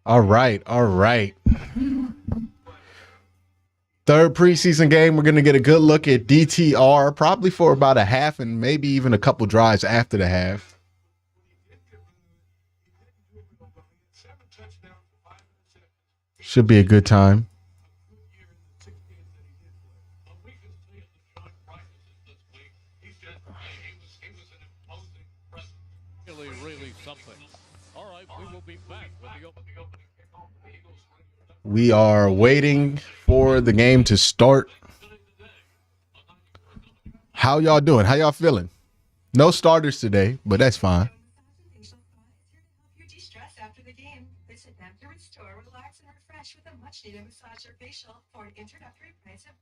All right, all right. Third preseason game. We're going to get a good look at DTR, probably for about a half and maybe even a couple drives after the half. Should be a good time. Really something. All right, we will be back with the opening. We are waiting for the game to start. How y'all doing? How y'all feeling? No starters today, but that's fine. After the game, visit Neptune Store, relax and refresh with a much-needed massage or facial for an introductory price of.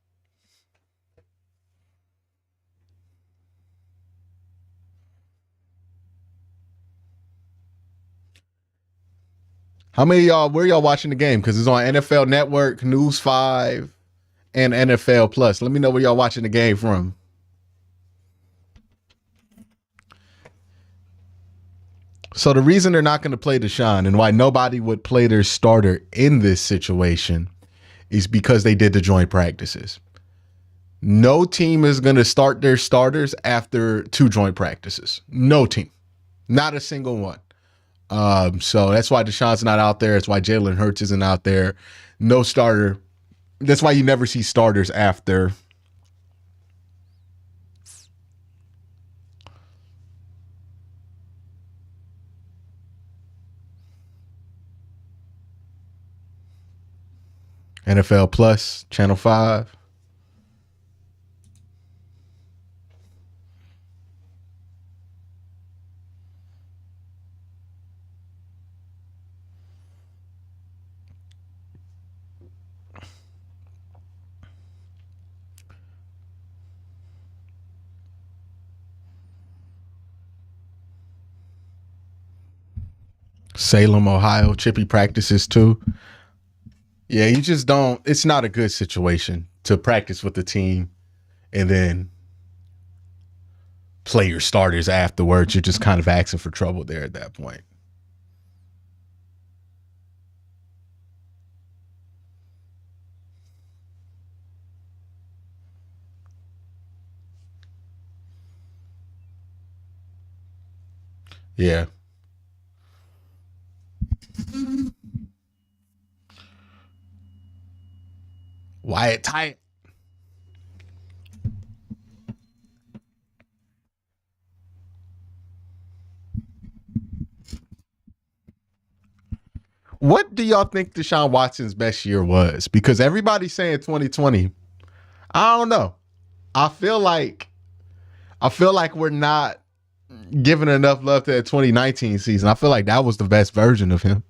How many of y'all, where y'all watching the game? Because it's on NFL Network, News 5, and NFL Plus. Let me know where y'all watching the game from. So the reason they're not going to play Deshaun and why nobody would play their starter in this situation is because they did the joint practices. No team is going to start their starters after 2 joint practices. No team. Not a single one. So that's why Deshaun's not out there. That's why Jalen Hurts isn't out there. No starter. That's why you never see starters after. NFL Plus, Channel 5. Salem, Ohio, Chippy practices too. Yeah, you just don't. It's not a good situation to practice with the team and then play your starters afterwards. You're just kind of asking for trouble there at that point. Yeah. Wyatt Tight. What do y'all think Deshaun Watson's best year was? Because everybody's saying 2020. I don't know. I feel like we're not giving enough love to that 2019 season. I feel like that was the best version of him.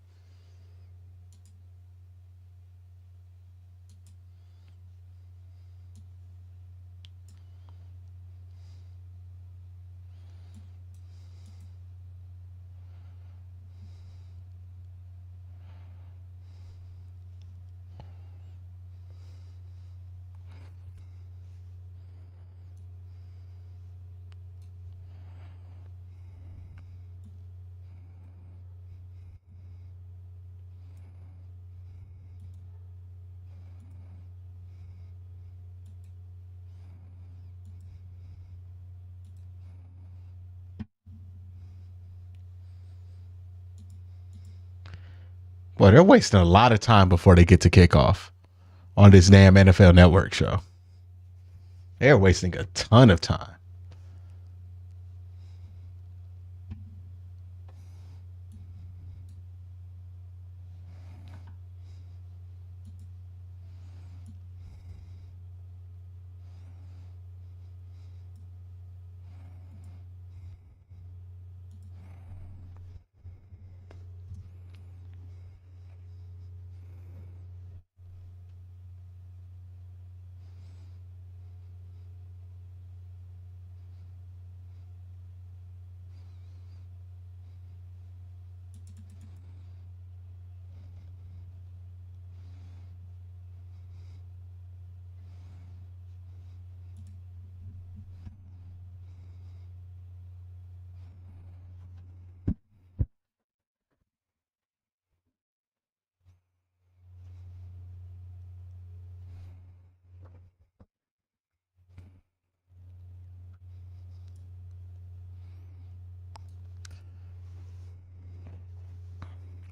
Well, they're wasting a lot of time before they get to kickoff on this damn NFL Network show. They're wasting a ton of time.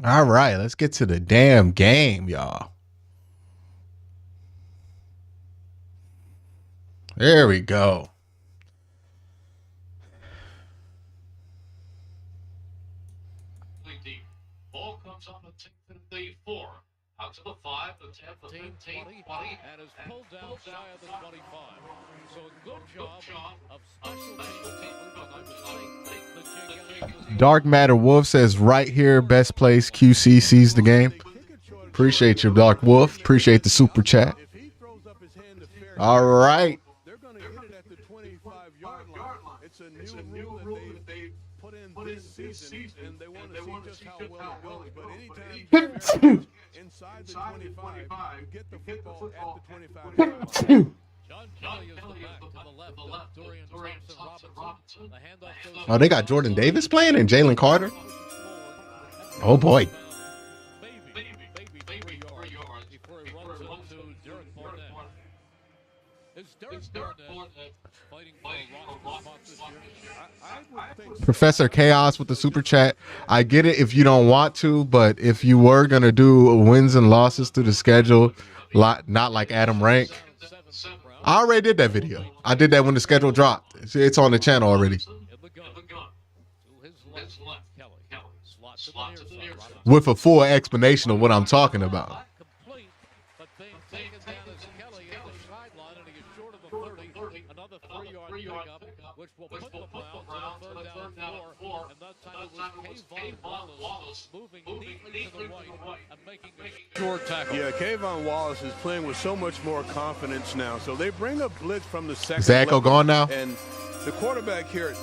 All right, let's get to the damn game, y'all. There we go. Ball comes on the 4. Out to the 5, the 10, 15, 20, and is pulled down shy of the 25. So a good job of special teams. Dark Matter Wolf says right here, best place. QC sees the game. Appreciate you, Dark Wolf. Appreciate the super chat. All right. They're going to hit it at the 25-yard line. It's a new rule that they put in this season, and they want to see just how well it goes. But anytime inside the 25, you get the football at the 25-yard line. John Kelly is the back to the left. Dorian Robinson. The handoff goes Oh, they got Jordan Davis playing and Jalen Carter. Oh boy. Baby 3 yards before he runs into Derek Barnett. Is Derek Barnett fighting for a roster spot this year? Professor Chaos with the super chat. I get it if you don't want to, but if you were gonna do wins and losses through the schedule, not like Adam Rank. I already did that video. I did that when the schedule dropped. It's on the channel already. With a full explanation of what I'm talking about. Another 3-yard pickup, which will put the Browns on a third down and 4. And that time it was Kayvon Wallace moving neatly to the right and making a short tackle. Yeah, Kayvon Wallace is playing with so much more confidence now. So they bring a blitz from the second. Zach gone now? And the quarterback here,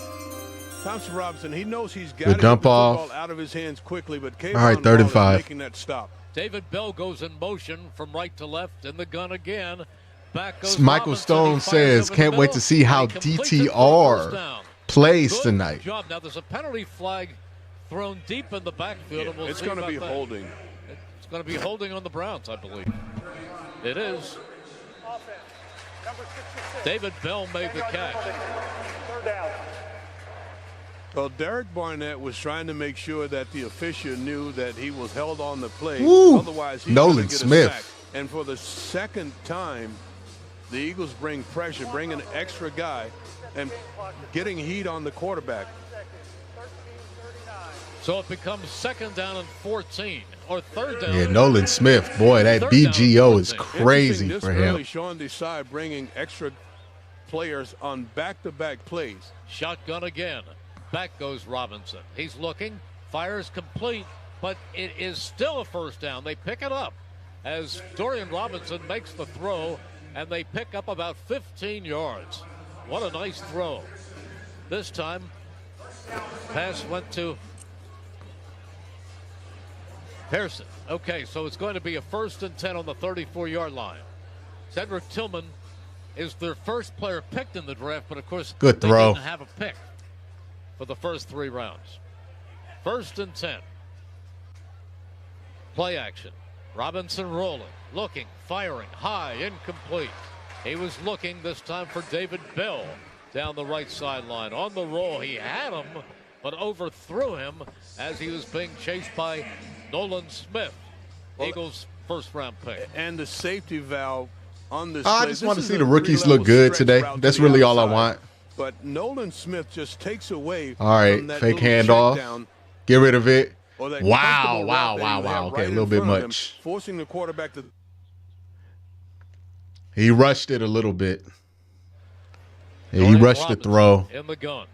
Thompson Robinson, he knows he's got the to dump get the off football out of his hands quickly, but Kayvon all right, 3rd and 5. Wallace making that stop. David Bell goes in motion from right to left in the gun again. Back goes Michael Robinson. Stone He fires says, over can't the wait middle, to see how and he completes it for a first DTR down. plays Good tonight. job. Now there's a penalty flag thrown deep in the backfield. And we'll It's see going to about be that. holding. It's going to be holding on the Browns, I believe. It is. David Bell made the catch. Well, Derek Barnett was trying to make sure that the official knew that he was held on the play. Woo! Otherwise, he's Nolan going to get Smith. a sack. And for the second time, the Eagles bring pressure, bring an extra guy, and getting heat on the quarterback. So it becomes 2nd down and 14, or 3rd down. Yeah, Nolan Smith, boy, that BGO is crazy Interesting, for this him. early, Sean Desai bringing extra players on back-to-back plays. Shotgun again. Back goes Robinson. He's looking, fires complete, but it is still a first down. They pick it up as Dorian Robinson makes the throw, and they pick up about 15 yards. What a nice throw. This time, pass went to Pearson. Okay, so it's going to be a 1st and 10 on the 34-yard line. Cedric Tillman is their first player picked in the draft, but of course, Good throw. they didn't have a pick for the first 3 rounds. 1st and 10. Play action. Robinson rolling, looking, firing, high, incomplete. He was looking this time for David Bell down the right sideline. On the roll, he had him, but overthrew him as he was being chased by Nolan Smith, Eagles' first-round pick. And the safety valve on this I play. just This want to is see a the rookies three-level look good stretch today. route to That's the really all I outside. want. But Nolan Smith just takes away All right, from that fake little handoff. check down, Get rid of it. or that Wow, comfortable wow, route that wow, you wow. have Okay, right a in little bit front of him, much. forcing the quarterback to. He rushed it a little bit. Yeah, he rushed the throw. In the gun.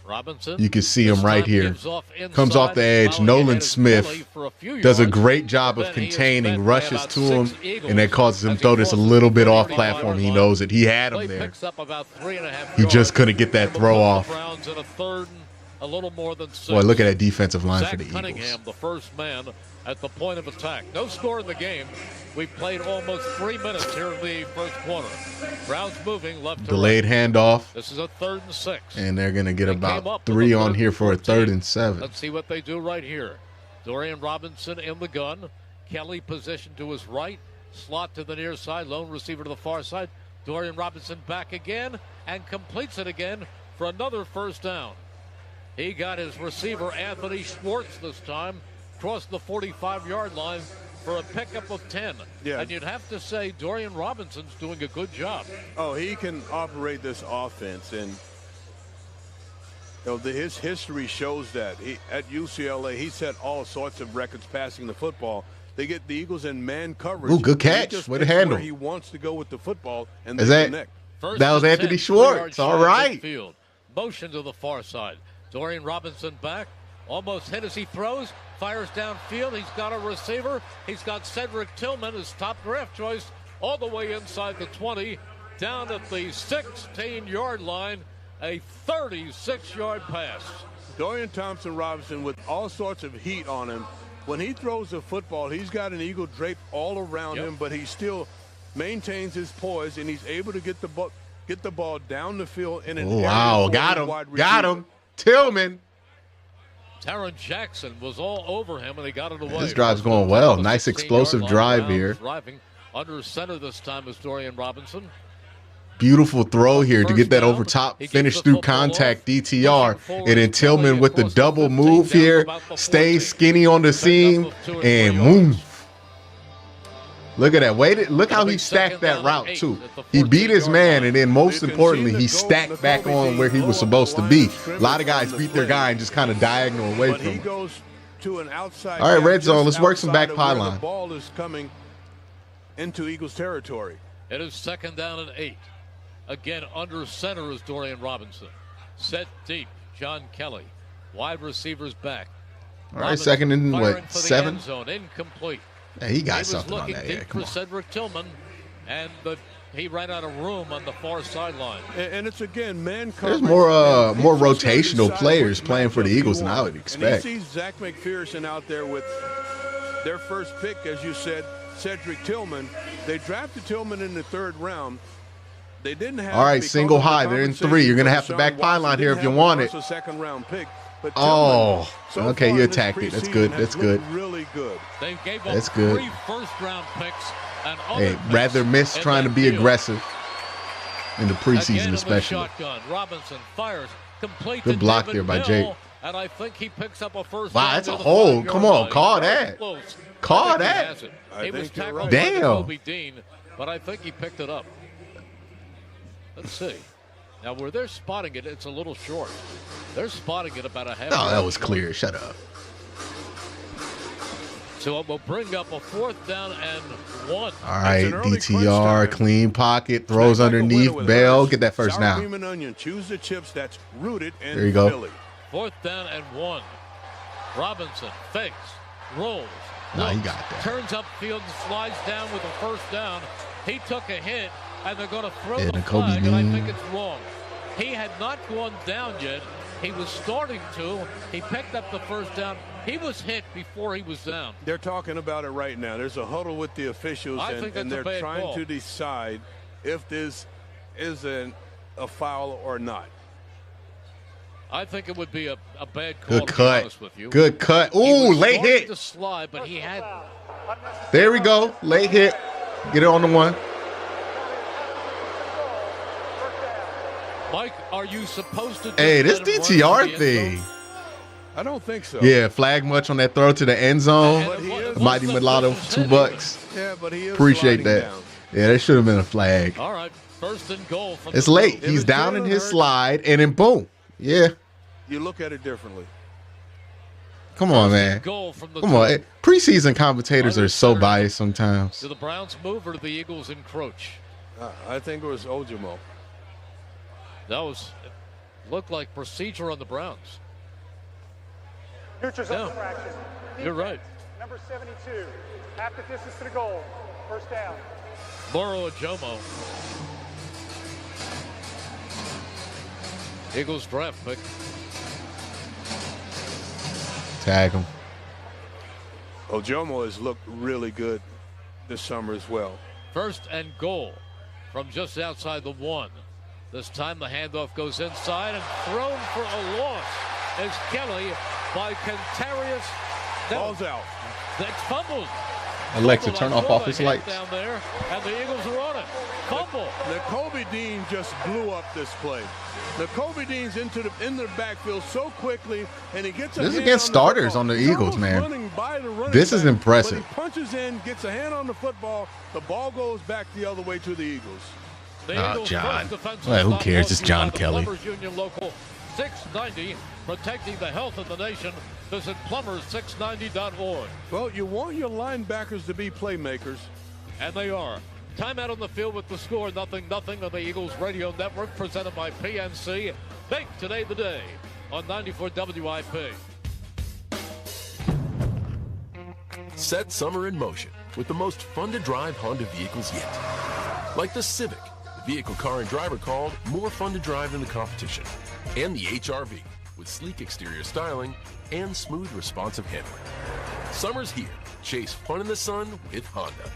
Robinson. You can see him this right time here. gives off inside, Comes off the edge. plowing Nolan ahead his Smith belly for a few does a yards. great job of Then he is containing, met by rushes about to him, 6 Eagles and that causes him as to throw he this a crosses little the bit off 35-yard platform. He line. knows it. He had him Play there. picks up about 3.5 He just yards. couldn't get that And will throw put the off. Browns in a 3rd and a little more than 6. Boy, look at that defensive line Zach for the Cunningham, Eagles. the first man at the point of attack. No score in the game. We've played almost 3 minutes here in the first quarter. Browns moving left to Delayed right. handoff, This is a 3rd and 6. and they're going to get They came up about with 3 a on 3rd here and for a 14. 3rd and 7. Let's see what they do right here. Dorian Robinson in the gun. Kelly positioned to his right. Slot to the near side. Lone receiver to the far side. Dorian Robinson back again and completes it again for another first down. He got his receiver, Anthony Schwartz, this time. across the 45-yard line for a pickup of 10. Yeah. And you'd have to say Dorian Robinson's doing a good job. Oh, he can operate this offense, and his history shows that. At UCLA, he set all sorts of records passing the football. They get the Eagles in man coverage. Ooh, good catch. Way to handle. He wants to go with the football, and Is they that connect. that was Anthony Schwartz? All right. Field. Motion to the far side. Dorian Robinson back. Almost hit as he throws. Fires downfield. He's got a receiver. He's got Cedric Tillman, his top draft choice, all the way inside the 20, down at the 16-yard line. A 36-yard pass. Dorian Thompson-Robinson with all sorts of heat on him. When he throws the football, he's got an eagle draped all around him, but he still maintains his poise, and he's able to get the ball down the field in an area. Wow, got him. Tillman. Taron Jackson was all over him, and he got it away. This drive's going well. Nice explosive drive here. Driving under center this time is Dorian Robinson. Beautiful throw here to get that over top, finish through contact DTR. And then Tillman with the double move here, stays skinny on the seam, and boom. Look at that. Look how he stacked that route, too. He beat his man, and then most importantly, he stacked back on where he was supposed to be. A lot of guys beat their guy and just kind of diagonal away from him. All right, red zone. Let's work some back pylon. The ball is coming into Eagles territory. It is 2nd down and 8. Again, under center is Dorian Robinson. Set deep, John Kelly. Wide receivers back. All right, 2nd and what, 7? End zone, incomplete. Hey, he got something on that. Yeah, come on. Cedric Tillman, and he ran out of room on the far sideline. And it's again man coverage. There's more rotational players playing for the Eagles than I would expect. And he sees Zach McPherson out there with their first pick, as you said, Cedric Tillman. They drafted Tillman in the 3rd round. They didn't have. All right, single high. They're in 3. You're going to have to back pylon here if you want it. A 2nd-round pick. But oh, okay, you attacked it. That's good. That's good. Really good. They gave That's up good. 3 first-round picks. And hey, rather miss trying to be aggressive in the preseason, especially. Shotgun. Robinson fires. Complete. Good block there by Jake. And I think he picks up a first. Wow, that's a hole. Come on, call that. Call that. He was tackled by Kobe Dean, but I think he picked it up. Let's see. Now, where they're spotting it, it's a little short. They're spotting it about a half. Oh, that was clear. Shut up. So it will bring up a 4th down and 1. All right, DTR, clean pocket, throws underneath. Bell, get that first down. Cream and onion. Choose the chips that's rooted in there you go. Philly. 4th down and 1. Robinson fakes, rolls. No, he got that. Turns upfield and slides down with a first down. He took a hit, and they're going to throw Yeah, the Kobe flag, and I Dean. think it's wrong. He had not gone down yet. He was starting to. He picked up the first down. He was hit before he was down. They're talking about it right now. There's a huddle with the officials, and they're trying to decide if this is a foul or not. I think it would be a bad call. Good to be cut. honest with you. Good cut. Ooh, late hit. To slide, but he had. There we go. Late hit. Get it on the 1. Mike, are you supposed to? Hey, this DTR thing. I don't think so. Yeah, flag much on that throw to the end zone. Mighty Mulatto for $2. Yeah, but he is Appreciate that. down. Yeah, that should have been a flag. All right, 1st and goal. From It's late. He's down in his slide, and then boom. Yeah. You look at it differently. Come on, man. Goal from the Come on. Preseason commentators are so biased sometimes. Do the Browns move or do the Eagles encroach? I think it was Ojimo. Looked like procedure on the Browns. Futures No. up infraction. You're right. Number 72. Half the distance to the goal. First down. Moro Ojomo. Eagles draft pick. Tag him. Ojomo has looked really good this summer as well. 1st and goal from just outside the 1. This time the handoff goes inside and thrown for a loss is Kelly by Kentarius. Ball's out. That's fumbled. Alexa, turn off his lights. Down there, and the Eagles are on it. fumble. Nakobe Dean just blew up this play. Nakobe Dean's in the backfield so quickly, and he gets a This is hand against on the starters football. on the He's Eagles, almost man. running by the running This is back, impressive. But he punches in, gets a hand on the football. The ball goes back the other way to the Eagles. The Oh, Eagles' John. first defensive Well, who stop cares? brought It's to you John by the Kelly. Plumbers Union Local 690, protecting the health of the nation. Visit plumbers690.org. Well, you want your linebackers to be playmakers. And they are. Timeout on the field with the score, 0-0 on the Eagles Radio Network, presented by PNC. Make today the day on 94 WIP. Set summer in motion with the most fun-to-drive Honda vehicles yet. Like the Civic, the vehicle car and driver called more fun to drive than the competition. And the HR-V, with sleek exterior styling and smooth, responsive handling. Summer's here. Chase fun in the sun with Honda.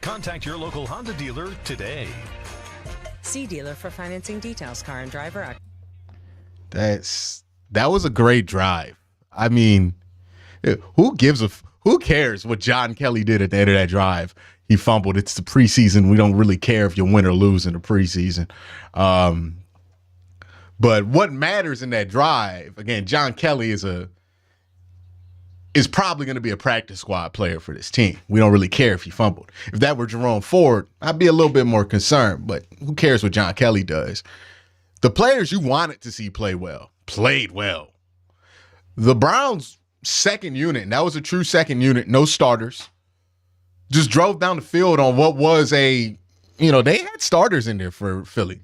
Contact your local Honda dealer today. See dealer for financing details, car and driver. That was a great drive. I mean, who cares what John Kelly did at the end of that drive? He fumbled. It's the preseason. We don't really care if you win or lose in the preseason. But what matters in that drive, again, John Kelly is probably going to be a practice squad player for this team. We don't really care if he fumbled. If that were Jerome Ford, I'd be a little bit more concerned, but who cares what John Kelly does? The players you wanted to see play well, played well. The Browns' second unit, and that was a true second unit, no starters, just drove down the field on what was they had starters in there for Philly.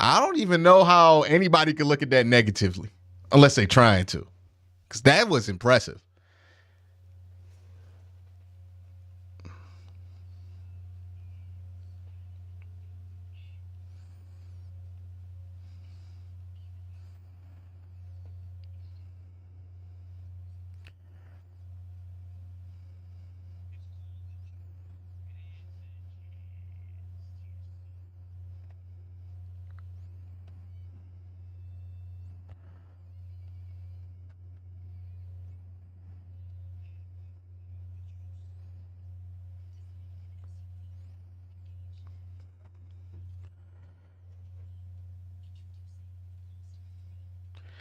I don't even know how anybody could look at that negatively, unless they're trying to, because that was impressive.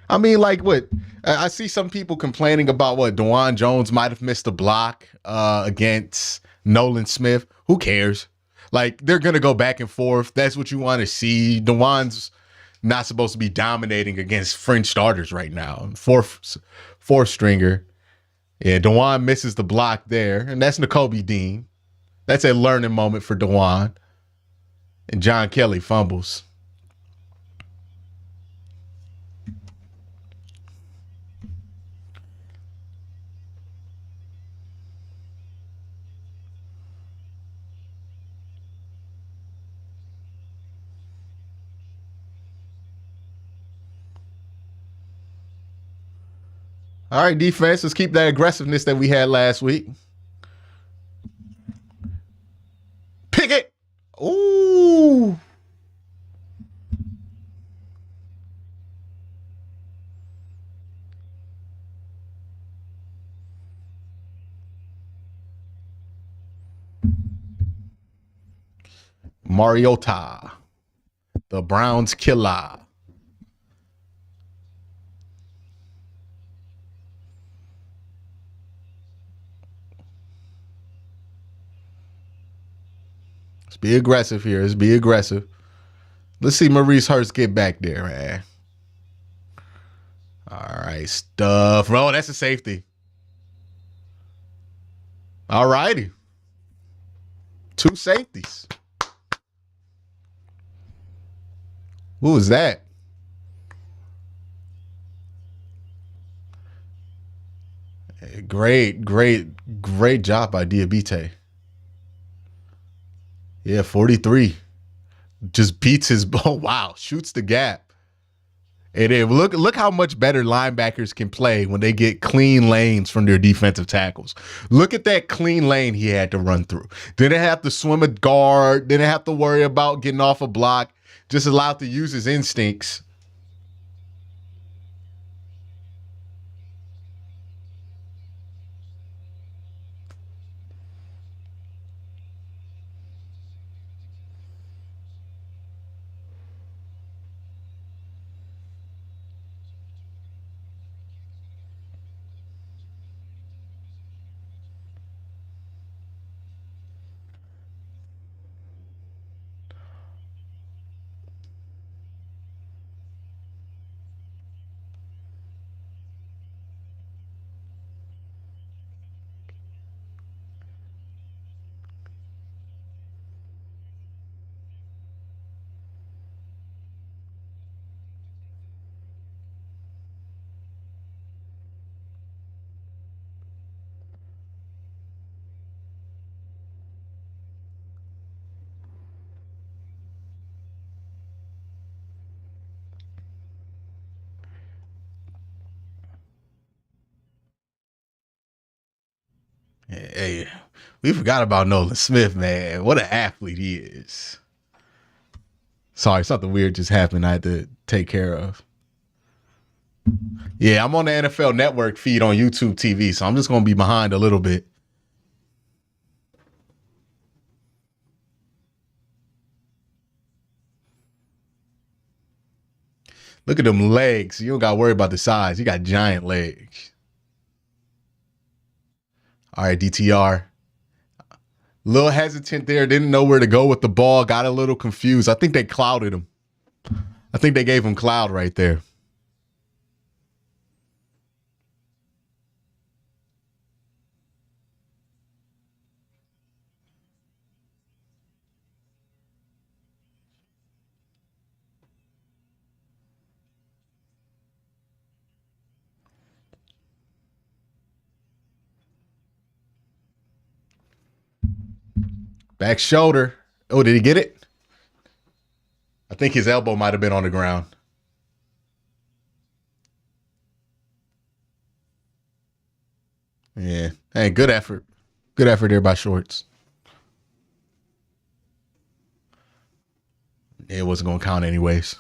I mean, like what? I see some people complaining about what DeJuan Jones might have missed a block against Nolan Smith. Who cares? Like, they're going to go back and forth. That's what you want to see. DeJuan's not supposed to be dominating against French starters right now. Fourth stringer. Yeah, DeJuan misses the block there, and that's Nakobe Dean. That's a learning moment for DeJuan. And John Kelly fumbles. All right, defense, let's keep that aggressiveness that we had last week. Pickett. Ooh. Mariota, the Browns killer. Let's be aggressive here. Let's be aggressive. Let's see Maurice Hurst get back there, man. All right, stuff. Oh, that's a safety. All righty. 2 safeties. Who was that? Great job by Diabite. Yeah, 43. Just beats his ball. Wow, shoots the gap. And then look how much better linebackers can play when they get clean lanes from their defensive tackles. Look at that clean lane he had to run through. Didn't have to swim a guard. Didn't have to worry about getting off a block. Just allowed to use his instincts. Hey, we forgot about Nolan Smith, man. What an athlete he is. Sorry, something weird just happened I had to take care of. Yeah, I'm on the NFL Network feed on YouTube TV, so I'm just going to be behind a little bit. Look at them legs. You don't got to worry about the size. You got giant legs. All right, DTR. Little hesitant there. Didn't know where to go with the ball. Got a little confused. I think they clouded him. I think they gave him cloud right there. Back shoulder. Oh, did he get it? I think his elbow might have been on the ground. Yeah. Hey, good effort. Good effort there by Shorts. It wasn't going to count anyways.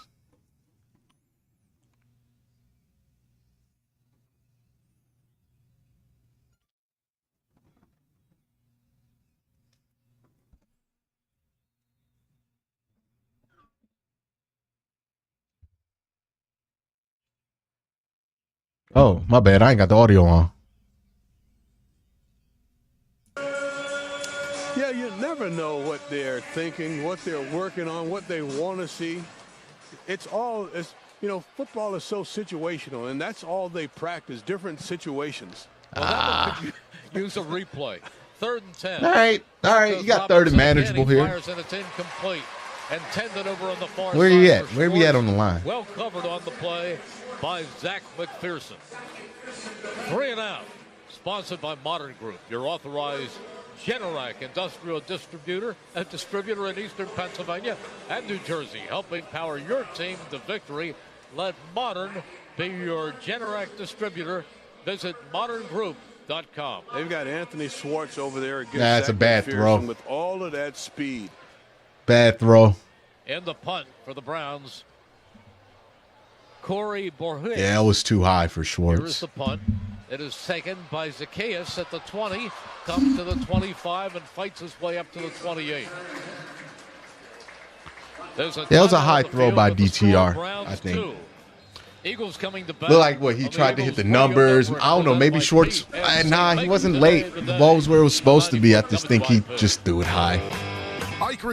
Oh, my bad. I ain't got the audio on. Yeah, you never know what they're thinking, what they're working on, what they want to see. It's football is so situational, and that's all they practice, different situations. Well, that one could use a replay. 3rd and 10. All right. You got 3rd and manageable here. Fires and it's incomplete. And tended over on the far Where you side at? for Where we at Schwartz. on the line? Well covered on the play by Zach McPherson. 3 and out. Sponsored by Modern Group, your authorized Generac industrial distributor in Eastern Pennsylvania and New Jersey, helping power your team to victory. Let Modern be your Generac distributor. Visit moderngroup.com. They've got Anthony Schwartz over there against That's Zach a bad McPherson throw. with all of that speed. Bad throw. In the punt for the Browns, Corey Borges. Yeah, that was too high for Here is Schwartz. the punt. It is taken by Zacchaeus at the 20, comes to the 25, and fights his way up to the 28. That was a high throw by DTR, I think. 2. Eagles coming to bat. Looked like what he tried to hit the numbers. I don't know. Maybe Schwartz. Nah, he wasn't late. The ball was where it was supposed to be. I just think he just threw it high.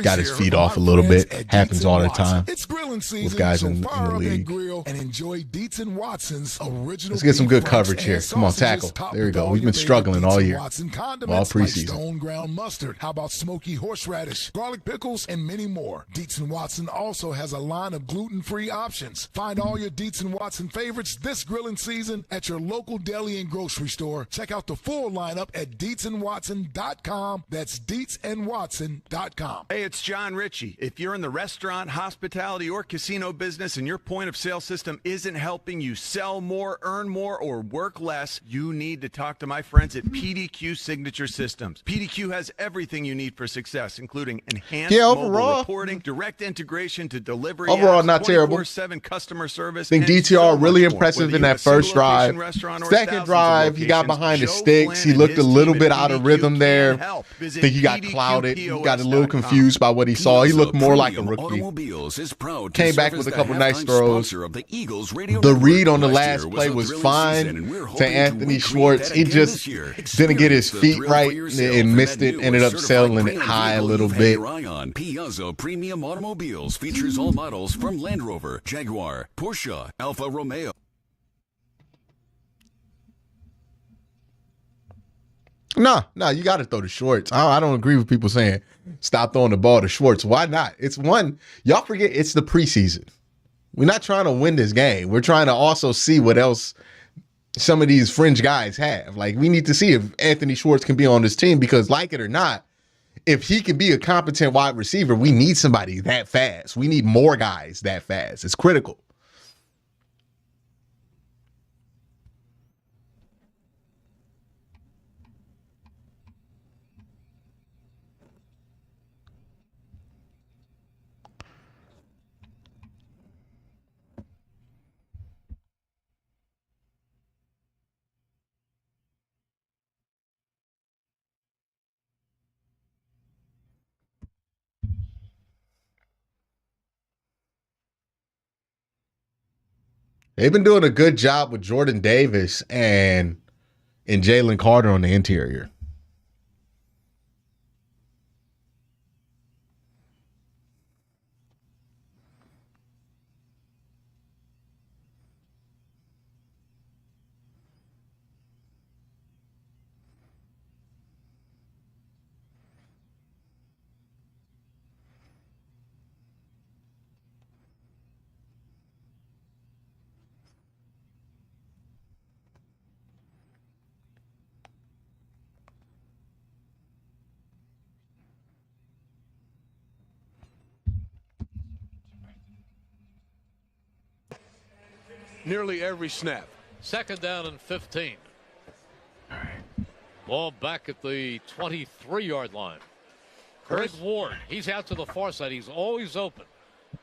Got his feet off a little bit. Happens all the time it's grilling season, with guys so in fire the up that league. grill and enjoy Dietz and Watson's original. Let's get some good beef coverage fries here. and Come on, sausages tackle. topped There you with go. all We've your been favorite struggling all Dietz and year. Watson All condiments like preseason. stone ground mustard. How about smoky horseradish, garlic pickles, and many more. Dietz and Watson also has a line of gluten-free options. Find all your Dietz and Watson favorites this grilling season at your local deli and grocery store. Check out the full lineup at DietzandWatson.com. That's DietzandWatson.com. Hey, it's John Ritchie. If you're in the restaurant, hospitality, or casino business and your point of sale system isn't helping you sell more, earn more, or work less, you need to talk to my friends at PDQ Signature Systems. PDQ has everything you need for success, including enhanced mobile reporting, direct integration to delivery Overall, apps, not terrible. 24/7 customer service. I think and DTR so really much more. impressive Whether in you that have a single first drive. location restaurant or Second thousands of drive, he got locations, behind the Joe sticks. He Flynn looked and a his little team bit at out of PDQ rhythm can there. help. I Visit think he got clouded. He got a little PDQPOS.com. confused by what he saw. He looked more like a Premium rookie. Automobiles is proud to Came back serve with as a couple the nice halftime throws. sponsor of the Eagles Radio The Network. read on the Last last year play a was thrilling fine season, and we're to hoping Anthony recreate Schwartz. that He again just this year. didn't get his Experience the feet thrill right for yourself and in missed that it. new Ended up certified selling it pre-owned high a vehicle little you've had bit. your eye on. Piazza Premium Automobiles features all models from Land Rover, Jaguar, Porsche, Alfa Romeo. No, you got to throw the Schwartz. I don't agree with people saying stop throwing the ball to Schwartz. Why not? It's one. Y'all forget it's the preseason. We're not trying to win this game. We're trying to also see what else some of these fringe guys have. Like, we need to see if Anthony Schwartz can be on this team because, like it or not, if he can be a competent wide receiver, we need somebody that fast. We need more guys that fast. It's critical. They've been doing a good job with Jordan Davis and Jalen Carter on the interior. Nearly every snap. 2nd down and 15. Ball back at the 23-yard line. Greg Ward, he's out to the far side. He's always open.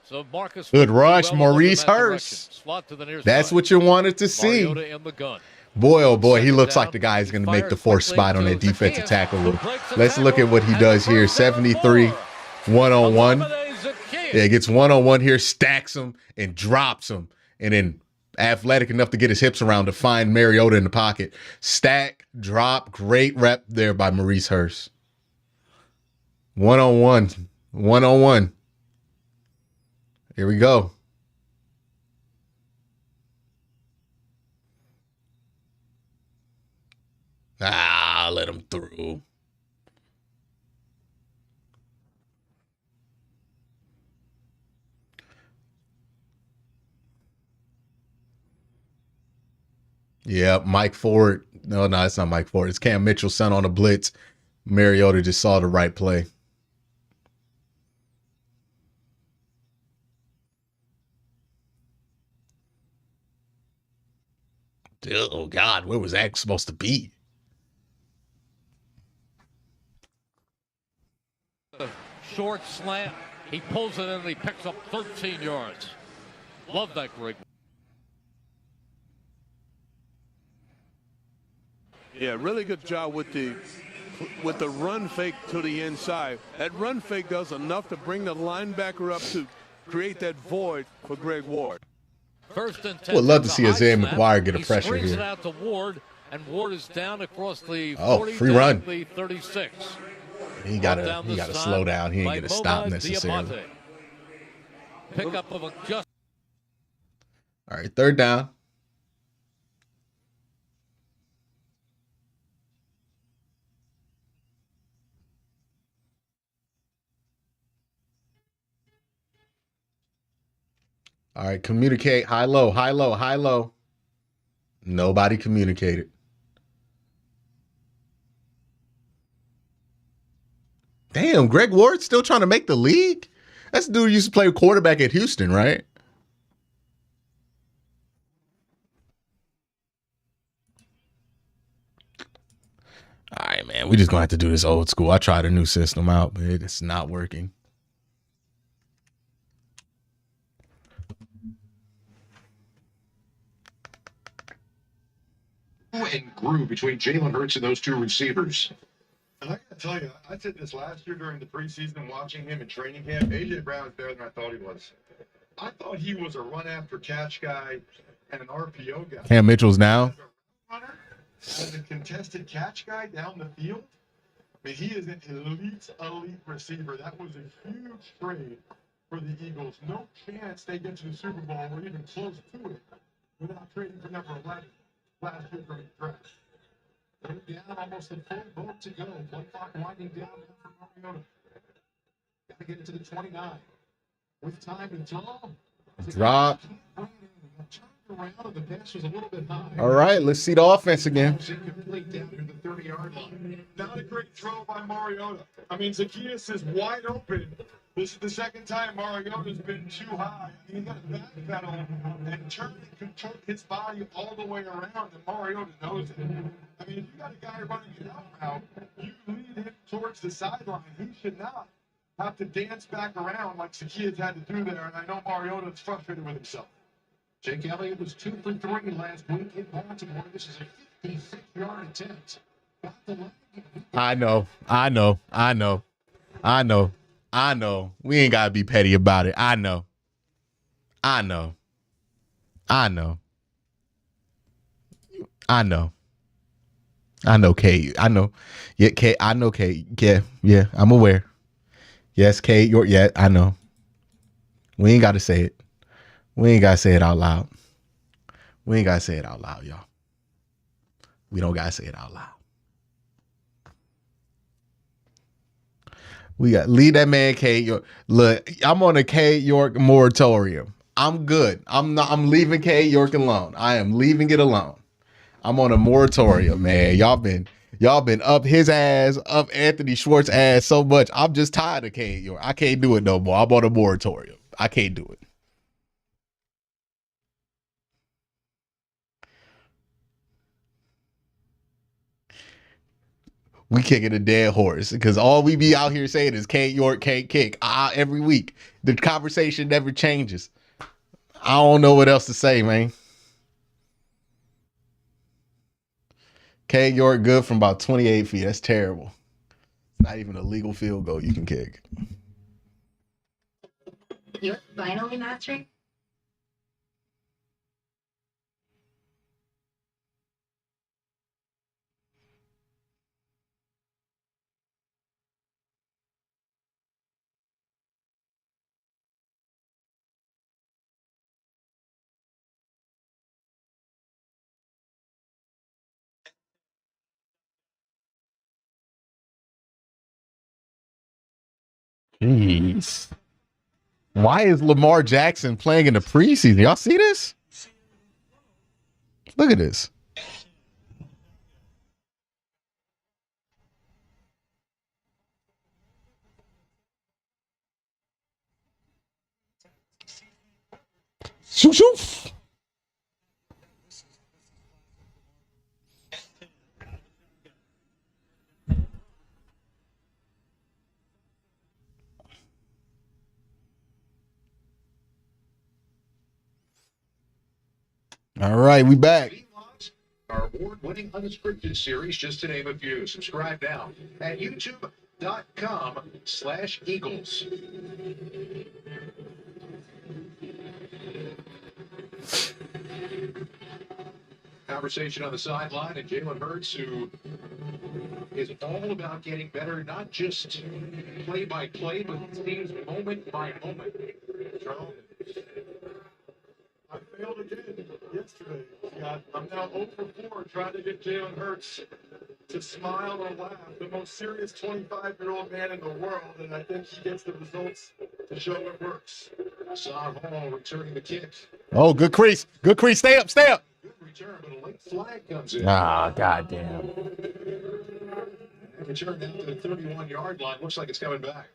So Marcus. Good rush, Maurice Hurst. Slot to the near That's side. what you wanted to see. Mariota in the gun. Boy, oh boy, he looks like the guy who's going to make the fourth spot on that defensive tackle room. Let's look at what he does here. 73, one-on-one. Yeah, gets one-on-one here, stacks him, and drops him. And then athletic enough to get his hips around to find Mariota in the pocket. Stack, drop, great rep there by Maurice Hurst. One-on-one. One-on-one. Here we go. Let him through. Yeah, Mike Ford. No, it's not Mike Ford. It's Cam Mitchell sent on a blitz. Mariota just saw the right play. Oh, God, where was that supposed to be? Short slant. He pulls it in and he picks up 13 yards. Love that, Greg. Yeah, really good job with the run fake to the inside. That run fake does enough to bring the linebacker up to create that void for Greg Ward. 1st and 10. Would love to see Isaiah McGuire get a pressure here. He here. it out to Ward, and Ward is down across the 40 free run. The 36. He gotta slow down. He ain't gonna stop necessarily. Pickup of a just. All right, 3rd down. All right, communicate. High, low, high, low, high, low. Nobody communicated. Damn, Greg Ward's still trying to make the league? That's the dude who used to play quarterback at Houston, right? All right, man. We just going to have to do this old school. I tried a new system out, but it's not working. And grew between Jalen Hurts and those two receivers. And I gotta tell you, I said this last year during the preseason, watching him in training camp. AJ Brown is better than I thought he was. I thought he was a run after catch guy and an RPO guy. Cam Mitchell's now. As a contested catch guy down the field, I mean, he is an elite receiver. That was a huge trade for the Eagles. No chance they get to the Super Bowl or even close to it without trading for number 11 last year from the draft. They're down almost a full boat to go. Play clock winding down for Mariota. Got to get it to the 29. With time to throw. Drop. The pass was a little bit high. All right, let's see the offense again. Incomplete down near the 30-yard line. Not a great throw by Mariota. I mean, Zacchaeus is wide open. This is the second time Mariota's been too high. He got a backpedal and turned his body all the way around, and Mariota knows it. I mean, if you got a guy running an out route, you lead him towards the sideline. He should not have to dance back around like Zacchaeus had to do there, and I know Mariota's frustrated with himself. Jake Elliott was 2 for 3 last week in Baltimore. This is a 56-yard attempt. I know. We ain't got to be petty about it. I know. I know. I know, Kate. I know. Yeah, Kate. I know, Kate. Yeah. I'm aware. Yes, Kate. Yeah, I know. We ain't got to say it. We ain't got to say it out loud. We ain't got to say it out loud, y'all. We don't got to say it out loud. We got leave that man Kate York. Look, I'm on a Kate York moratorium. I'm good. I'm leaving Kate York alone. I am leaving it alone. I'm on a moratorium, man. Y'all been up his ass, up Anthony Schwartz's ass so much. I'm just tired of Kate York. I can't do it no more. I'm on a moratorium. I can't do it. We kicking a dead horse because all we be out here saying is Kate York can't kick every week. The conversation never changes. I don't know what else to say, man. Kate York good from about 28 feet. That's terrible. Not even a legal field goal you can kick. You're finally mastering. Jeez. Why is Lamar Jackson playing in the preseason? Y'all see this? Look at this. Shoof, shoof. All right, we back. Our award-winning unscripted series, just to name a few. Subscribe now at youtube.com/Eagles. Conversation on the sideline, and Jalen Hurts, who is all about getting better, not just play by play, but it seems moment by moment. I failed again yesterday, Scott. I'm now 0 for 4 trying to get Jalen Hurts to smile or laugh. The most serious 25-year-old man in the world, and I think he gets the results to show it works. Hassan Hall returning the kick. Oh, good crease. Good crease. Stay up. Stay up. Good return, but a late flag comes in. Goddamn. And return down to the 31-yard line. Looks like it's coming back.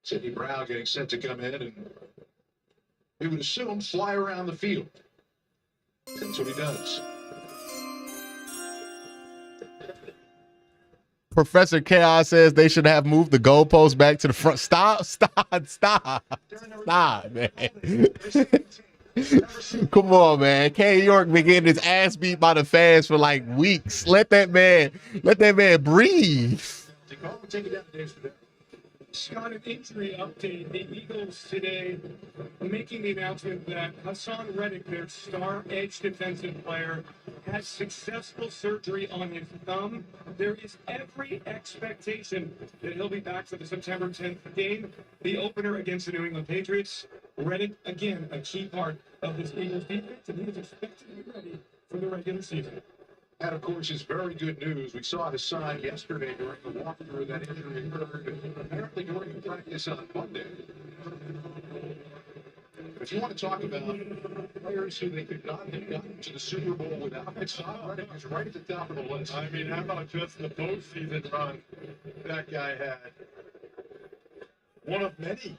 Sidney Brown getting set to come in, and we would assume fly around the field. That's what he does. Professor Chaos says they should have moved the goalpost back to the front. Stop, man. Come on, man. K York been getting his ass beat by the fans for like weeks. Let that man breathe. Take it down, Dave. Scott, an injury update. The Eagles today making the announcement that Hassan Reddick, their star edge defensive player, has successful surgery on his thumb. There is every expectation that he'll be back for the September 10th game, the opener against the New England Patriots. Reddick, again, a key part of this Eagles defense, and he is expected to be ready for the regular season. That, of course, is very good news. We saw Hassan yesterday during the walkthrough. That injury occurred apparently during the practice on Monday. If you want to talk about players who they could not have gotten to the Super Bowl without, Hassan Reddick is right at the top of the list. I mean, how about just the postseason run that guy had? One of many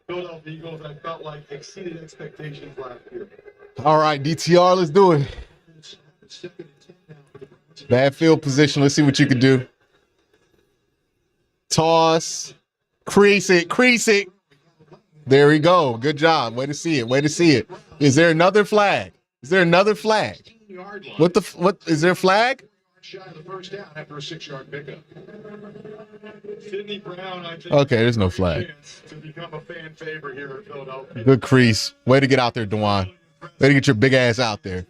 Philadelphia Eagles I felt like exceeded expectations last year. All right, DTR, let's do it. Bad field position. Let's see what you can do. Toss. Crease it. There we go. Good job. Way to see it. Is there another flag? What is there a flag? Shy of the first down after a 6-yard pickup. Sidney Brown, I think. Okay, there's no flag. To become a fan favorite here in Philadelphia. Good crease. Way to get out there, Dewan. Way to get your big ass out there.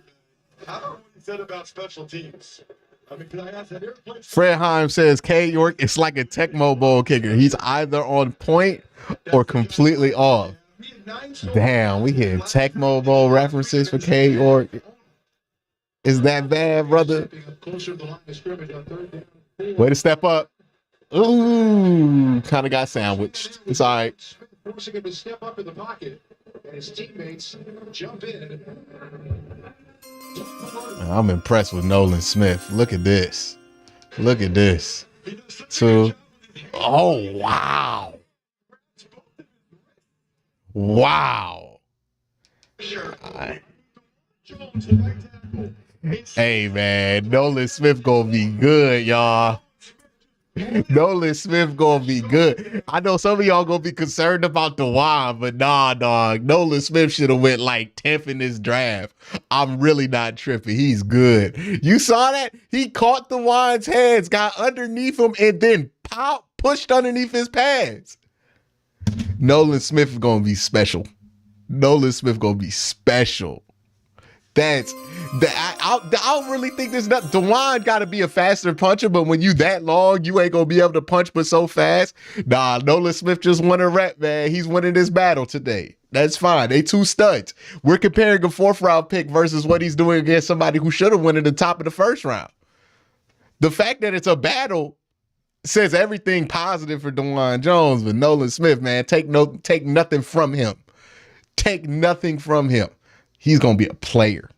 I don't know what you said about special teams. I mean, can I ask, have you ever played? Fred Heim says K York is like a Tecmo Bowl kicker. He's either on point or completely off. Damn, we hear Tecmo Bowl references for K York. Is that bad, brother? Way to step up. Ooh, kind of got sandwiched. It's all right. Forcing him to step up in the pocket, and his teammates jump in. I'm impressed with Nolan Smith. Look at this. Look at this. Oh, wow. Wow. Hey, man. Nolan Smith gonna be good, y'all. Nolan Smith gonna be good. I know some of y'all gonna be concerned about Dewan, but nah, dog. Nolan Smith should have went like 10th in this draft. I'm really not tripping. He's good. You saw that? He caught Dewan's hands, got underneath him, and then pushed underneath his pads. Nolan Smith is gonna be special. Nolan Smith gonna be special. I don't really think there's nothing. Dewan got to be a faster puncher, but when you that long, you ain't gonna be able to punch but so fast. Nah, Nolan Smith just won a rep, man. He's winning this battle today. That's fine. They two studs. We're comparing a 4th-round pick versus what he's doing against somebody who should have won at the top of the 1st round. The fact that it's a battle says everything positive for Dewan Jones, but Nolan Smith, man, take nothing from him. Take nothing from him. He's going to be a player.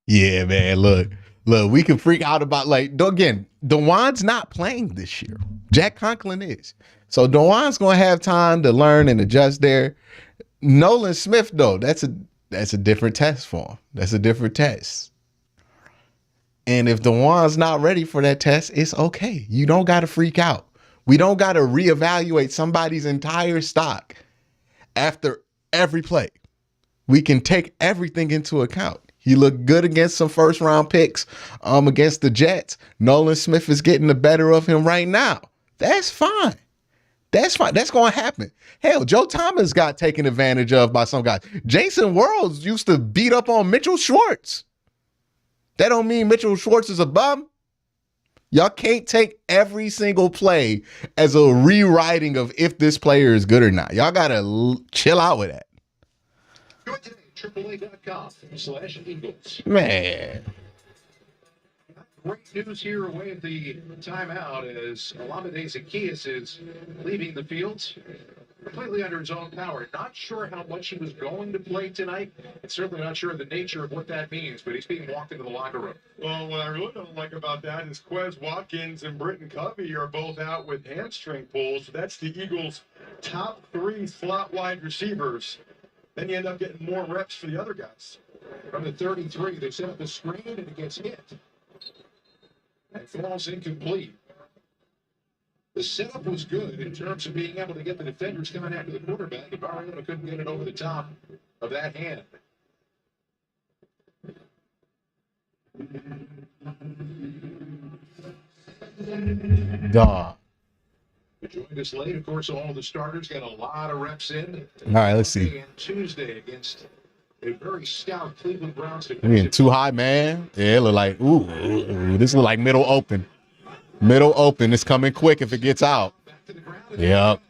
Yeah, man. Look, we can freak out about, like, again, Dewan's not playing this year. Jack Conklin is. So Dewan's going to have time to learn and adjust there. Nolan Smith, though, that's a different test for him. That's a different test. And if Dewan's not ready for that test, it's okay. You don't got to freak out. We don't got to reevaluate somebody's entire stock after every play. We can take everything into account. He looked good against some 1st-round picks against the Jets. Nolan Smith is getting the better of him right now. That's fine. That's fine. That's going to happen. Hell, Joe Thomas got taken advantage of by some guys. Jason Worlds used to beat up on Mitchell Schwartz. That don't mean Mitchell Schwartz is a bum. Y'all can't take every single play as a rewriting of if this player is good or not. Y'all got to chill out with that. AAA.com/Eagles. Man. Great news here away at the timeout as Olamide Zaccheaus is leaving the field completely under his own power. Not sure how much he was going to play tonight, and certainly not sure of the nature of what that means, but he's being walked into the locker room. Well, what I really don't like about that is Quez Watkins and Britton Covey are both out with hamstring pulls. That's the Eagles' top 3 slot wide receivers. Then you end up getting more reps for the other guys. From the 33, they set up the screen and it gets hit. And falls incomplete. The setup was good in terms of being able to get the defenders coming after the quarterback, and Mariota couldn't get it over the top of that hand. Dog. Joined us late, of course. All the starters got a lot of reps in. All right, let's see. And Tuesday against a very stout Cleveland Browns. We getting too high, man. Yeah, it look like this look like middle open. Middle open. It's coming quick if it gets out. Yep.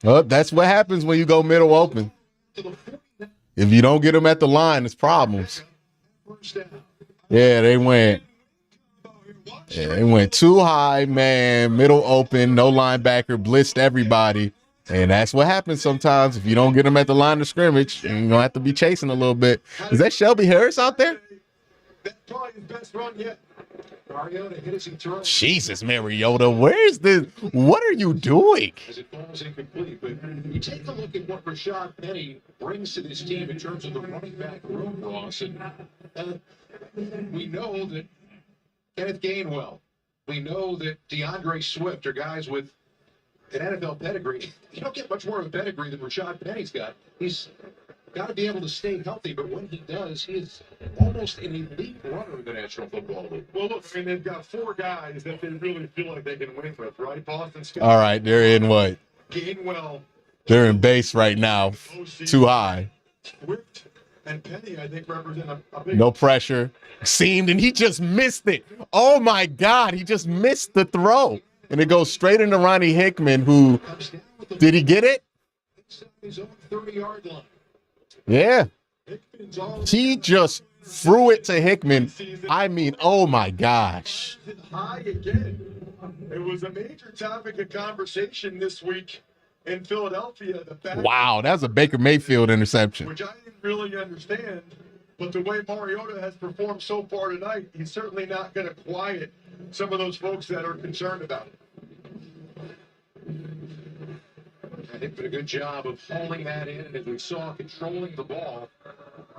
Well, that's what happens when you go middle open. If you don't get them at the line, it's problems. First down. Yeah, they went. Yeah, they went too high, man. Middle open, no linebacker, blitzed everybody. And that's what happens sometimes. If you don't get them at the line of scrimmage, you're going to have to be chasing a little bit. Is that Shelby Harris out there? That's probably his best run yet. Mariota hit as he throws. Jesus, Mariota, where's this? What are you doing? As it falls incomplete. But you take a look at what Rashad Penny brings to this team in terms of the running back room, Ross. And we know that Kenneth Gainwell, we know that DeAndre Swift are guys with an NFL pedigree. You don't get much more of a pedigree than Rashad Penny's got. He's got to be able to stay healthy, but when he does, he is almost an elite runner in the National Football League. Well, look, I mean, they've got 4 guys that they really feel like they can win with, right? Boston Scott. All right, they're in what? Gainwell. They're in base right now. Too high. Swift and Penny, I think, represent a big... No pressure. Seamed, and he just missed it. Oh, my God. He just missed the throw. And it goes straight into Ronnie Hickman, who... Did he get it? His own 30-yard line. Yeah. He just threw it to Hickman. I mean, oh, my gosh. High again. It was a major topic of conversation this week in Philadelphia. Wow, that's a Baker Mayfield interception. Which I didn't really understand. But the way Mariota has performed so far tonight, he's certainly not going to quiet some of those folks that are concerned about it. I think did a good job of holding that in, and as we saw, controlling the ball.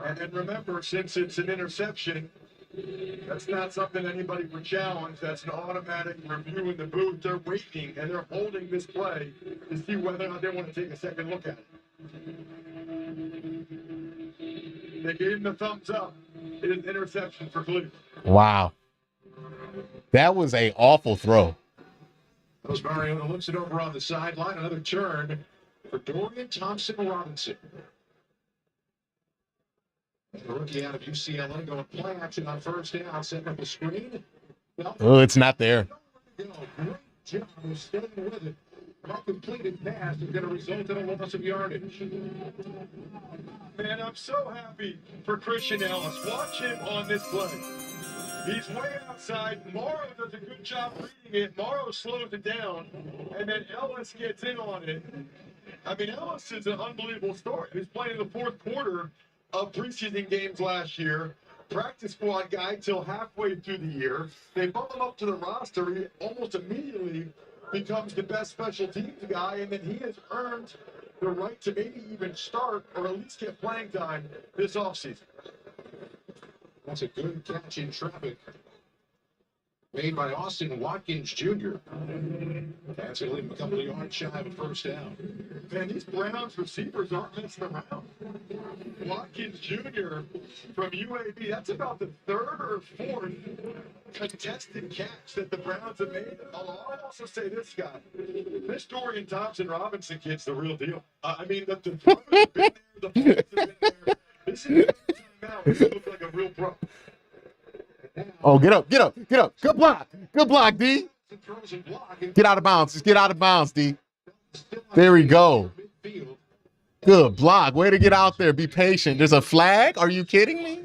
And remember, since it's an interception, that's not something anybody would challenge. That's an automatic review in the booth. They're waiting, and they're holding this play to see whether or not they want to take a second look at it. They gave him the thumbs up. It is an interception for Cleveland. Wow. That was an awful throw. Those Mariota looks it over on the sideline. Another turn for Dorian Thompson-Robinson. The rookie out of UCLA going play action on first down, setting up a screen. Oh, it's not there. Great job of staying with it. That completed pass is going to result in a loss of yardage. Man, I'm so happy for Christian Ellis. Watch him on this play. He's way outside. Morrow does a good job reading it. Morrow slows it down, and then Ellis gets in on it. I mean, Ellis is an unbelievable story. He was playing in the fourth quarter of preseason games last year. Practice squad guy till halfway through the year. They bump him up to the roster. He almost immediately becomes the best special teams guy, and then he has earned the right to maybe even start or at least get playing time this offseason. That's a good catch in traffic made by Austin Watkins Jr. That's going to leave him a couple of yards shy of a first down. Man, these Browns receivers aren't messing around. Watkins Jr. from UAB, that's about the third or fourth contested catch that the Browns have made. I'll also say this, Scott. This Dorian Thompson-Robinson kid's the real deal. I mean, the throws have been there, the balls have been there. This is now he looks like a real pro. Oh, get up. Good block, D. Get out of bounds. Just get out of bounds, D. There we go. Good block. Way to get out there. Be patient. There's a flag? Are you kidding me?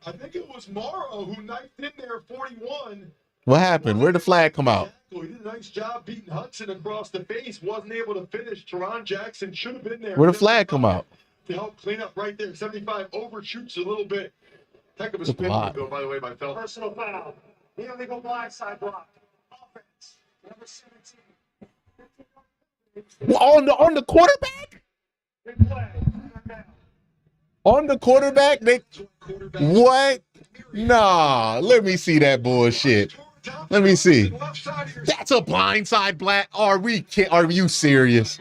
I think it was Morrow who knifed in there 41. What happened? Where'd the flag come out? He did a nice job beating Hudson across the face. Wasn't able to finish. Teron Jackson should have been there. Where'd the flag come out? To help clean up right there. 75 overshoots a little bit. Heck of a spin move, though, by the way, by Phelps. Personal foul. Illegal blindside block. Offense. Number 17. On the quarterback? Good play. On the quarterback? What? Nah, let me see that bullshit. Let me see. That's a blindside black. Are you serious?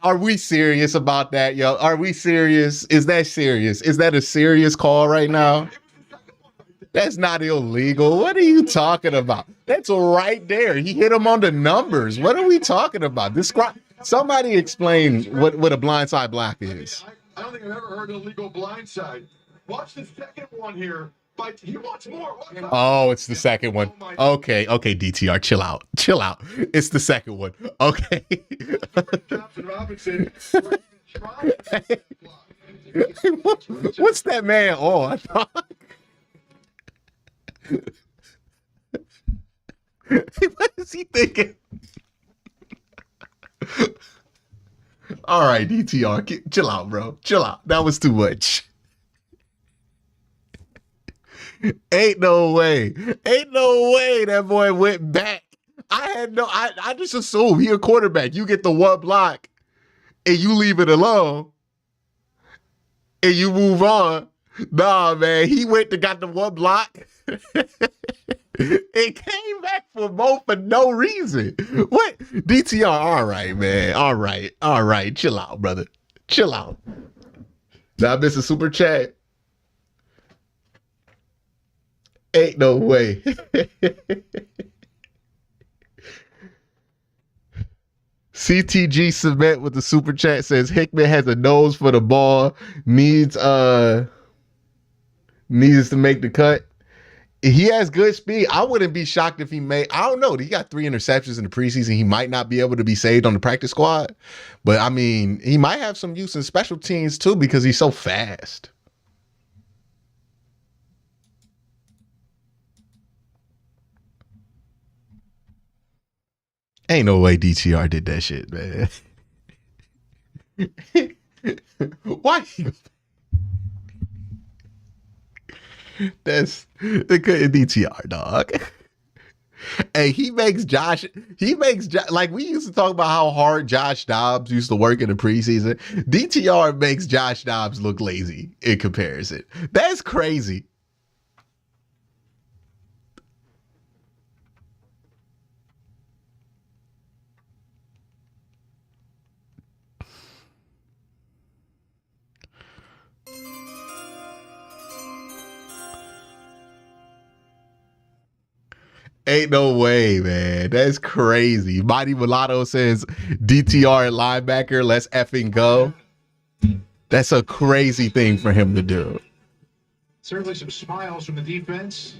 Are we serious about that, yo? Are we serious? Is that serious? Is that a serious call right now? That's not illegal. What are you talking about? That's right there. He hit him on the numbers. What are we talking about? Somebody explain what a blindside block is. I don't think I've ever heard an illegal blindside. Watch the second one here. But he wants more. Oh, it's the second one. Okay, DTR, chill out. It's the second one. Okay. Thompson Robinson. What's that man on? What is he thinking? All right, DTR, chill out, bro. Chill out. That was too much. Ain't no way. Ain't no way that boy went back. I just assume he a quarterback. You get the one block and you leave it alone and you move on. Nah, man. He went and got the one block. It came back for both for no reason. What? DTR, all right, man. All right. All right. Chill out, brother. Chill out. Now I miss a super chat. Ain't no way. CTG Cement with the super chat says Hickman has a nose for the ball, needs to make the cut. He has good speed. I wouldn't be shocked if he made, I don't know. He got 3 interceptions in the preseason. He might not be able to be saved on the practice squad. But I mean, he might have some use in special teams too because he's so fast. Ain't no way DTR did that shit, man. Why? That's the DTR, dog. Hey, he makes like we used to talk about how hard Josh Dobbs used to work in the preseason. DTR makes Josh Dobbs look lazy in comparison. That's crazy. Ain't no way, man. That's crazy. Mighty Mulatto says DTR at linebacker, let's effing go. That's a crazy thing for him to do. Certainly some smiles from the defense.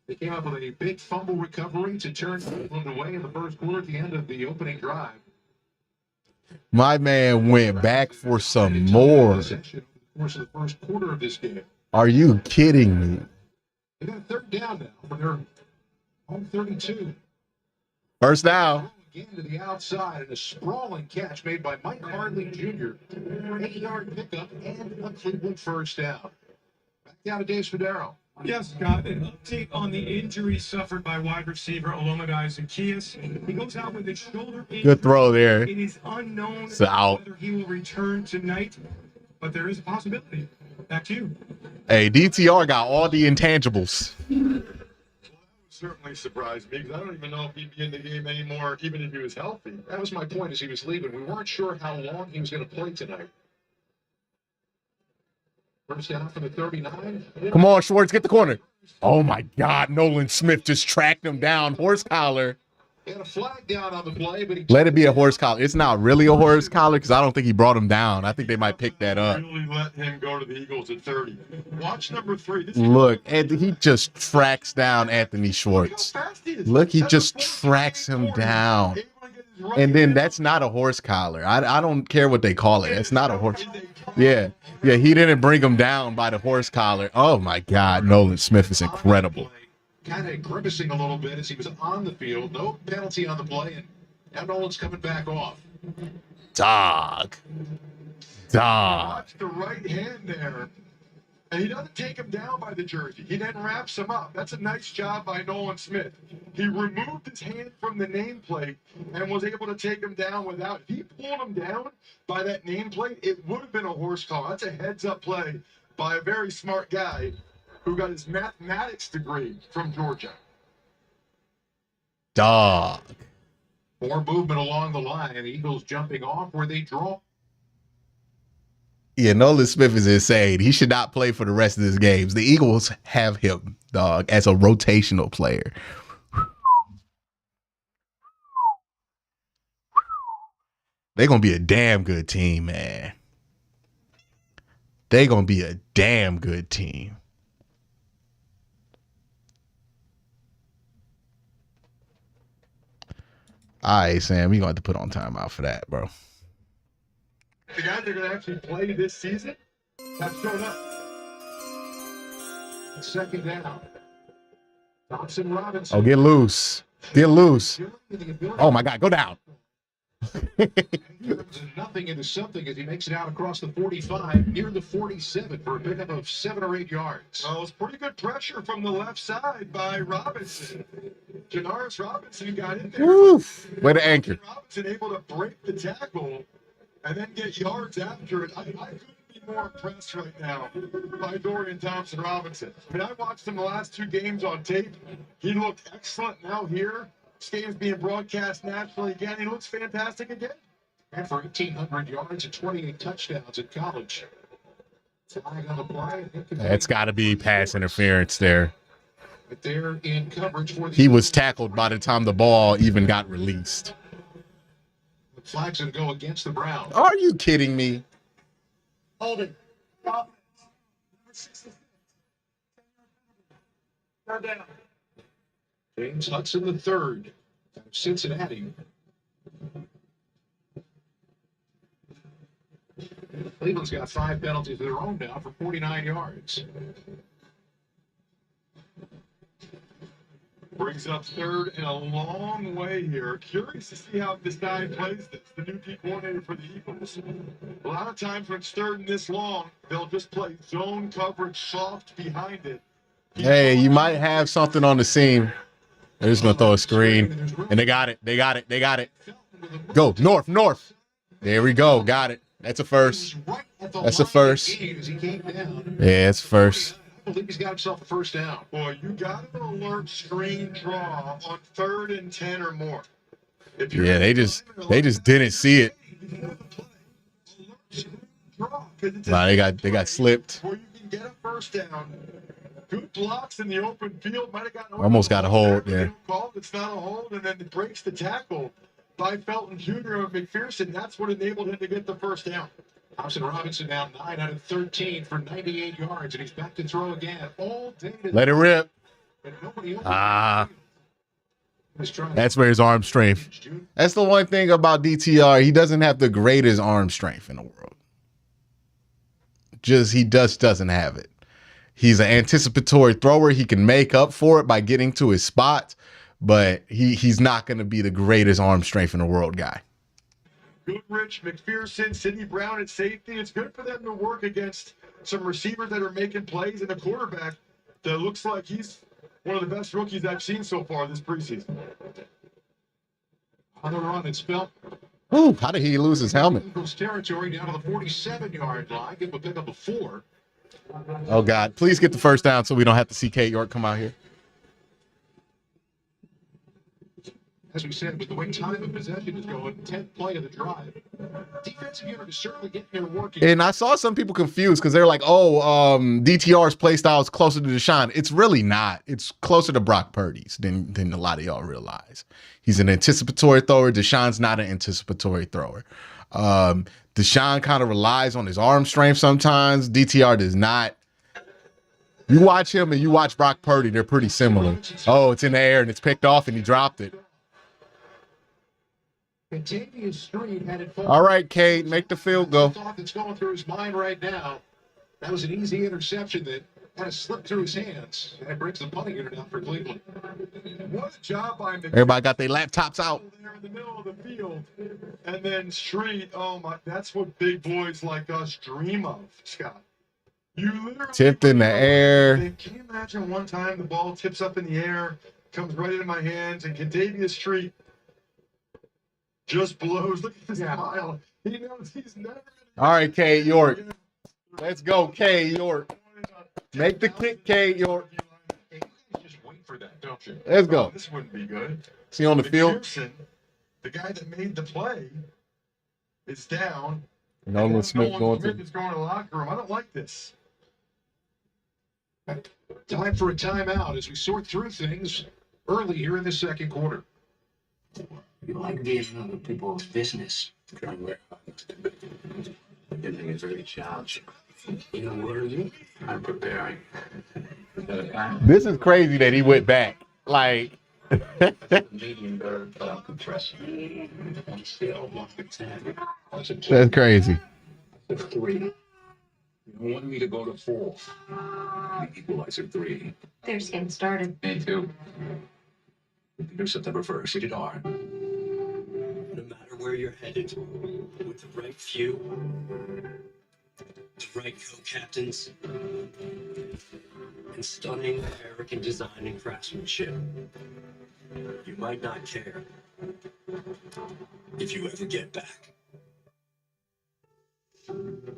They came up with a big fumble recovery to turn Cleveland away in the first quarter at the end of the opening drive. My man went back for some more. Of the course of the first quarter of this game. Are you kidding me? They got a third down now for their home 32. First down. Again to the outside and a sprawling catch made by Mike Hardley Jr. 8-yard pickup and a Cleveland first down. Back down to Dave Spadaro. Yes, Scott, an update on the injury suffered by wide receiver Olomide Zacchaeus. He goes out with a shoulder injury. Good throw there. It is unknown whether he will return tonight, but there is a possibility. Back to you. Hey, DTR got all the intangibles. Certainly surprised me because I don't even know if he'd be in the game anymore, even if he was healthy. That was my point as he was leaving. We weren't sure how long he was going to play tonight. First down from the 39. Come on, Schwartz, get the corner. Oh my God, Nolan Smith just tracked him down. Horse collar. He had a flag down on the play, but he let it be a horse collar. It's not really a horse collar because I don't think he brought him down. I think they might pick that up. Really let him go to the Eagles at 30. Watch number 3. Look, and he just tracks down Anthony Schwartz. Look, he just tracks him down. And then that's not a horse collar. I don't care what they call it. It's not a horse. Yeah. Yeah, he didn't bring him down by the horse collar. Oh my God, Nolan Smith is incredible. Kind of grimacing a little bit as he was on the field. No penalty on the play, and now Nolan's coming back off. Dog. Watch the right hand there. And he doesn't take him down by the jersey. He then wraps him up. That's a nice job by Nolan Smith. He removed his hand from the nameplate and was able to take him down without. If he pulled him down by that nameplate, it would have been a horse collar. That's a heads-up play by a very smart guy who got his mathematics degree from Georgia. Dog. More movement along the line, and the Eagles jumping off where they draw. Yeah, Nolan Smith is insane. He should not play for the rest of his games. The Eagles have him, dog, as a rotational player. They're going to be a damn good team, man. They're going to be a damn good team. All right, Sam, you're going to have to put on timeout for that, bro. The guys that are going to actually play this season, That's shown up. Second down. Thompson Robinson. Oh, get loose. Get loose. Oh, my God. Go down. Nothing into something as he makes it out across the 45, near the 47 for a pickup of 7 or 8 yards. Well, it's pretty good pressure from the left side by Robinson. Janaris Robinson got in there. Woof. Way to anchor. Robinson able to break the tackle and then get yards after it. I couldn't be more impressed right now by Dorian Thompson Robinson. I mean, I watched him the last 2 games on tape. He looked excellent. Now here, this game's being broadcast nationally again. He looks fantastic again. And for 1,800 yards and 28 touchdowns in college. Flag on the play. That's got to be pass interference there. But they're in coverage for the. He was tackled by the time the ball even got released. The flag's going to go against the Browns. Are you kidding me? Hold it. Third down. James Hudson the third out of Cincinnati. Cleveland's got 5 penalties of their own now for 49 yards. Brings up third and a long way here. Curious to see how this guy plays this, the new D coordinator for the Eagles. A lot of times when it's third and this long, they'll just play zone coverage soft behind it. Hey, you might have something on the seam. They're just going to throw a screen. And they got it. They got it. They got it. Go. North. North. There we go. Got it. That's a first. That's a first. Yeah, it's first. I believe he's got himself a first down. Boy, you got to alert screen draw on 3rd and 10 or more. If you're Yeah, they just didn't see it. Nah, they got slipped. Or you can get a first down. Good blocks in the open field. Might have gotten Almost got a hold there. Called. It's not a hold, and then it breaks the tackle by Felton Jr. of McPherson. That's what enabled him to get the first down. Thompson Robinson now 9 out of 13 for 98 yards, and he's back to throw again all day. Let it rip. That's where his arm strength. That's the one thing about DTR. He doesn't have the greatest arm strength in the world. He doesn't have it. He's an anticipatory thrower. He can make up for it by getting to his spots, but he's not going to be the greatest arm strength in the world guy. Goodrich, McPherson, Sidney Brown at safety. It's good for them to work against some receivers that are making plays and a quarterback that looks like he's one of the best rookies I've seen so far this preseason. On the run, it's Felton. Ooh, how did he lose his helmet? Eagles territory down to the 47-yard line. Give him a pickup of 4. Oh, God. Please get the first down so we don't have to see Kate York come out here. As we said, with the way time of possession is going, 10th play of the drive. Defensive unit is certainly getting their work. And I saw some people confused because they're like, DTR's play style is closer to Deshaun. It's really not. It's closer to Brock Purdy's than a lot of y'all realize. He's an anticipatory thrower. Deshaun's not an anticipatory thrower. Deshaun kind of relies on his arm strength sometimes. DTR does not. You watch him and you watch Brock Purdy, they're pretty similar. Oh, it's in the air and it's picked off and he dropped it. All right, Cade, make the field goal. It's going through his mind right now. That was an easy interception that kind of slipped through his hands. And it brings the punting unit out for Cleveland. What a job by McPherson. Everybody got their laptops out. There in the middle of the field. And then Street, that's what big boys like us dream of, Scott. You literally tipped in the air. Can you imagine one time the ball tips up in the air, comes right into my hands, and Contavious Street just blows. Look at this smile. He knows he's never. All right, Kate York. Let's go, Kate York. Make the kick, Kate York. Just wait for that, don't you? Let's go. This wouldn't be good. See on the field. The guy that made the play is down. Nolan Smith going to. Is going to the locker room. I don't like this. Time for a timeout as we sort through things early here in the second quarter. You like being in other people's business. Trying to work hard. You think it's very challenging. You know what are you? I'm preparing. This is crazy that he went back. Like. Medium bird compression. One still, 1 to 10. That's crazy. 3. You wanted me to go to 4. The equalizer 3. They're just getting started. Me too. We can do September 1st. We did hard. No matter where you're headed, with the right few, the right co-captains, and stunning American design and craftsmanship, you might not care if you ever get back.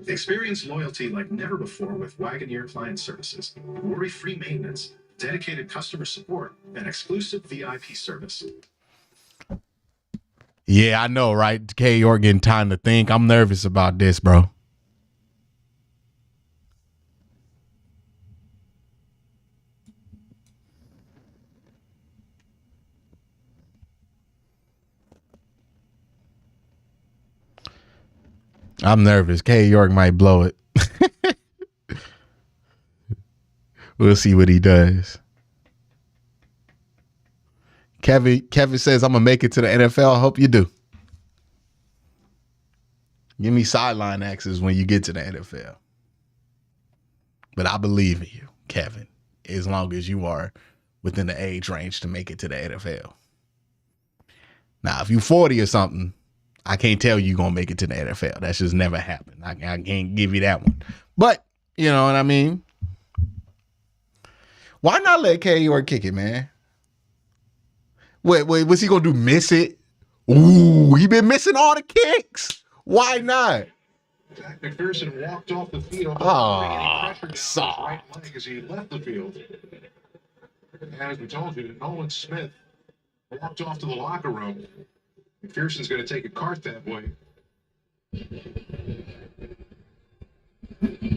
Experience loyalty like never before with Wagoneer Client Services. Worry-free maintenance, dedicated customer support, and exclusive VIP service. Yeah, I know, right? K. York getting time to think. I'm nervous about this, bro. I'm nervous. K. York might blow it. We'll see what he does. Kevin says, I'm going to make it to the NFL. I hope you do. Give me sideline access when you get to the NFL. But I believe in you, Kevin, as long as you are within the age range to make it to the NFL. Now, if you're 40 or something, I can't tell you going to make it to the NFL. That's just never happened. I can't give you that one. But, you know what I mean? Why not let K. York kick it, man? Wait, what's he going to do? Miss it? Ooh, he been missing all the kicks. Why not? Jack McPherson walked off the field. Saw. Right leg as he left the field. And as we told you, Nolan Smith walked off to the locker room. McPherson's going to take a cart that way.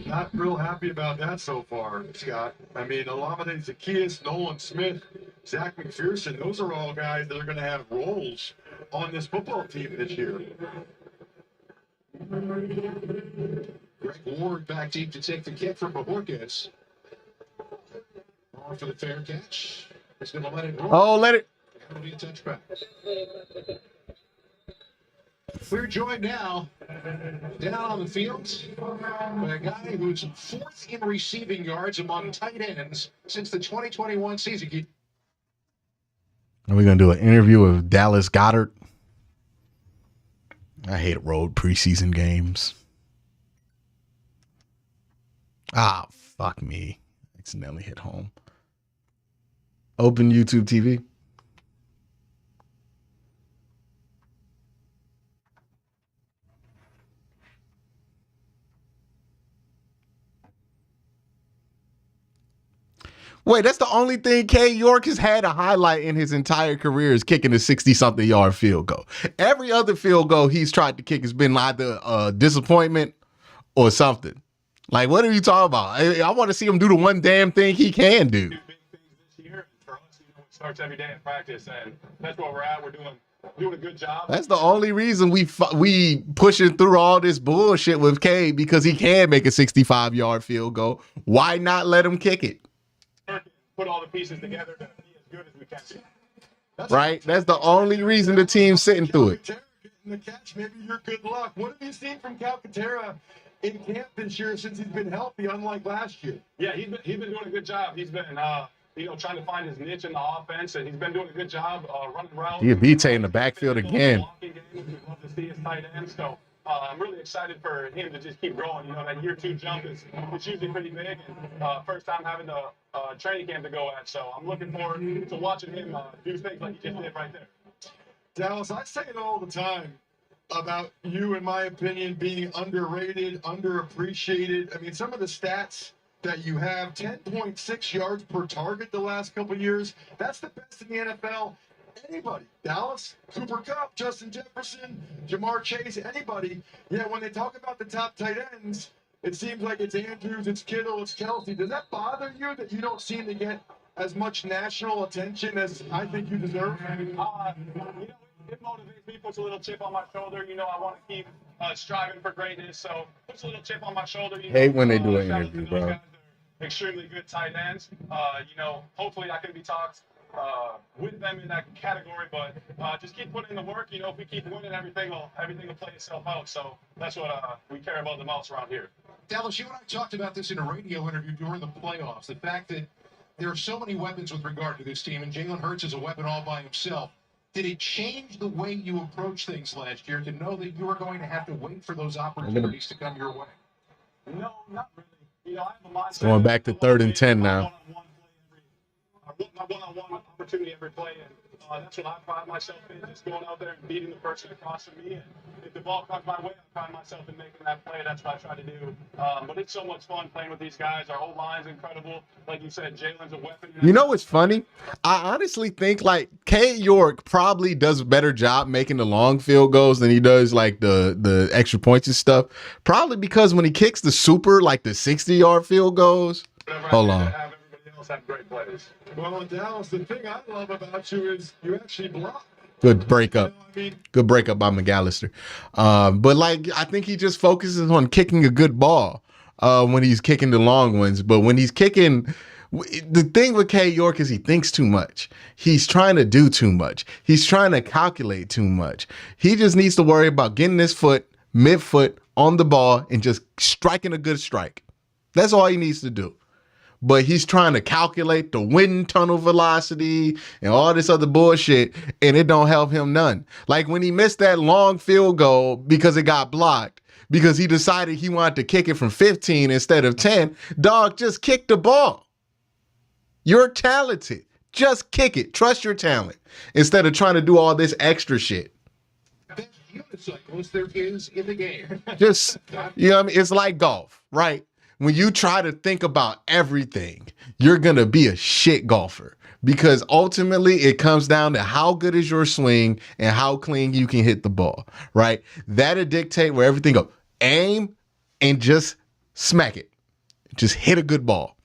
Not real happy about that so far, Scott. I mean, Olamide Zaccheaus, Nolan Smith, Zach McPherson, those are all guys that are going to have roles on this football team this year. Greg Ward back deep to take the kick from Bojorquez. On for the fair catch. He's going to let it roll. Oh, let it. That'll be a touchback. We're joined now down on the field by a guy who's 4th in receiving yards among tight ends since the 2021 season. Are we going to do an interview with Dallas Goedert? I hate road preseason games. Ah, fuck me. Accidentally hit home. Open YouTube TV. Wait, that's the only thing K. York has had a highlight in his entire career is kicking a 60-something yard field goal. Every other field goal he's tried to kick has been either a disappointment or something. Like, what are you talking about? I want to see him do the one damn thing he can do. Big things this year. For us, it starts every day in practice, and that's where we're at. We're doing a good job. That's the only reason we pushing through all this bullshit with K, because he can make a 65-yard field goal. Why not let him kick it? Put all the pieces together to be as good as we can be. Right? That's the only reason the team's sitting through it. Getting the catch, maybe your good luck. What have you seen from Calcaterra in camp this year since he's been healthy, unlike last year? Yeah, he's been doing a good job. He's been trying to find his niche in the offense, and he's been doing a good job running around. He'll be taking the backfield again. We love to see his tight end, so I'm really excited for him to just keep growing. You know, that year 2 jump is usually pretty big, and first time having the training camp to go at. So I'm looking forward to watching him do things like he just did right there. Dallas, I say it all the time about you, in my opinion, being underrated, underappreciated. I mean, some of the stats that you have, 10.6 yards per target the last couple of years, that's the best in the NFL. Anybody, Dallas, Cooper Kupp, Justin Jefferson, Jamar Chase, anybody. Yeah, when they talk about the top tight ends, it seems like it's Andrews, it's Kittle, it's Kelsey. Does that bother you that you don't seem to get as much national attention as I think you deserve? It motivates me, puts a little chip on my shoulder. You know, I want to keep striving for greatness, so puts a little chip on my shoulder. Hate when they do an interview, bro. Extremely good tight ends. Hopefully I can be talked with them in that category, but just keep putting in the work. You know, if we keep winning, everything will play itself out. So that's what we care about the most around here. Dallas, you and I talked about this in a radio interview during the playoffs. The fact that there are so many weapons with regard to this team, and Jalen Hurts is a weapon all by himself. Did it change the way you approach things last year to know that you were going to have to wait for those opportunities to come your way? No, not really. You know, I have a mindset. It's going back to 3rd and 10 now. My one-on-one opportunity every play, and that's what I pride myself in, just going out there and beating the person across from me. And if the ball comes my way, I pride myself in making that play. That's what I try to do. But it's so much fun playing with these guys. Our whole line's incredible. Like you said, Jalen's a weapon. You know what's funny? I honestly think like K. York probably does a better job making the long field goals than he does like the extra points and stuff. Probably because when he kicks the super, like the 60-yard field goals. Hold on. Have great plays. Well, in Dallas, the thing I love about you is you actually block. Good breakup. Good breakup by McAllister. But like, I think he just focuses on kicking a good ball when he's kicking the long ones. But when he's kicking, the thing with K. York is he thinks too much. He's trying to do too much. He's trying to calculate too much. He just needs to worry about getting his foot, mid-foot on the ball and just striking a good strike. That's all he needs to do. But he's trying to calculate the wind tunnel velocity and all this other bullshit, and it don't help him none. Like when he missed that long field goal because it got blocked, because he decided he wanted to kick it from 15 instead of 10, dog, just kick the ball. You're talented. Just kick it. Trust your talent instead of trying to do all this extra shit. Unicycles there is in the game. Just, you know what I mean? It's like golf, right? When you try to think about everything, you're going to be a shit golfer because ultimately it comes down to how good is your swing and how clean you can hit the ball, right? That'll dictate where everything goes. Aim and just smack it. Just hit a good ball.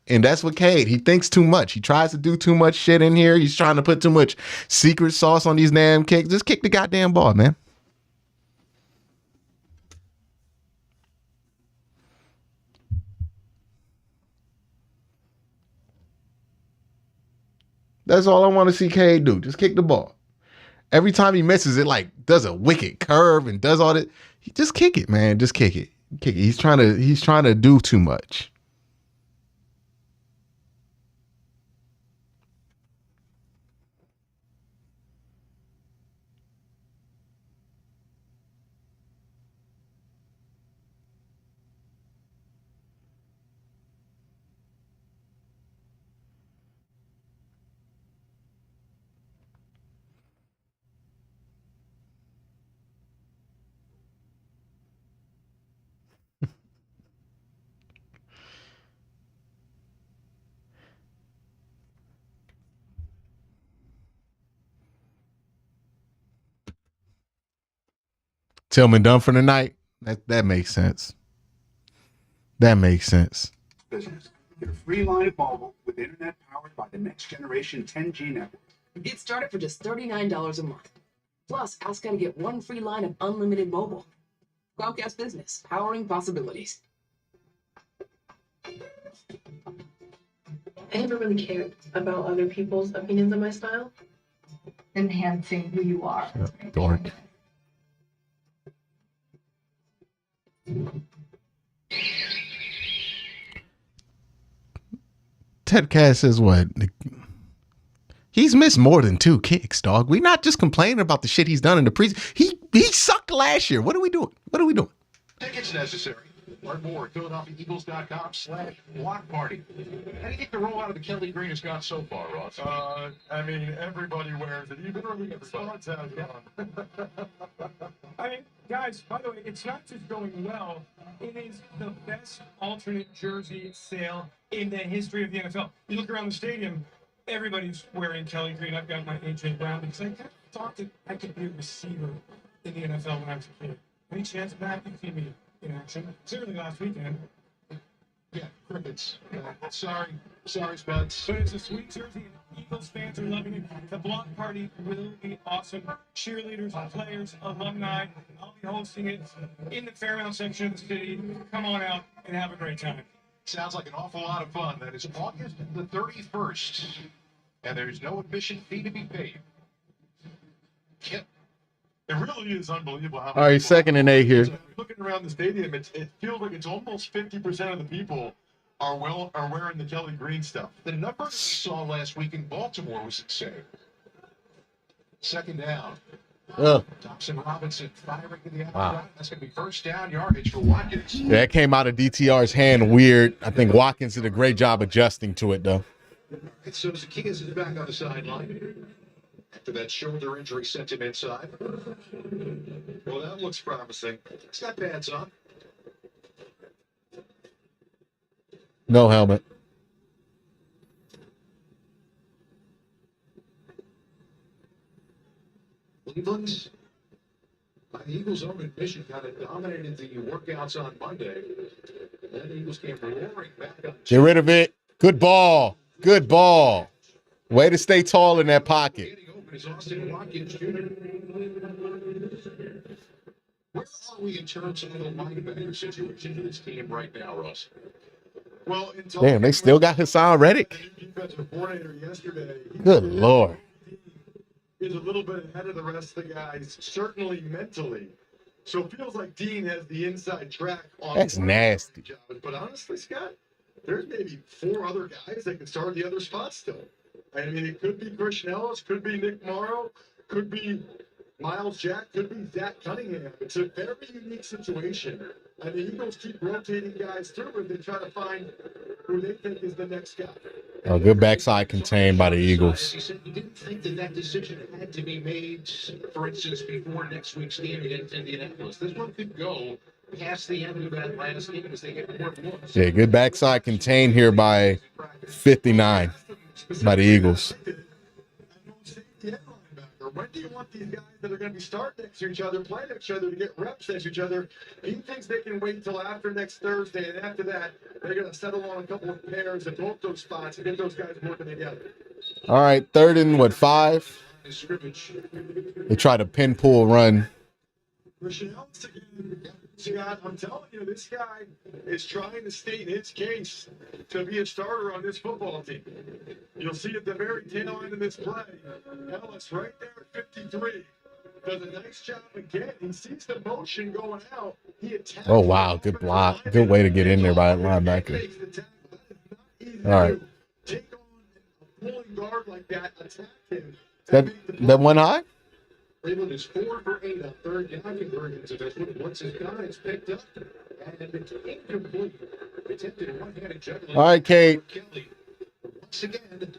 And that's what Cade, he thinks too much. He tries to do too much shit in here. He's trying to put too much secret sauce on these damn kicks. Just kick the goddamn ball, man. That's all I want to see Cade do. Just kick the ball. Every time he misses it, like does a wicked curve and does all that. He just kick it, man. Just kick it. Kick it. He's trying to do too much. Tillman done for the night. That makes sense. That makes sense. Business. Get a free line of mobile with internet powered by the next generation 10G network. Get started for just $39 a month. Plus, ask how to get one free line of unlimited mobile. Comcast Business, powering possibilities. I never really cared about other people's opinions of my style. Enhancing who you are. Dork. Ted Cass says what? He's missed more than 2 kicks, dog. We're not just complaining about the shit he's done in the preseason. He sucked last year. What are we doing? What are we doing? Tickets necessary. Learn more at PhiladelphiaEagles.com/block party. How do you think the rollout of the Kelly Green has gone so far, Ross? I mean, everybody wears it. Even the spots has gone. I mean, guys, by the way, it's not just going well. It is the best alternate jersey sale in the history of the NFL. You look around the stadium, everybody's wearing Kelly Green. I've got my AJ Brown because I thought that I could be a receiver in the NFL when I was a kid. Any chance of that? You see me in action. Certainly last weekend. Yeah, crickets. Sorry, Spuds. But it's a sweet jersey. Eagles fans are loving it. The block party will be awesome. Cheerleaders, players, alumni. I'll be hosting it in the Fairmount section of the city. Come on out and have a great time. Sounds like an awful lot of fun. That is August the 31st. And there's no admission fee to be paid. It really is unbelievable how. All right, 2nd and 8 here. Looking around the stadium, it feels like it's almost 50% of the people are wearing the Kelly Green stuff. The number we saw last week in Baltimore was insane. 2nd down. Thompson Robinson firing to the outside. That's going to be 1st down yardage for Watkins. Yeah, that came out of DTR's hand weird. I think Watkins did a great job adjusting to it, though. So Zacchaeus is back on the sideline after that shoulder injury sent him inside. Well, that looks promising. He's got pads on. No helmet. Cleveland, by the Eagles' own admission, kind of dominated the workouts on Monday. And then the Eagles came roaring back on. Get rid of it. Good ball. Good ball. Way to stay tall in that pocket. Is Austin Watkins Jr. Where are we in terms of the linebacker situation for this team right now, Russ? Well, Damn, they still got Hassan Reddick. Defensive coordinator yesterday. Good Lord. Is a little bit ahead of the rest of the guys, certainly mentally. So it feels like Dean has the inside track on. That's nasty. But honestly, Scott, there's maybe 4 other guys that can start the other spots still. I mean, it could be Christian Ellis, could be Nick Morrow, could be Miles Jack, could be Zach Cunningham. It's a very unique situation. And the Eagles keep rotating guys through as they try to find who they think is the next guy. Oh, good backside contained by the Eagles. He said he didn't think that decision had to be made, for instance, before next week's game against Indianapolis. This one could go past the end of that last game as they get more looks. Yeah, good backside contained here by 59 by the Eagles. When do you want these guys that are going to be starting next to each other, playing next to each other, to get reps next to each other? He thinks they can wait until after next Thursday, and after that, they're going to settle on a couple of pairs at both those spots and get those guys working together. All right, 3rd and 5? They try to pin pull run. Scott, I'm telling you, this guy is trying to state his case to be a starter on this football team. You'll see at the very tail end of this play, Ellis right there at 53 does a nice job again. He sees the motion going out. He attacks. Oh, wow, good block. Good way to get in there by that linebacker. All right. Take on a pulling guard like that, attack him. That one high? Cleveland is 4 for 8 on 3rd down conversions of this one. Once his guy is picked up and it's incomplete. Attempted one-handed juggling. All right, Kate. Kelly. Once again,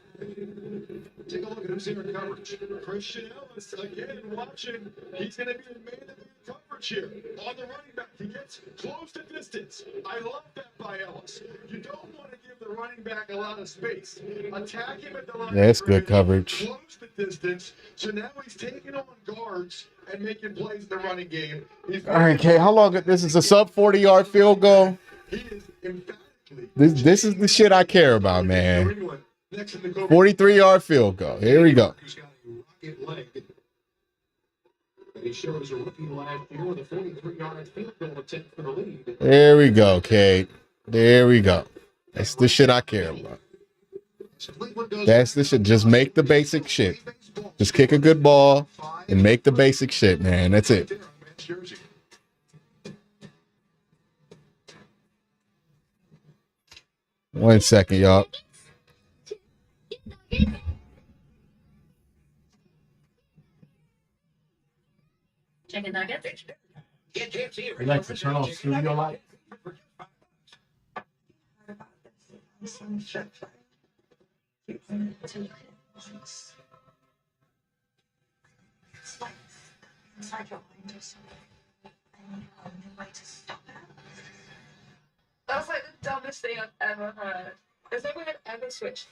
take a look at who's there in coverage. Christian Ellis again watching. He's going to be in man-to-man coverage here on the running back. He gets close to distance. I love that by Ellis. You don't want to give the running back a lot of space. Attack him at the line. Yeah, it's good coverage. Close the distance. So now he's taking on guards and making plays in the running game. All right, Kate, how long? This is a sub 40-yard field goal. He is emphatically. This is the shit I care about, man. 43-yard field goal. Here we go. He shows a rookie last year with a 43-yard field goal attempt for the lead. There we go, Kate. There we go. That's the shit I care about. That's the shit. Just make the basic shit. Just kick a good ball and make the basic shit, man. That's it. One second, y'all. Chicken nuggets. You like to turn on studio light? That was like the dumbest thing I've ever heard. Has anyone ever switched?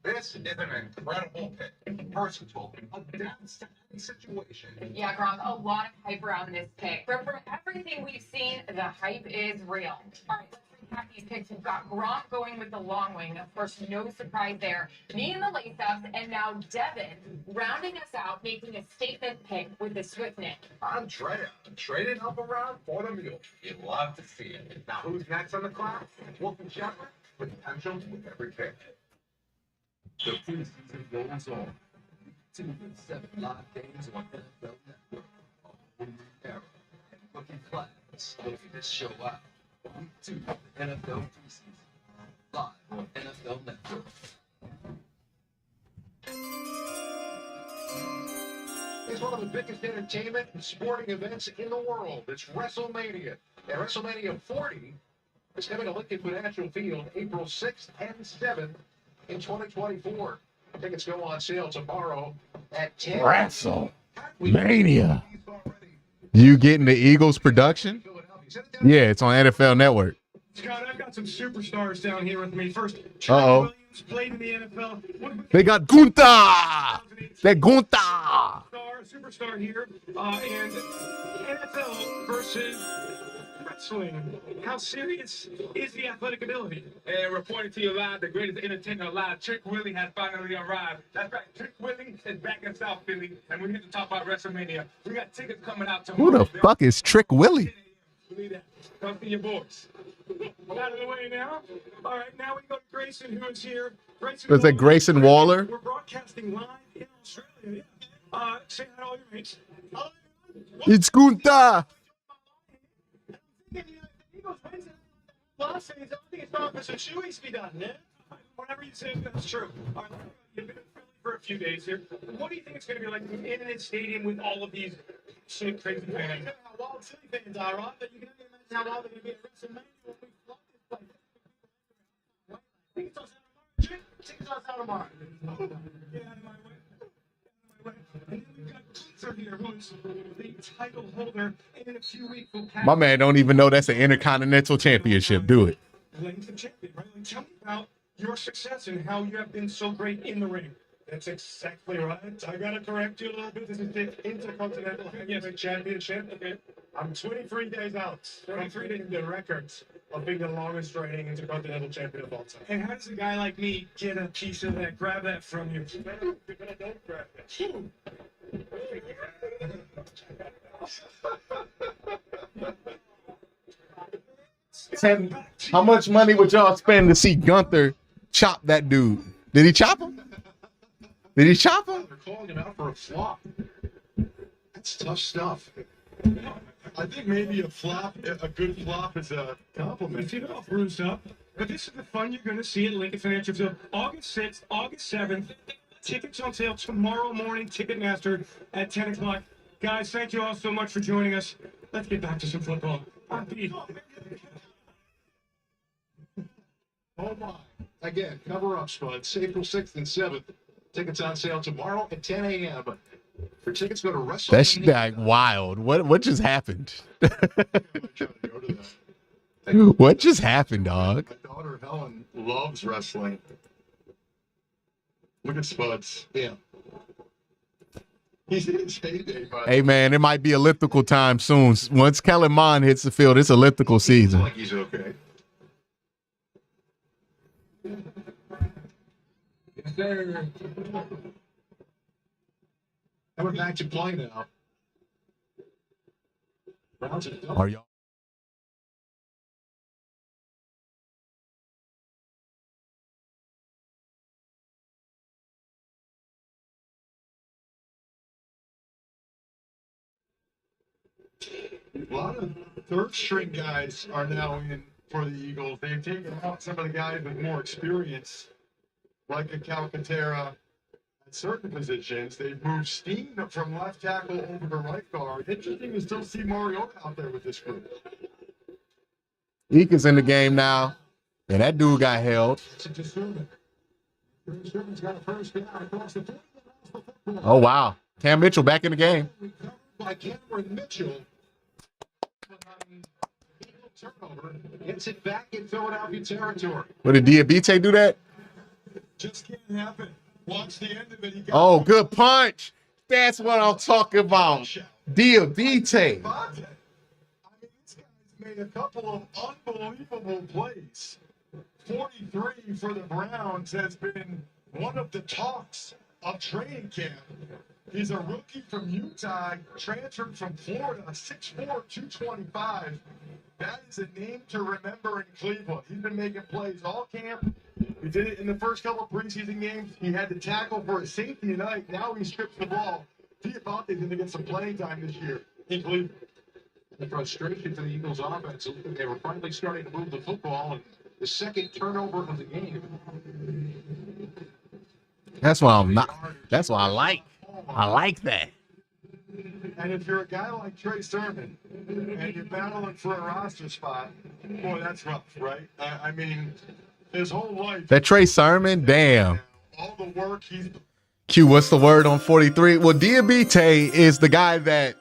This is an incredible pick. Versatile, a downstanding situation. Yeah, Gronk, a lot of hype around this pick. But for everything we've seen, the hype is real. All right, let's have these picks. We've got Gronk going with the long wing. Of course, no surprise there. Me and the lace-ups, and now Devin rounding us out, making a statement pick with the Swiftnick. Andrea, trading up around for the mule. You'd love to see it. Now, who's next on the class? Wolf and Shepherd, potential with every pick. The preseason goes on. 2 to 7 live games on NFL Network. A whole new era. And looking class, looking to show out. Week 2 of the NFL preseason. Live on NFL Network. It's one of the biggest entertainment and sporting events in the world. It's WrestleMania. And WrestleMania 40 is coming to Lincoln Financial Field April 6th and 7th in 2024. Tickets go on sale tomorrow at 10. WrestleMania. You getting the Eagles production? Yeah, it's on NFL Network. Scott, I've got some superstars down here with me. First, Uh-oh. Williams played in the NFL. They got Gunther. That Gunther. Superstar here. And NFL versus wrestling. How serious is the athletic ability? And reporting to you live, the greatest entertainer alive, Trick Willie has finally arrived. That's right, Trick Willie is back in South Philly, and we're here to talk about WrestleMania. We got tickets coming out tomorrow. Who the fuck is Trick Willie? Believe that. Come to your boys. Out of the way now. All right, now we go to Grayson, who is here. Grayson Was that Grayson Waller? We're broadcasting live in Australia. Say hi to all your mates. It's Gunther. Last days, I don't think it's not for some shoeies to be done, yeah? Whatever you say, that's true. All right, you've been in Philly for a few days here. What do you think it's going to be like in this stadium with all of these crazy fans? How wild Philly fans are, right? But you can only imagine how wild they're going to be at WrestleMania when we flood this place. I think it's us out of tomorrow. Get out of my way. And then we've got Gunther here, who is the title holder, and in a few weeks we'll pass. My man don't even know that's an Intercontinental Championship. Do it. Ladies and gentlemen, right? Like, tell me about your success and how you have been so great in the ring. That's exactly right. I gotta correct you a little bit. This is the Intercontinental Heavyweight Championship. Okay. I'm 23 days out from beating the records of being the longest reigning Intercontinental Champion of all time. And how does a guy like me get a piece of that? Grab that from you. You better don't grab it. How much money would y'all spend to see Gunther chop that dude? Did he chop him? Did he chop him? They're calling him out for a flop. That's tough stuff. I think maybe a good flop is a compliment. If you're all bruised up. But this is the fun you're going to see at Lincoln Financial Field. August 6th, August 7th. Tickets on sale tomorrow morning. Ticketmaster at 10 o'clock. Guys, thank you all so much for joining us. Let's get back to some football. I'm Pete. Oh my. Again, cover up, Spuds. April 6th and 7th. Tickets on sale tomorrow at 10 a.m. For tickets, go to WrestleMania. That's like wild. What just happened? What just happened, dog? My daughter Helen loves wrestling. Look at Spuds. Yeah. He's in his heyday, but Hey man, it might be elliptical time soon. Once Kellen Mond hits the field, it's elliptical season. like he's okay. Yes, sir. And we're back to play now. Browns are done. Are y'all? A lot of third-string guys are now in for the Eagles. They've taken out some of the guys with more experience, like a Calcaterra at certain positions. They've moved Steen from left tackle over to right guard. Interesting to still see Mariota out there with this group. Eek is in the game now, and that dude got held. It's a discernment. Discernment's got a first down across the field. Oh wow, Cam Mitchell back in the game. By Cameron Mitchell. Turnover. Gets it back in Philadelphia territory. What did Diabite do that? Just can't happen. Watch the end of it. He got Oh, good punch. That's what I'm talking about. Diabite. I mean, this guy's made a couple of unbelievable plays. 43 for the Browns has been one of the talks of training camp. He's a rookie from Utah, transferred from Florida, 6'4", 225. That is a name to remember in Cleveland. He's been making plays all camp. He did it in the first couple of preseason games. He had to tackle for a safety tonight. Now he strips the ball. Diabante's going to get some playing time this year in Cleveland. The frustration for the Eagles offense, they were finally starting to move the football, and the second turnover of the game. That's why I'm not. That's why I like. I like that. And if you're a guy like Trey Sermon and you're battling for a roster spot, boy, that's rough, right? I mean, his whole life. That Trey Sermon, damn. All the work he's. Q, what's the word on 43? Well, Diabate is the guy that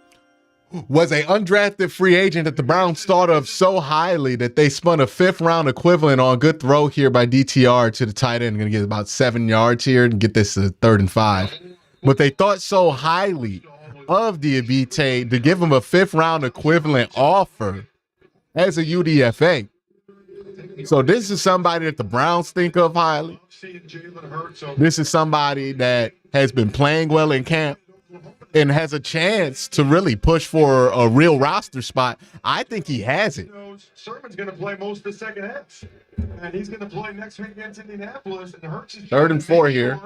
was an undrafted free agent that the Browns thought of so highly that they spun a 5th-round equivalent on a good throw here by DTR to the tight end. Going to get about 7 yards here and get this to 3rd and 5. But they thought so highly of Diabate to give him a 5th-round equivalent offer as a UDFA. So this is somebody that the Browns think of highly. This is somebody that has been playing well in camp and has a chance to really push for a real roster spot. I think he has it. Sermon's going to play most of the second half, and he's going to play next week against Indianapolis. And Hurts is 3rd and 4 here.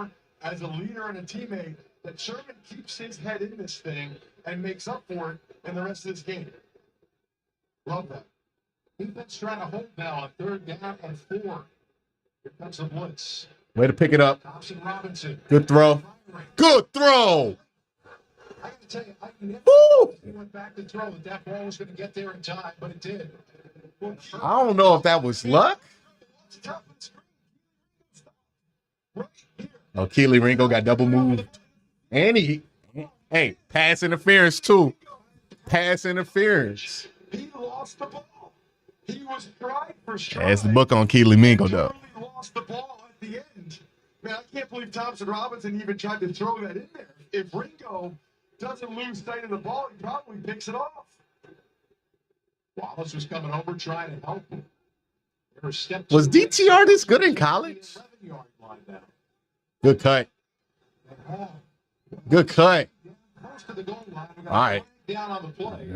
As a leader and a teammate, that Sermon keeps his head in this thing and makes up for it in the rest of this game. Love that. Defense trying to hold now on 3rd down and 4. Here comes the blitz. Way to pick it up. Thompson Robinson. Good throw. Good throw. I got to tell you, I went back to throw that ball was going to get there in time, but it did. I don't know if that was luck. Oh, Keely Ringo got double moved. And hey, pass interference too. Pass interference. He lost the ball. He was tried for stride. That's the book on Keely Mingo, though. He lost the ball at the end. Man, I can't believe Thompson Robinson even tried to throw that in there. If Ringo doesn't lose sight of the ball, he probably picks it off. Wallace was coming over trying to help him. Was DTR this good in college? Good cut. Good cut. All right. Down on the play.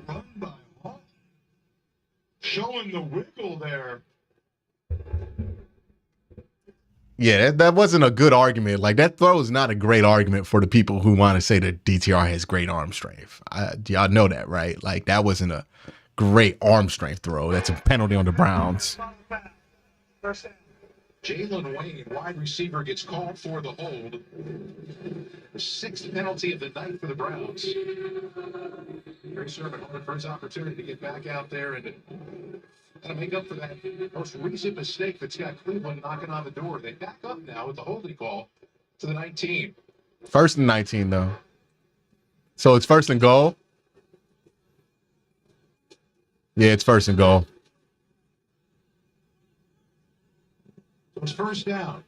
Run by Hall. Showing the wiggle there. Yeah, that wasn't a good argument. Like, that throw is not a great argument for the people who want to say that DTR has great arm strength. Y'all know that, right? Like, that wasn't a great arm strength throw. That's a penalty on the Browns. Jalen Wayne, wide receiver, gets called for the hold. The 6th penalty of the night for the Browns. Trey Sermon hoping for his opportunity to get back out there and make up for that most recent mistake that's got Cleveland knocking on the door. They back up now with the holding call to the 19. 1st and 19, though. So it's 1st and goal? Yeah, it's 1st and goal. So it's 1st down.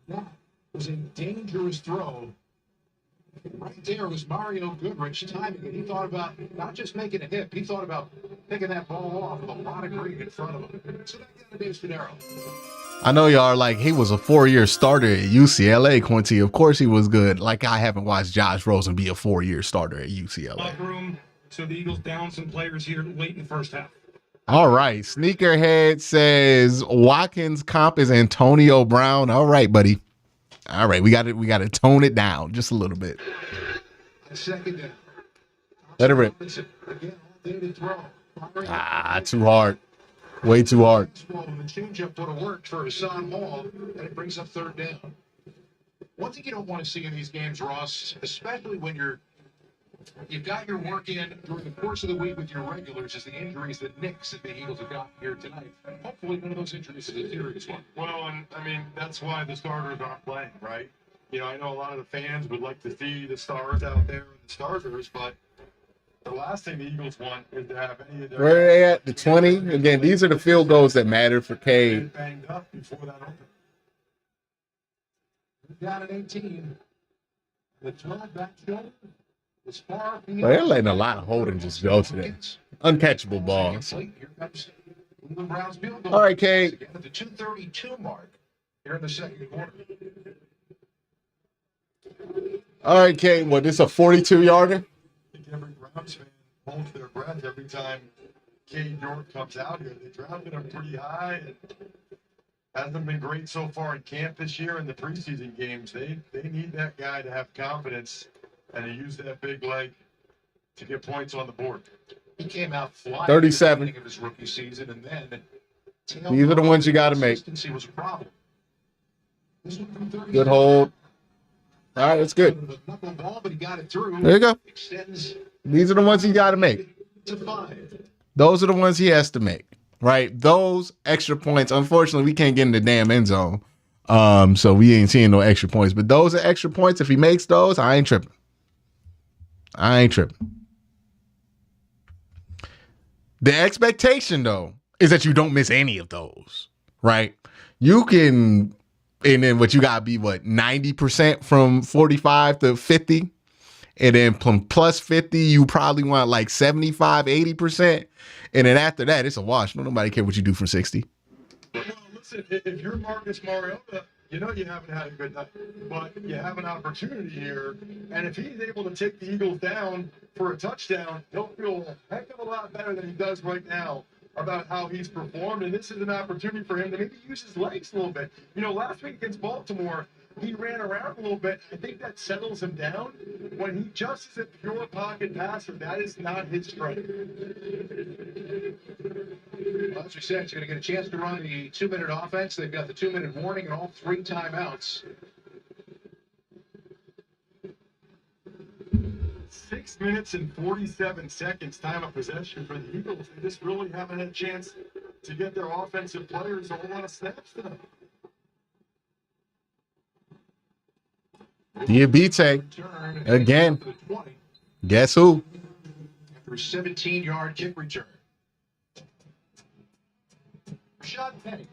That was a dangerous throw. Right there was Mario Goodrich timing it. He thought about not just making a hit, he thought about picking that ball off with a lot of green in front of him. So that got to Dave Spadaro. I know y'all are like, he was a 4-year starter at UCLA, Quincy. Of course he was good. Like, I haven't watched Josh Rosen be a 4-year starter at UCLA. Locker room, so the Eagles down some players here late in the first half. All right. Sneakerhead says Watkins' comp is Antonio Brown. All right, buddy. All right, we got to tone it down just a little bit. 2nd down. Let it rip. Too hard. Way too hard. The changeup would have worked for Hassan Hall, and it brings up 3rd down. One thing you don't want to see in these games, Ross, especially when you've got your work in during the course of the week with your regulars, is the injuries that Knicks and the Eagles have gotten here tonight. Hopefully one of those injuries is a serious one. Well, and I mean, that's why the starters aren't playing, right? You know, I know a lot of the fans would like to see the stars out there and the starters, but the last thing the Eagles want is to have any of their... Where are they at? The 20? Again, these are the field goals that matter for Cade. Banged up before that open. Down at 18. The turn back shoulder is far beyond. Well, they're letting a lot of holding just go today. Uncatchable balls. Here comes Cleveland Browns field goal. All right, Kate. Again at the 2:32 mark here in the second quarter. All right, Kate. What, this is a 42-yarder? I think every Browns fan holds their breath every time Cade York comes out here. They drafted him pretty high and hasn't been great so far in camp this year in the preseason games. They need that guy to have confidence and to use that big leg to get points on the board. He came out flying 37. at the beginning of his rookie season, and then These are the ones you got to make. consistency was a problem. This one from 30. Good hold. All right, that's good. The knuckle ball, but he got it through. There you go. Extends These are the ones you got to make. to 5. Those are the ones he has to make, right? Those extra points. Unfortunately, we can't get in the damn end zone, so we ain't seeing no extra points. But those are extra points. If he makes those, I ain't tripping. The expectation, though, is that you don't miss any of those, right? You can, and then what you got to be, 90% from 45 to 50? And then from plus 50, you probably want like 75, 80%. And then after that, it's a wash. Nobody care what you do for 60. Well, listen, if you're Marcus Mariota, you know you haven't had a good night, but you have an opportunity here. And if he's able to take the Eagles down for a touchdown, he'll feel a heck of a lot better than he does right now about how he's performed. And this is an opportunity for him to maybe use his legs a little bit. You know, last week against Baltimore, he ran around a little bit. I think that settles him down. When he just is a pure pocket passer, that is not his strength. Well, as we said, he's going to get a chance to run the 2-minute offense. They've got the 2-minute warning and all 3 timeouts. 6 minutes and 47 seconds time of possession for the Eagles. They just really haven't had a chance to get their offensive players a whole lot of snaps tonight. Diabite. Again. Guess who? After a 17-yard kick return. Rashad Penny.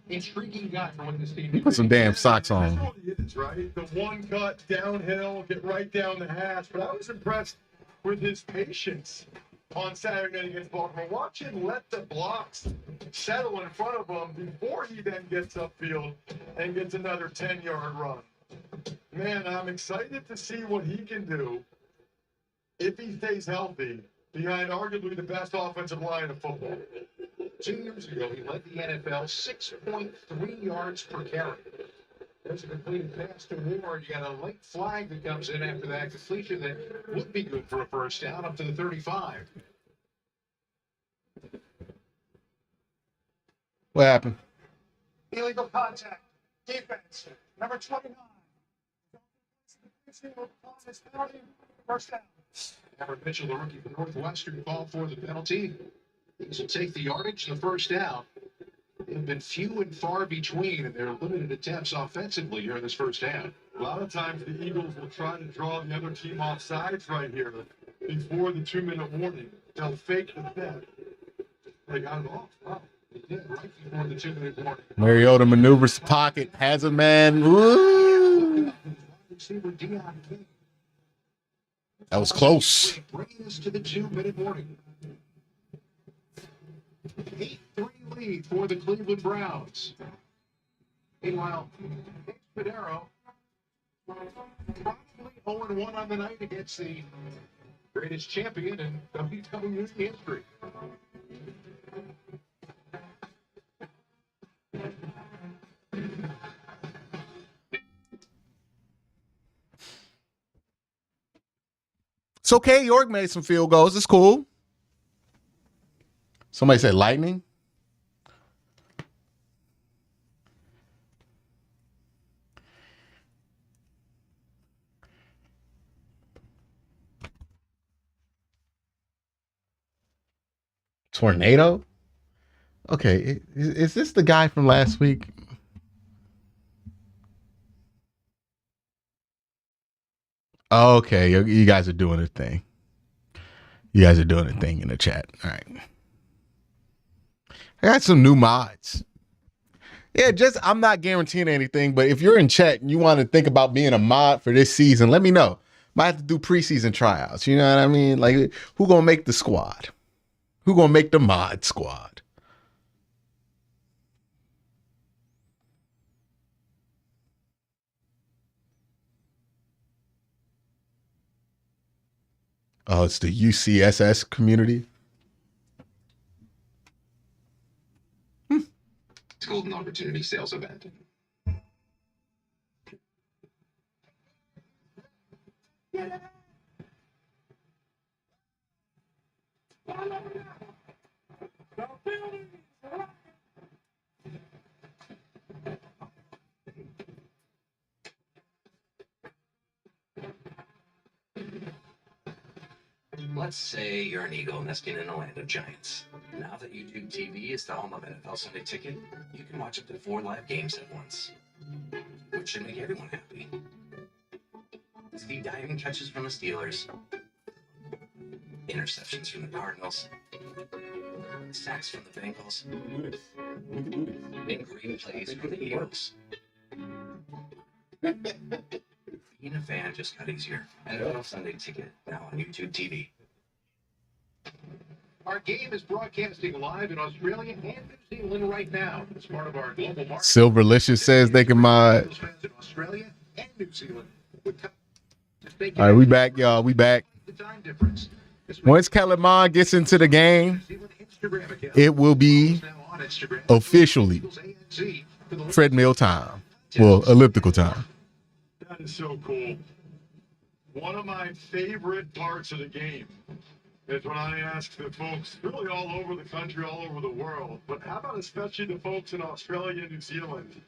Intriguing guy for what this team Put some damn socks on. That's what he is, right? The one cut downhill, get right down the hash. But I was impressed with his patience on Saturday night against Baltimore. Watch him let the blocks settle in front of him before he then gets upfield and gets another 10-yard run. Man, I'm excited to see what he can do if he stays healthy behind arguably the best offensive line in football. 2 years ago, he led the NFL 6.3 yards per carry. There's a completed pass to Ward. You got a late flag that comes in after that completion that would be good for a first down up to the 35. What happened? Illegal contact. Defense. Number 29. First down. Howard Mitchell, the rookie from Northwestern, called for the penalty. These will take the yardage and the first down. They've been few and far between in their limited attempts offensively here in this first half. A lot of times the Eagles will try to draw the other team off sides right here before the 2-minute warning. They'll fake the snap. They got it off. Wow. They did right before the 2-minute warning. Mariota maneuvers pocket, has a man. Woo! That was close. Bringing us to the 2-minute warning. 8-3 lead for the Cleveland Browns. Meanwhile, Padero probably 0-1 on the night against the greatest champion in WWE history. It's okay. York made some field goals. It's cool. Somebody said lightning. Tornado? Okay, is this the guy from last week? Okay, you guys are doing a thing. You guys are doing a thing in the chat. All right. I got some new mods. Yeah, just I'm not guaranteeing anything, but if you're in chat and you want to think about being a mod for this season, let me know. Might have to do preseason tryouts. You know what I mean? Like, who gonna make the squad? Who gonna make the mod squad? Oh, it's the UCSS community. Golden Opportunity Sales Event. Let's say you're an Eagle nesting in a land of giants. Now that YouTube TV is the home of NFL Sunday Ticket, you can watch up to 4 live games at once, which should make everyone happy. See diving catches from the Steelers, interceptions from the Cardinals, sacks from the Bengals, and great plays from the Eagles. Being a fan just got easier. NFL Sunday Ticket, now on YouTube TV. Our game is broadcasting live in Australia and New Zealand right now. It's part of our global market. Silverlicious says they can mod. In Australia and New Zealand. All right, we back, y'all. We back. Once Kellerman gets into the game, it will be officially treadmill time. Well, elliptical time. That is so cool. One of my favorite parts of the game is when I ask the folks really all over the country, all over the world, but how about especially the folks in Australia and New Zealand?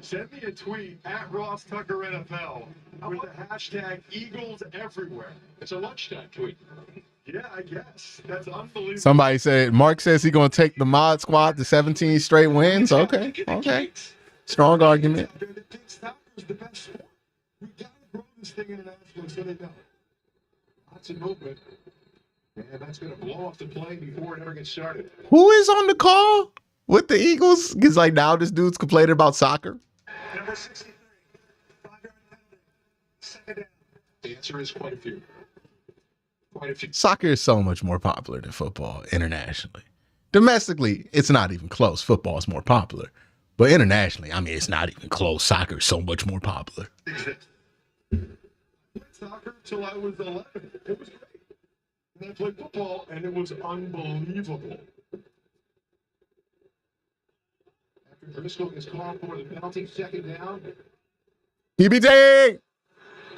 Send me a tweet at Ross Tucker NFL with the hashtag Eagles everywhere. It's a lunchtime tweet. Yeah, I guess. That's unbelievable. Somebody said, Mark says he's going to take the mod squad to 17 straight wins. Okay, okay. Strong argument. The best sport. We got to grow this thing internationally so they know. Lots of movement. And that's going to blow off the plane before it ever gets started. Who is on the call with the Eagles? Because like now this dude's complaining about soccer. Number 63. 5-yard penalty. Second down. The answer is quite a few. Quite a few. Soccer is so much more popular than football internationally. Domestically, it's not even close. Football is more popular. But internationally, I mean, it's not even close. Soccer is so much more popular. I played soccer until I was 11. It was great. And I played football, and it was unbelievable. After Driscoll gets called for the penalty, second down. PBT!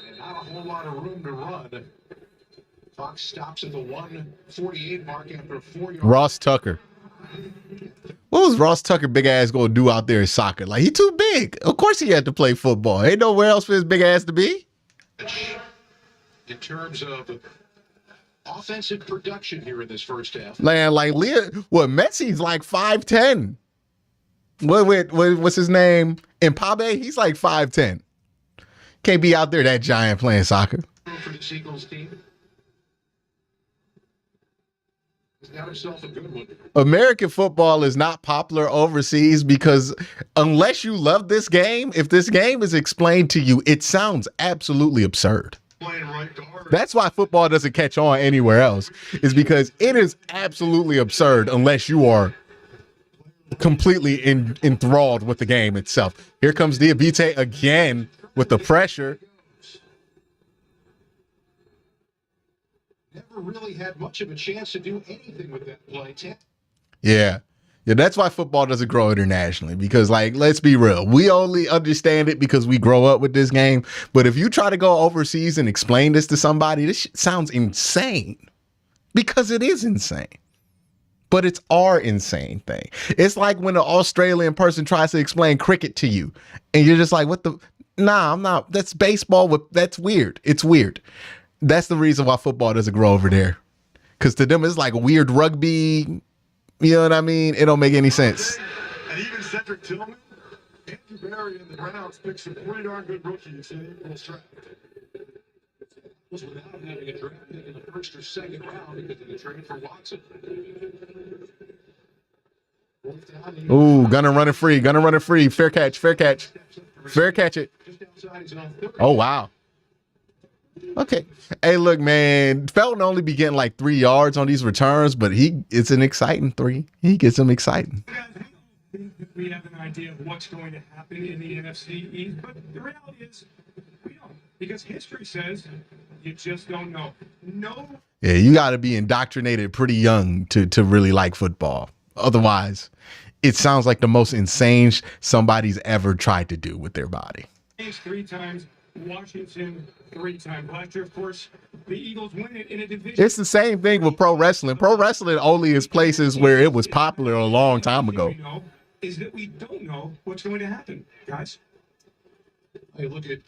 And not a whole lot of room to run. Fox stops at the 1:48 mark after a 4-yard. Ross Tucker. What was Ross Tucker big ass going to do out there in soccer? Like, he too big. Of course he had to play football. Ain't nowhere else for his big ass to be. In terms of offensive production here in this first half. Man, like, Messi's like 5'10". What's his name? Mpabe, he's like 5'10". Can't be out there that giant playing soccer. For the Eagles team. He's got himself a good one. American football is not popular overseas because unless you love this game, if this game is explained to you, it sounds absolutely absurd. That's why football doesn't catch on anywhere else, is because it is absolutely absurd unless you are completely enthralled with the game itself. Here comes Diabite again with the pressure. Never really had much of a chance to do anything with that play. Yeah, that's why football doesn't grow internationally, because, like, let's be real. We only understand it because we grow up with this game. But if you try to go overseas and explain this to somebody, this sounds insane, because it is insane. But it's our insane thing. It's like when an Australian person tries to explain cricket to you and you're just like, what the? Nah, I'm not. That's baseball. That's weird. It's weird. That's the reason why football doesn't grow over there. Because to them, it's like weird rugby. You know what I mean? It don't make any sense. And even Cedric Tillman, Andrew Barry, and the Browns picked some pretty darn good rookies in Eagles draft. Was without having a draft pick in the first or second round because of the trade for Watson. Ooh, Gunner running free. Gunner running free. Fair catch. Fair catch. Fair catch it. Oh, wow. Okay. Hey, look, man. Felton only be getting like 3 yards on these returns, but it's an exciting 3. He gets them exciting. We have an idea of what's going to happen in the NFC East, but the reality is we don't, because history says you just don't know. No. Yeah, you got to be indoctrinated pretty young to really like football. Otherwise, it sounds like the most insane somebody's ever tried to do with their body. 3 times, Washington 3 times. Last year, of course, the Eagles win it in a division. It's the same thing with pro wrestling. Pro wrestling only is places where it was popular a long time ago. Is that we don't know what's going to happen, guys. I look at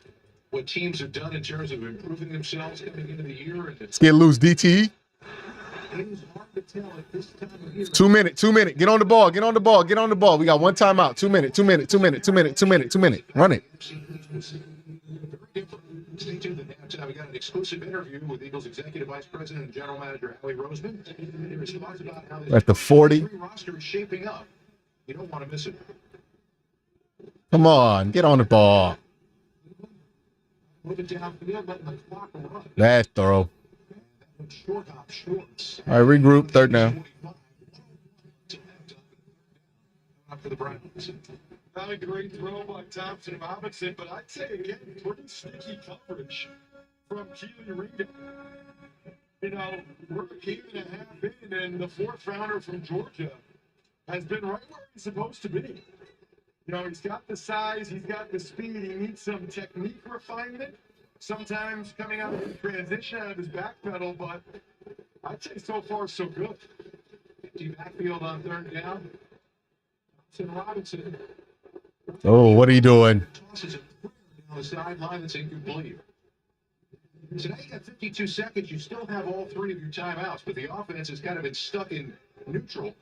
what teams have done in terms of improving themselves coming into the year. Let's get loose, DT. It is hard to tell at this time of year. 2 minutes. 2 minutes. Get on the ball. Get on the ball. Get on the ball. We got 1 timeout. 2 minutes. 2 minutes. 2 minutes. 2 minutes. 2 minutes. 2 minutes. Run it. Stay tuned at halftime. We got an exclusive interview with Eagles Executive Vice President and General Manager Howie Roseman. He responds about how At the 40. roster is shaping up. You don't want to miss it. Come on. Get on the ball. Moving downfield, letting the clock run. That's thorough. Short hop shorts. All right, regroup. 3rd down. For the Browns. Not a great throw by Thompson and Robinson, but I'd say again, pretty sneaky coverage from Keely Reed. You know, we're a game and a half in, and the 4th rounder from Georgia has been right where he's supposed to be. You know, he's got the size, he's got the speed, he needs some technique refinement. Sometimes coming out of the transition out of his back pedal, but I'd say so far so good. Empty backfield on 3rd down. Thompson Robinson. Oh, what are you doing? Tosses it down the sideline that's incomplete. So now you got 52 seconds. You still have all 3 of your timeouts, but the offense has kind of been stuck in neutral.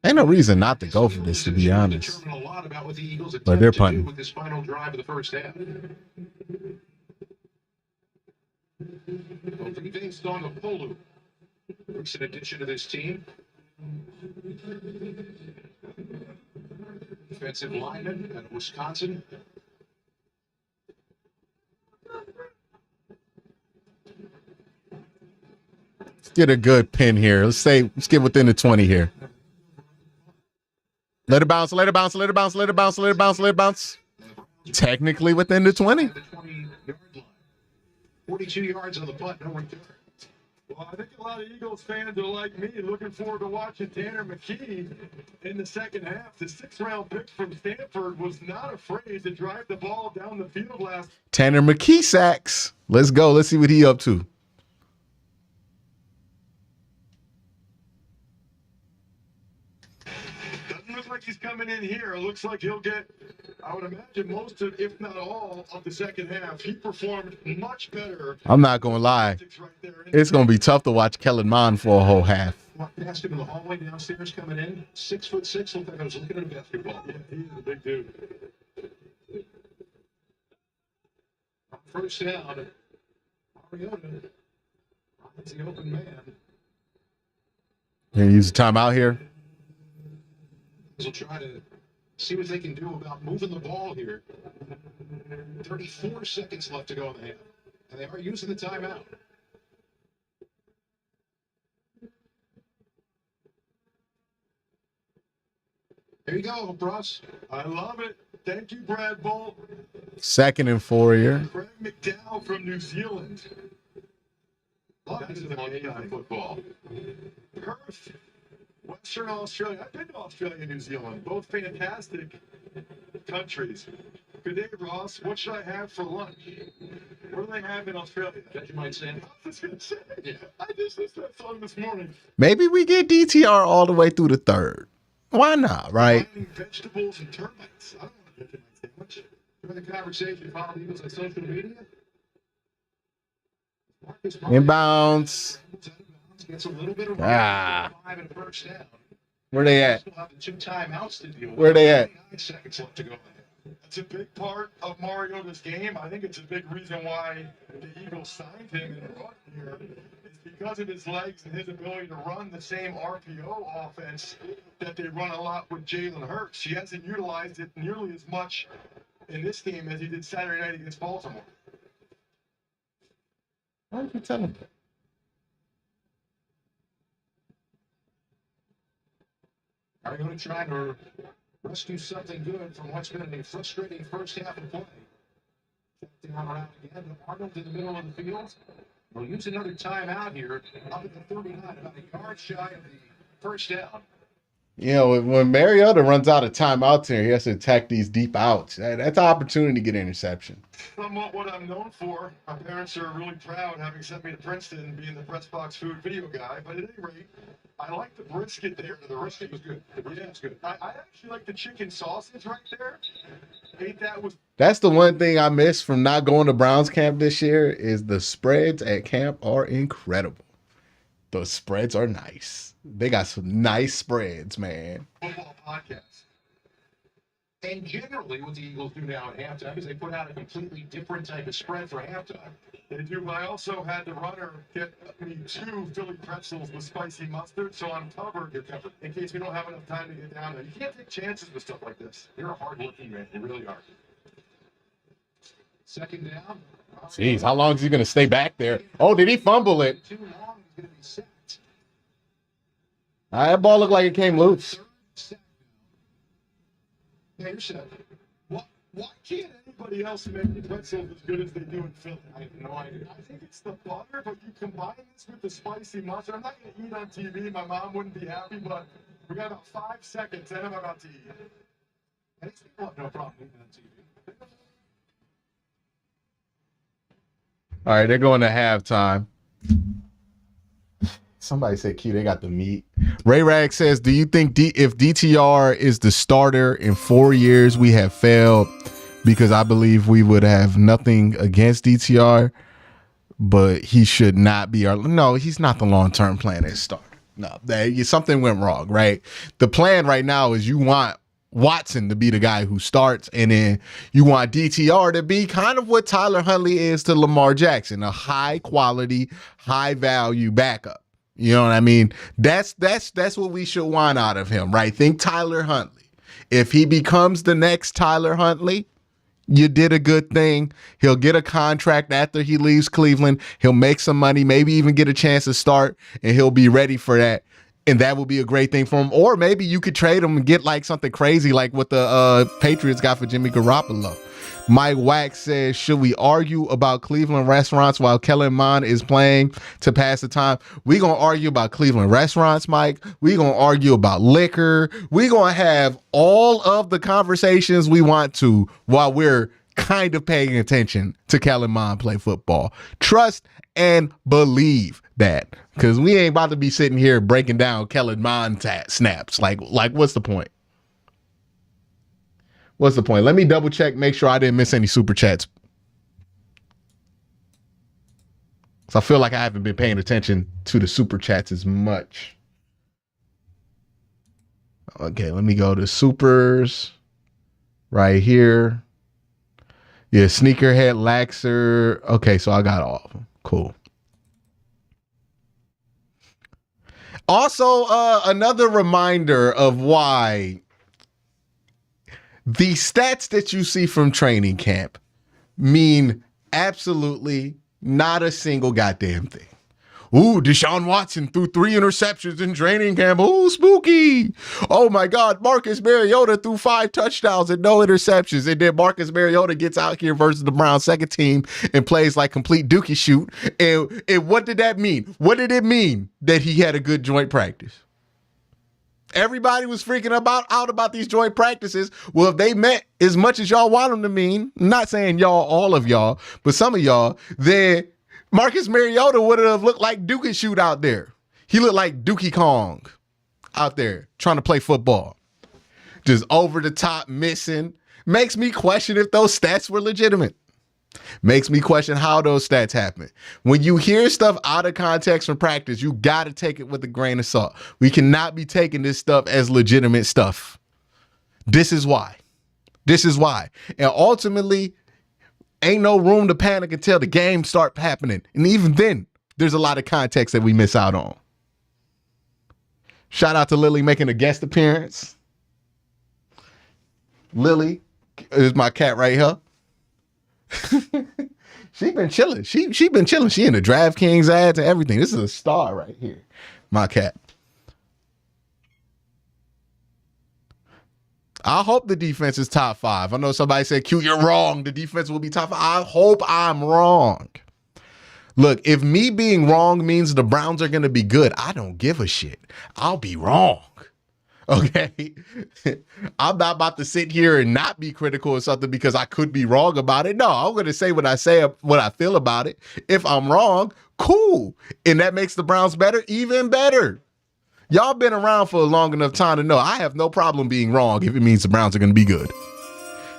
Ain't no reason not to go for this, to be honest. A lot about what the Eagles But they're punting. with this final drive of the first half. Polu. Recent addition to this team. Defensive lineman out of Wisconsin. Let's get a good pin here. Let's get within the 20 here. Let it bounce, let it bounce, let it bounce, let it bounce, let it bounce, let it bounce. Technically within the 20. 42 yards on the punt, no return. Well, I think a lot of Eagles fans are like me, looking forward to watching Tanner McKee in the second half. The 6th-round pick from Stanford was not afraid to drive the ball down the field last. Tanner McKee sacks. Let's go. Let's see what he up to. Doesn't look like he's coming in here. It looks like he'll get, I would imagine, most of, if not all, of the second half. He performed much better. I'm not going to lie. It's going to be tough to watch Kellen Mond for a whole half. Past him in the hallway downstairs coming in. 6'6". Looked like I was looking at a basketball. Yeah, he's a big dude. First down. Mariota. It's the open man. Gonna use the timeout here. They'll try to see what they can do about moving the ball here. 34 seconds left to go in the half. And they are using the timeout. There you go, Bruss. I love it. Thank you, Brad Bolt. 2nd and 4 here. Craig McDowell from New Zealand. Love this amazing football. Perth, Western Australia. I've been to Australia and New Zealand. Both fantastic countries. Good day, Ross. What should I have for lunch? What do they have in Australia? Vegemite sandwich. I was going to say, I just listened to that song this morning. Maybe we get DTR all the way through the 3rd. Why not, right? Vegetables and termites. I don't want a Vegemite sandwich. Join the conversation. Follow the Eagles on social media. Inbounds. Gets a little bit of 5 and a first down. Where they at? Still have the 2 timeouts to deal with. Where they at? 9 seconds left to go. It's a big part of Mariota's game. I think it's a big reason why the Eagles signed him and brought him here. it's because of his legs and his ability to run the same RPO offense that they run a lot with Jalen Hurts. He hasn't utilized it nearly as much in this game as he did Saturday night against Baltimore. Why did you tell him that? Mariota trying to rescue something good from what's been a frustrating first half of play. Down around again, Arnold in the middle of the field. We'll use another timeout here, up at the 39, about a yard shy of the first down. You know, when Mariota runs out of timeouts here, he has to attack these deep outs. That's an opportunity to get an interception. Somewhat what I'm known for. My parents are really proud having sent me to Princeton, being the press box food video guy. But at any rate, I like the brisket there. The brisket was good. The brisket was good. I actually like the chicken sausage right there. Ate that with. That's the one thing I miss from not going to Browns camp this year is the spreads at camp are incredible. The spreads are nice. They got some nice spreads, man. Football podcast. And generally what the Eagles do now at halftime is they put out a completely different type of spread for halftime. They do, but I also had the runner get me 2 Philly pretzels with spicy mustard, so I'm covered. You're covered. In case we don't have enough time to get down there. You can't take chances with stuff like this. You're a hard-working man. You really are. Second down. Jeez, how long is he going to stay back there? Oh, did he fumble it? Too long, he's going to be sacked. That ball looked like it came loose. Yeah, you're set. Why can't anybody else make the pretzels as good as they do in Philly? I have no idea. I think it's the butter, but you combine this with the spicy mustard. I'm not going to eat on TV. My mom wouldn't be happy, but we got about 5 seconds, and I'm about to eat. And these people have no problem eating on TV. All right, they're going to halftime. Somebody said, Q, they got the meat. Ray Rag says, do you think if DTR is the starter in 4 years, we have failed? Because I believe we would have nothing against DTR, but he should not be our. No, he's not the long-term plan as starter. No, something went wrong, right? The plan right now is you want Watson to be the guy who starts, and then you want DTR to be kind of what Tyler Huntley is to Lamar Jackson, a high-quality, high-value backup. You know what I mean? That's what we should want out of him, right? Think Tyler Huntley. If he becomes the next Tyler Huntley, you did a good thing. He'll get a contract after he leaves Cleveland. He'll make some money, maybe even get a chance to start, and he'll be ready for that. And that would be a great thing for him. Or maybe you could trade him and get like something crazy like what the Patriots got for Jimmy Garoppolo. Mike Wax says, should we argue about Cleveland restaurants while Kellen Mond is playing to pass the time? We're going to argue about Cleveland restaurants, Mike. We're going to argue about liquor. We're going to have all of the conversations we want to while we're kind of paying attention to Kellen Mond play football. Trust and believe that, because we ain't about to be sitting here breaking down Kellen Mond snaps. Like what's the point? What's the point? Let me double check, make sure I didn't miss any super chats. So I feel like I haven't been paying attention to the super chats as much. Okay, let me go to supers right here. Yeah, Sneakerhead, Laxer. Okay, so I got all of them. Cool. Also, another reminder of why the stats that you see from training camp mean absolutely not a single goddamn thing. Ooh, Deshaun Watson threw 3 interceptions in training camp. Ooh, spooky. Oh my God, Marcus Mariota threw 5 touchdowns and no interceptions. And then Marcus Mariota gets out here versus the Browns second team and plays like complete dookie shoot. And what did that mean? What did it mean that he had a good joint practice? Everybody was freaking out about these joint practices. Well, if they meant as much as y'all want them to mean, I'm not saying y'all, all of y'all, but some of y'all, then Marcus Mariota would have looked like Dookie Shoot out there. He looked like Dookie Kong out there trying to play football. Just over the top missing. Makes me question if those stats were legitimate. Makes me question how those stats happen. When you hear stuff out of context from practice, you got to take it with a grain of salt. We cannot be taking this stuff as legitimate stuff. This is why. This is why. And ultimately, ain't no room to panic until the games start happening. And even then, there's a lot of context that we miss out on. Shout out to Lily making a guest appearance. Lily is my cat right here. She been chilling. She been chilling. She in the DraftKings ads and everything. This is a star right here. My cat. I hope the defense is top 5. I know somebody said, Q, you're wrong. The defense will be top 5. I hope I'm wrong. Look, if me being wrong means the Browns are going to be good, I don't give a shit. I'll be wrong. Okay? I'm not about to sit here and not be critical of something because I could be wrong about it. No, I'm going to say what I feel about it. If I'm wrong, cool. And that makes the Browns better, even better. Y'all been around for a long enough time to know I have no problem being wrong if it means the Browns are going to be good.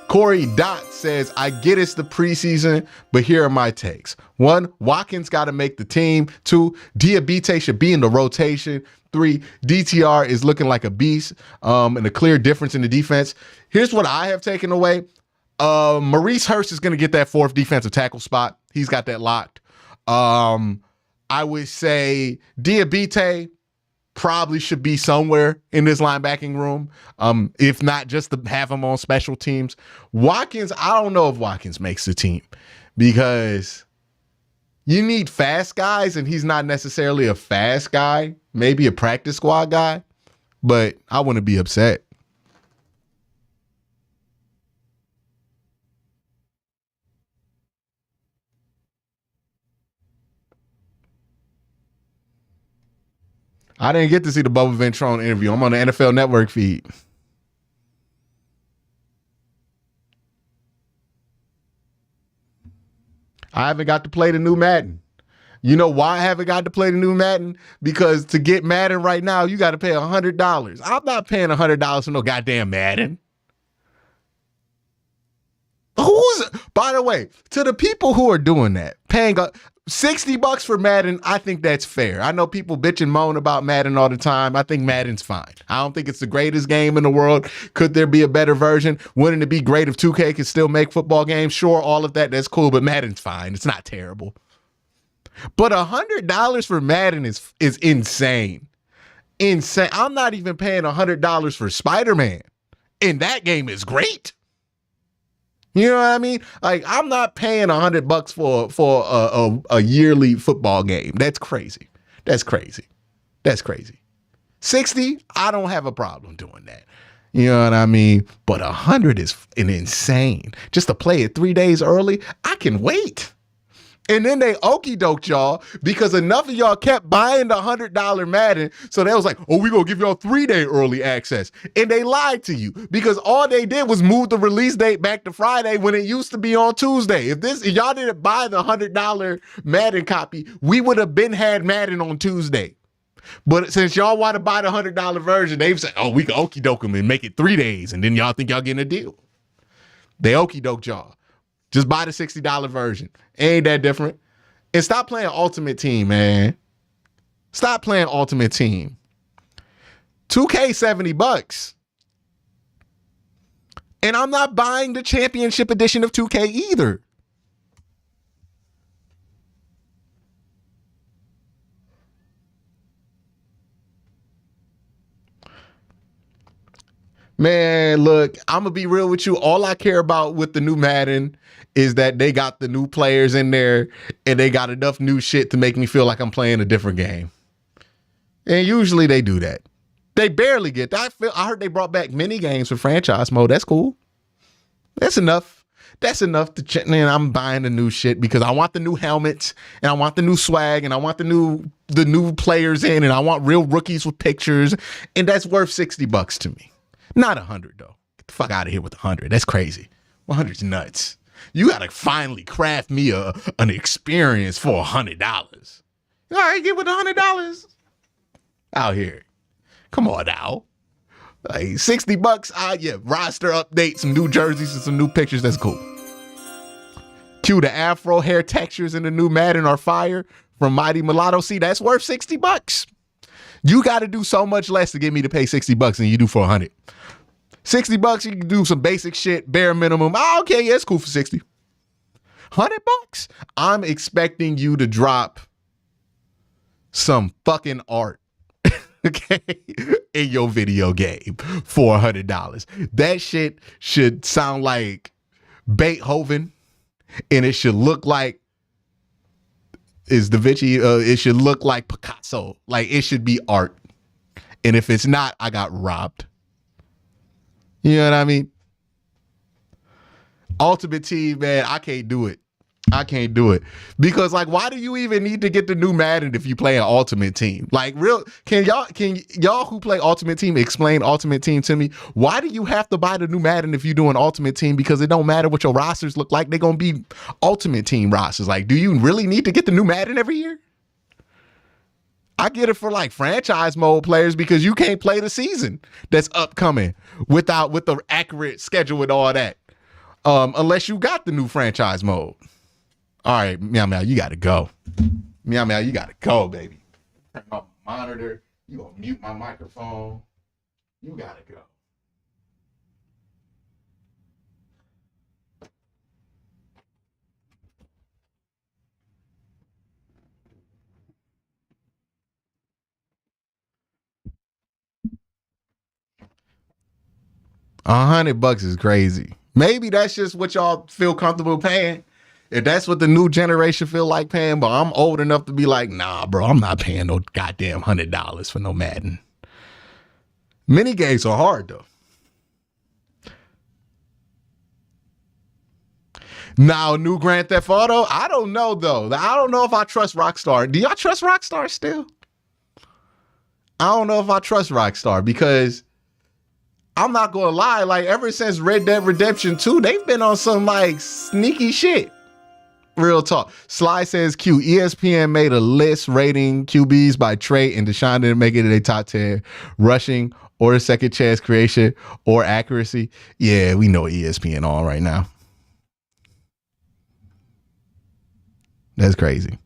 Corey Dot says, I get it's the preseason, but here are my takes. 1, Watkins got to make the team. 2, Diabite should be in the rotation. 3, DTR is looking like a beast and a clear difference in the defense. Here's what I have taken away. Maurice Hurst is going to get that 4th defensive tackle spot. He's got that locked. I would say Diabite probably should be somewhere in this linebacking room. If not just to have him on special teams. Watkins, I don't know if Watkins makes the team because you need fast guys and he's not necessarily a fast guy, maybe a practice squad guy, but I wouldn't be upset. I didn't get to see the Bubba Ventrone interview. I'm on the NFL Network feed. I haven't got to play the new Madden. You know why I haven't got to play the new Madden? Because to get Madden right now, you got to pay $100. I'm not paying $100 for no goddamn Madden. By the way, to the people who are doing that, paying $60 for Madden, I think that's fair. I know people bitch and moan about Madden all the time. I think Madden's fine. I don't think it's the greatest game in the world. Could there be a better version? Wouldn't it be great if 2K could still make football games? Sure, all of that, that's cool, but Madden's fine. It's not terrible. But $100 for Madden is insane. Insane. I'm not even paying $100 for Spider-Man. And that game is great. You know what I mean? Like, I'm not paying $100 for a yearly football game. That's crazy. That's crazy. That's crazy. 60, I don't have a problem doing that. You know what I mean? But 100 is an insane. Just to play it 3 days early, I can wait. And then they okie doked y'all because enough of y'all kept buying the $100 Madden. So they was like, oh, we gonna give y'all 3-day early access. And they lied to you because all they did was move the release date back to Friday when it used to be on Tuesday. If y'all didn't buy the $100 Madden copy, we would have been had Madden on Tuesday. But since y'all want to buy the $100 version, they've said, oh, we can okie doke them and make it 3 days. And then y'all think y'all getting a deal. They okie doked y'all. Just buy the $60 version. Ain't that different? And stop playing Ultimate Team, man. Stop playing Ultimate Team. 2K $70. And I'm not buying the championship edition of 2K either. Man, look, I'm going to be real with you. All I care about with the new Madden is that they got the new players in there and they got enough new shit to make me feel like I'm playing a different game. And usually they do that. They barely get that. I heard they brought back mini games for franchise mode. That's cool. That's enough. That's enough to check. Man, I'm buying the new shit because I want the new helmets and I want the new swag and I want the new players in and I want real rookies with pictures. And that's worth $60 to me. Not 100 though. Get the fuck out of here with 100. That's crazy. 100's nuts. You gotta finally craft me an experience for $100. All right, get with $100 out here. Come on now. Like $60. Yeah, roster update, some new jerseys and some new pictures. That's cool. Cue the afro hair textures in the new Madden are fire from Mighty Mulatto. See, that's worth $60. You got to do so much less to get me to pay $60 than you do for 100. $60, you can do some basic shit, bare minimum. Oh, okay, yeah, it's cool for 60. $100? I'm expecting you to drop some fucking art, okay, in your video game for $100. That shit should sound like Beethoven, and it should look like Da Vinci. It should look like Picasso. Like, it should be art. And if it's not, I got robbed. You know what I mean? Ultimate Team, man, I can't do it. I can't do it. Because, like, why do you even need to get the new Madden if you play an Ultimate Team? Like, can y'all who play Ultimate Team explain Ultimate Team to me? Why do you have to buy the new Madden if you do an Ultimate Team? Because it don't matter what your rosters look like. They're going to be Ultimate Team rosters. Like, do you really need to get the new Madden every year? I get it for, like, franchise mode players because you can't play the season that's upcoming with the accurate schedule and all that. Unless you got the new franchise mode. All right, Meow Meow, you got to go. Meow Meow, you got to go, baby. Turn off my monitor. You going to mute my microphone. You got to go. $100 is crazy. Maybe that's just what y'all feel comfortable paying. If that's what the new generation feel like paying, but I'm old enough to be like, nah, bro, I'm not paying no goddamn $100 for no Madden. Mini games are hard though. Now, new Grand Theft Auto, I don't know though. I don't know if I trust Rockstar. Do y'all trust Rockstar still? I don't know if I trust Rockstar because I'm not gonna lie, like ever since Red Dead Redemption 2, they've been on some like sneaky shit. Real talk. Sly says Q, ESPN made a list rating QBs by trait and Deshaun didn't make it in a top 10. Rushing or second chance creation or accuracy. Yeah, we know ESPN on right now. That's crazy.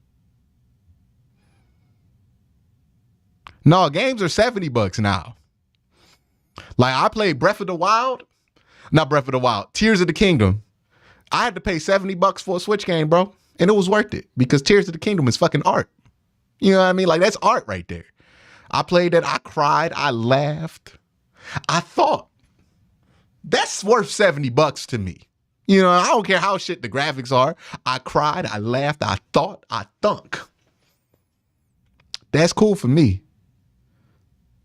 No, games are $70 now. Like I played Tears of the Kingdom. I had to pay $70 for a Switch game, bro. And it was worth it because Tears of the Kingdom is fucking art. You know what I mean? Like that's art right there. I played that. I cried. I laughed. I thought that's worth $70 to me. You know, I don't care how shit the graphics are. I cried. I laughed. I thought. I thunk. That's cool for me.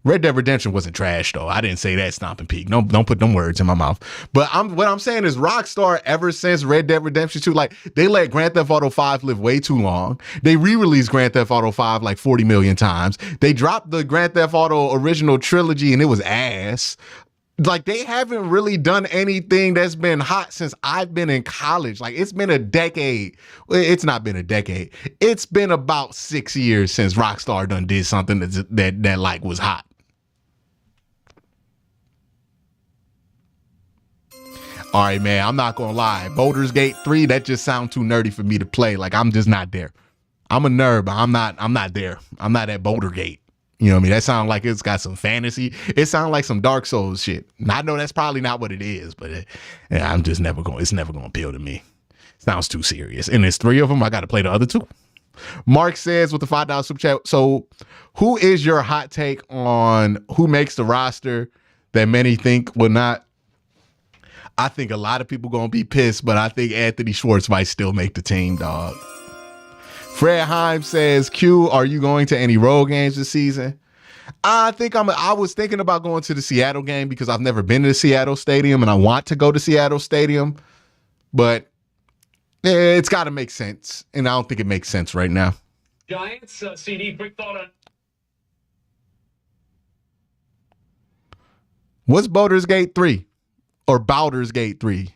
Red Dead Redemption wasn't trash though. I didn't say that, Stomping Peak. Don't put them words in my mouth. But what I'm saying is Rockstar, ever since Red Dead Redemption 2, like they let Grand Theft Auto 5 live way too long. They re-released Grand Theft Auto 5 like 40 million times. They dropped the Grand Theft Auto original trilogy and it was ass. Like they haven't really done anything that's been hot since I've been in college. Like it's been a decade. It's not been a decade. It's been about 6 years since Rockstar done did something that like was hot. All right, man, I'm not gonna lie. Baldur's Gate 3, that just sounds too nerdy for me to play. Like I'm just not there. I'm a nerd, but I'm not there. I'm not at Boulder Gate. You know what I mean? That sounds like it's got some fantasy. It sounds like some Dark Souls shit. And I know that's probably not what it is, but I'm just it's never gonna appeal to me. Sounds too serious. And there's 3 of them. I gotta play the other 2. Mark says with the $5 super chat. So who is your hot take on who makes the roster that many think will not? I think a lot of people gonna be pissed, but I think Anthony Schwartz might still make the team, dog. Fred Heim says, Q, are you going to any road games this season? I was thinking about going to the Seattle game because I've never been to the Seattle Stadium and I want to go to Seattle Stadium, but it's got to make sense. And I don't think it makes sense right now. Giants, CD, quick thought on. What's Baldur's Gate 3? Or Baldur's Gate 3?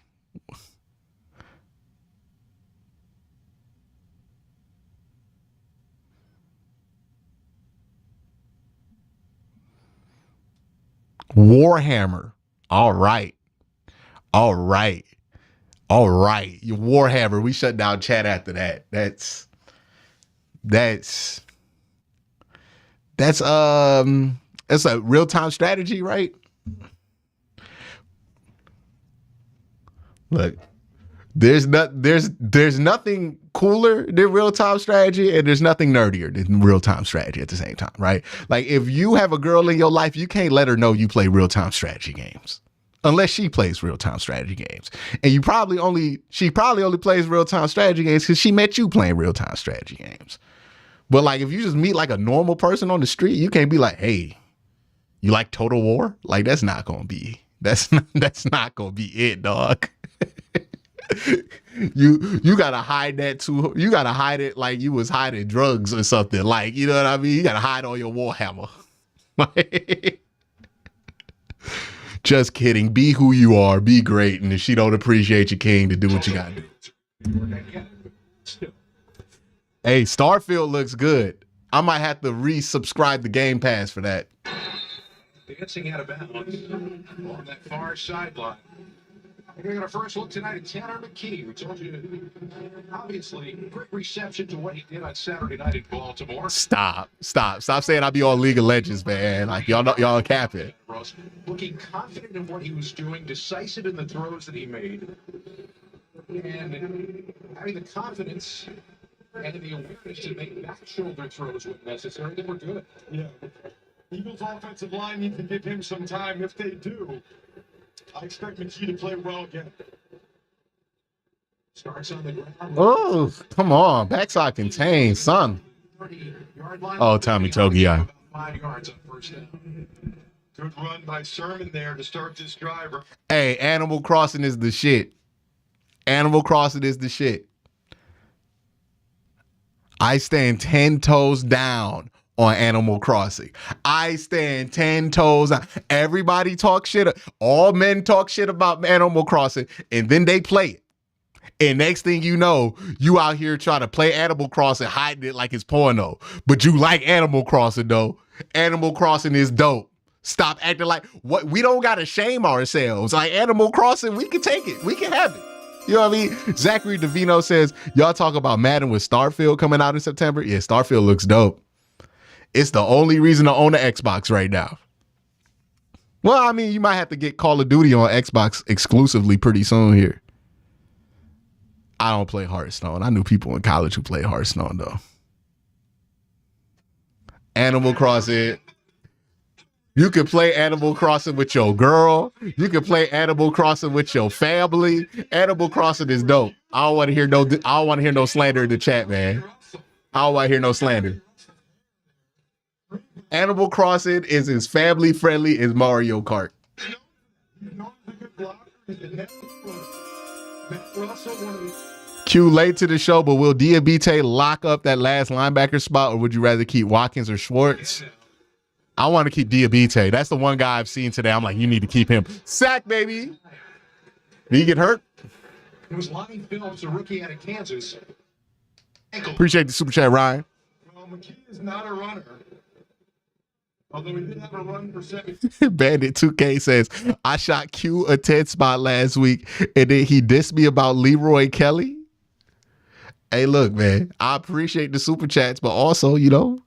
Warhammer. All right. Your Warhammer. We shut down chat after that. That's a real-time strategy, right? Look, There's nothing cooler than real-time strategy, and there's nothing nerdier than real-time strategy at the same time, right? Like, if you have a girl in your life, you can't let her know you play real-time strategy games unless she plays real-time strategy games. And she probably only plays real-time strategy games because she met you playing real-time strategy games. But like, if you just meet like a normal person on the street, you can't be like, hey, you like Total War? Like, that's not gonna be it, dog. You gotta hide that too. You gotta hide it like you was hiding drugs or something. Like, you know what I mean? You gotta hide all your Warhammer. Just kidding. Be who you are. Be great. And if she don't appreciate your king, to do what you gotta do. Hey, Starfield looks good. I might have to resubscribe the Game Pass for that. Dancing out of bounds on that far sideline. We're going to first look tonight at Tanner McKee. We told you, obviously, great reception to what he did on Saturday night in Baltimore. Stop saying I'll be on League of Legends, man. Like, y'all capping. Looking confident in what he was doing, decisive in the throws that he made, and having the confidence and the awareness to make back shoulder throws when necessary. They were good. Yeah. Eagles offensive line needs to give him some time. If they do, I expect McKee to play well again. Starts on the ground. Oh, come on. Backside contained, son. Oh, Tommy Togiai. 5 yards on first down. Good run by Sermon there to start this driver. Hey, Animal Crossing is the shit. Animal Crossing is the shit. I stand 10 toes down on Animal Crossing. I stand 10 toes down. Everybody talk shit. All men talk shit about Animal Crossing, and then they play it. And next thing you know, you out here trying to play Animal Crossing, hiding it like it's porno. But you like Animal Crossing, though. Animal Crossing is dope. Stop acting like what we don't gotta shame ourselves. Like Animal Crossing, we can take it. We can have it. You know what I mean? Zachary DeVino says, y'all talk about Madden with Starfield coming out in September. Yeah, Starfield looks dope. It's the only reason to own an Xbox right now. Well, I mean, you might have to get Call of Duty on Xbox exclusively pretty soon here. I don't play Hearthstone. I knew people in college who played Hearthstone, though. Animal Crossing. You can play Animal Crossing with your girl. You can play Animal Crossing with your family. Animal Crossing is dope. I don't want to hear no slander in the chat, man. I don't want to hear no slander. Animal Crossing is as family friendly as Mario Kart. Q late to the show, but will Diabite lock up that last linebacker spot, or would you rather keep Watkins or Schwartz? I want to keep Diabite. That's the one guy I've seen today. I'm like, you need to keep him. Sack, baby. Did he get hurt? It was Lonnie Phillips, a rookie out of Kansas. Appreciate the super chat, Ryan. Well, McKee is not a runner. Although he did have a run percentage. Bandit 2K says, I shot Q a 10 spot last week, and then he dissed me about Leroy Kelly. Hey, look, man, I appreciate the super chats, but also, you know,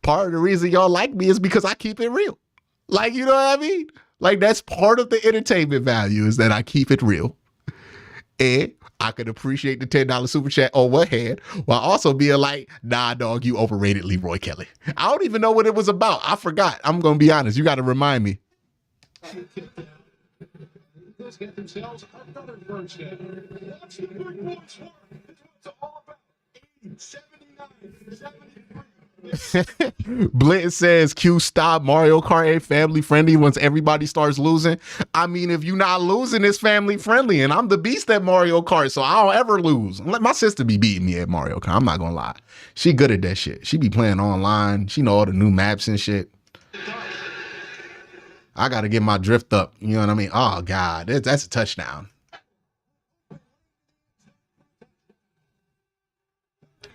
part of the reason y'all like me is because I keep it real. Like, you know what I mean? Like, that's part of the entertainment value is that I keep it real. And I could appreciate the $10 super chat on one hand, while also being like, nah, dog, you overrated Leroy Kelly. I don't even know what it was about. I forgot. I'm going to be honest. You got to remind me. Let's get themselves another first down. That's the big boys work. It's all about 80, 79, 73. Blinton says Q stop. Mario Kart ain't family friendly once everybody starts losing. I mean, if you're not losing, it's family friendly, and I'm the beast at Mario Kart, so I don't ever lose. Let my sister be beating me at Mario Kart. I'm not gonna lie, she good at that shit. She be playing online. She know all the new maps and shit. I gotta get my drift up. You know what I mean? Oh God, that's a touchdown.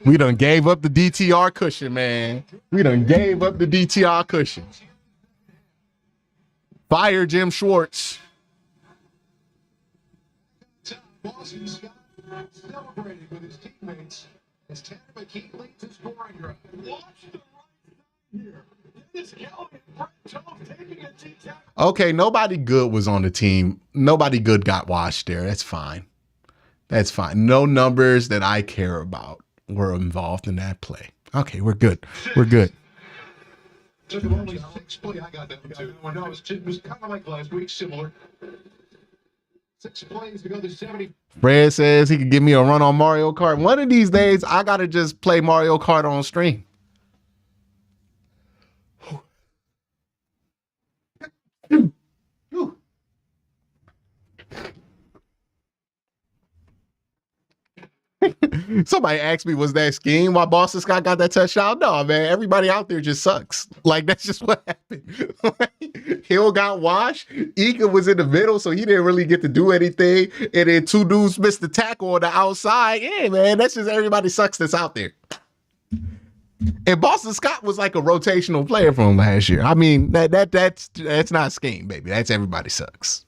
We done gave up the DTR cushion, man. We done gave up the DTR cushion. Fire Jim Schwartz. Boston Scott celebrating with his teammates as Tanner McKee leads his scoring drive. Watch the right here. Dennis Kelly and Brett Toth taking a T-tackle. Okay, nobody good was on the team. Nobody good got washed there. That's fine. That's fine. No numbers that I care about were involved in that play. Okay, we're good. We're good. Took him only 6 plays. I got that one too. No, it was kind of like last week, similar. 6 plays to go to 70. Fred says he could give me a run on Mario Kart. One of these days, I got to just play Mario Kart on stream. Somebody asked me, was that scheme why Boston Scott got that touchdown? No, man. Everybody out there just sucks. Like, that's just what happened. Hill got washed. Ika was in the middle, so he didn't really get to do anything. And then 2 dudes missed the tackle on the outside. Yeah, man. That's just everybody sucks that's out there. And Boston Scott was like a rotational player from last year. I mean, that's not scheme, baby. That's everybody sucks.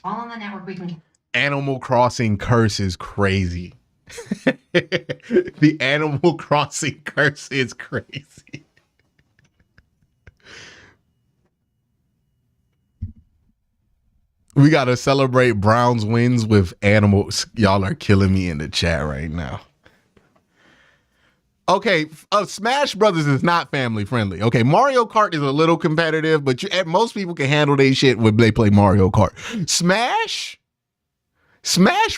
All on the network we can. Animal Crossing curse is crazy. The Animal Crossing curse is crazy. We got to celebrate Browns wins with animals. Y'all are killing me in the chat right now. Okay, Smash Brothers is not family friendly. Okay, Mario Kart is a little competitive, but most people can handle their shit when they play Mario Kart. Smash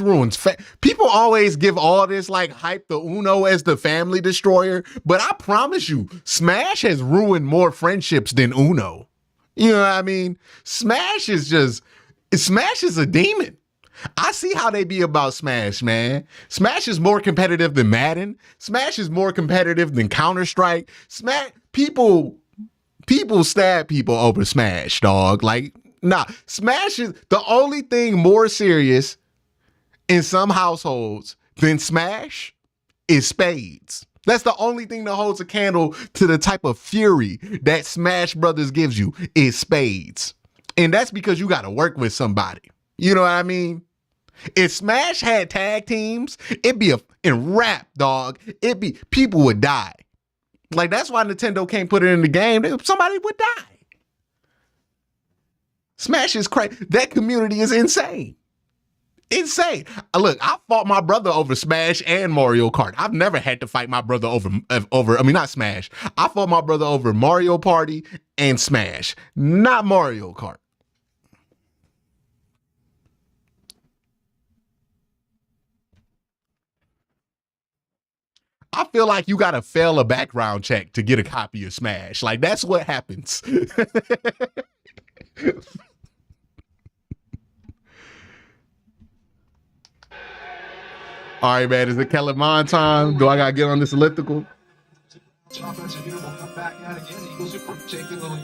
ruins. People always give all this like hype to Uno as the family destroyer, but I promise you, Smash has ruined more friendships than Uno. You know what I mean? Smash is a demon. I see how they be about Smash, man. Smash is more competitive than Madden. Smash is more competitive than Counter-Strike. People stab people over Smash, dog. Like, nah, Smash is the only thing more serious in some households than Smash is spades. That's the only thing that holds a candle to the type of fury that Smash Brothers gives you is spades. And that's because you got to work with somebody. You know what I mean? If Smash had tag teams, it'd be in rap, dog. People would die. Like, that's why Nintendo can't put it in the game. Somebody would die. Smash is crazy. That community is insane. Insane. Look, I fought my brother over Smash and Mario Kart. I've never had to fight my brother not Smash. I fought my brother over Mario Party and Smash, not Mario Kart. I feel like you got to fail a background check to get a copy of Smash. Like, that's what happens. All right, man. Is it Kellen Mond time? Do I got to get on this elliptical? Offensive unit will come back out again. Eagles are taking the lead.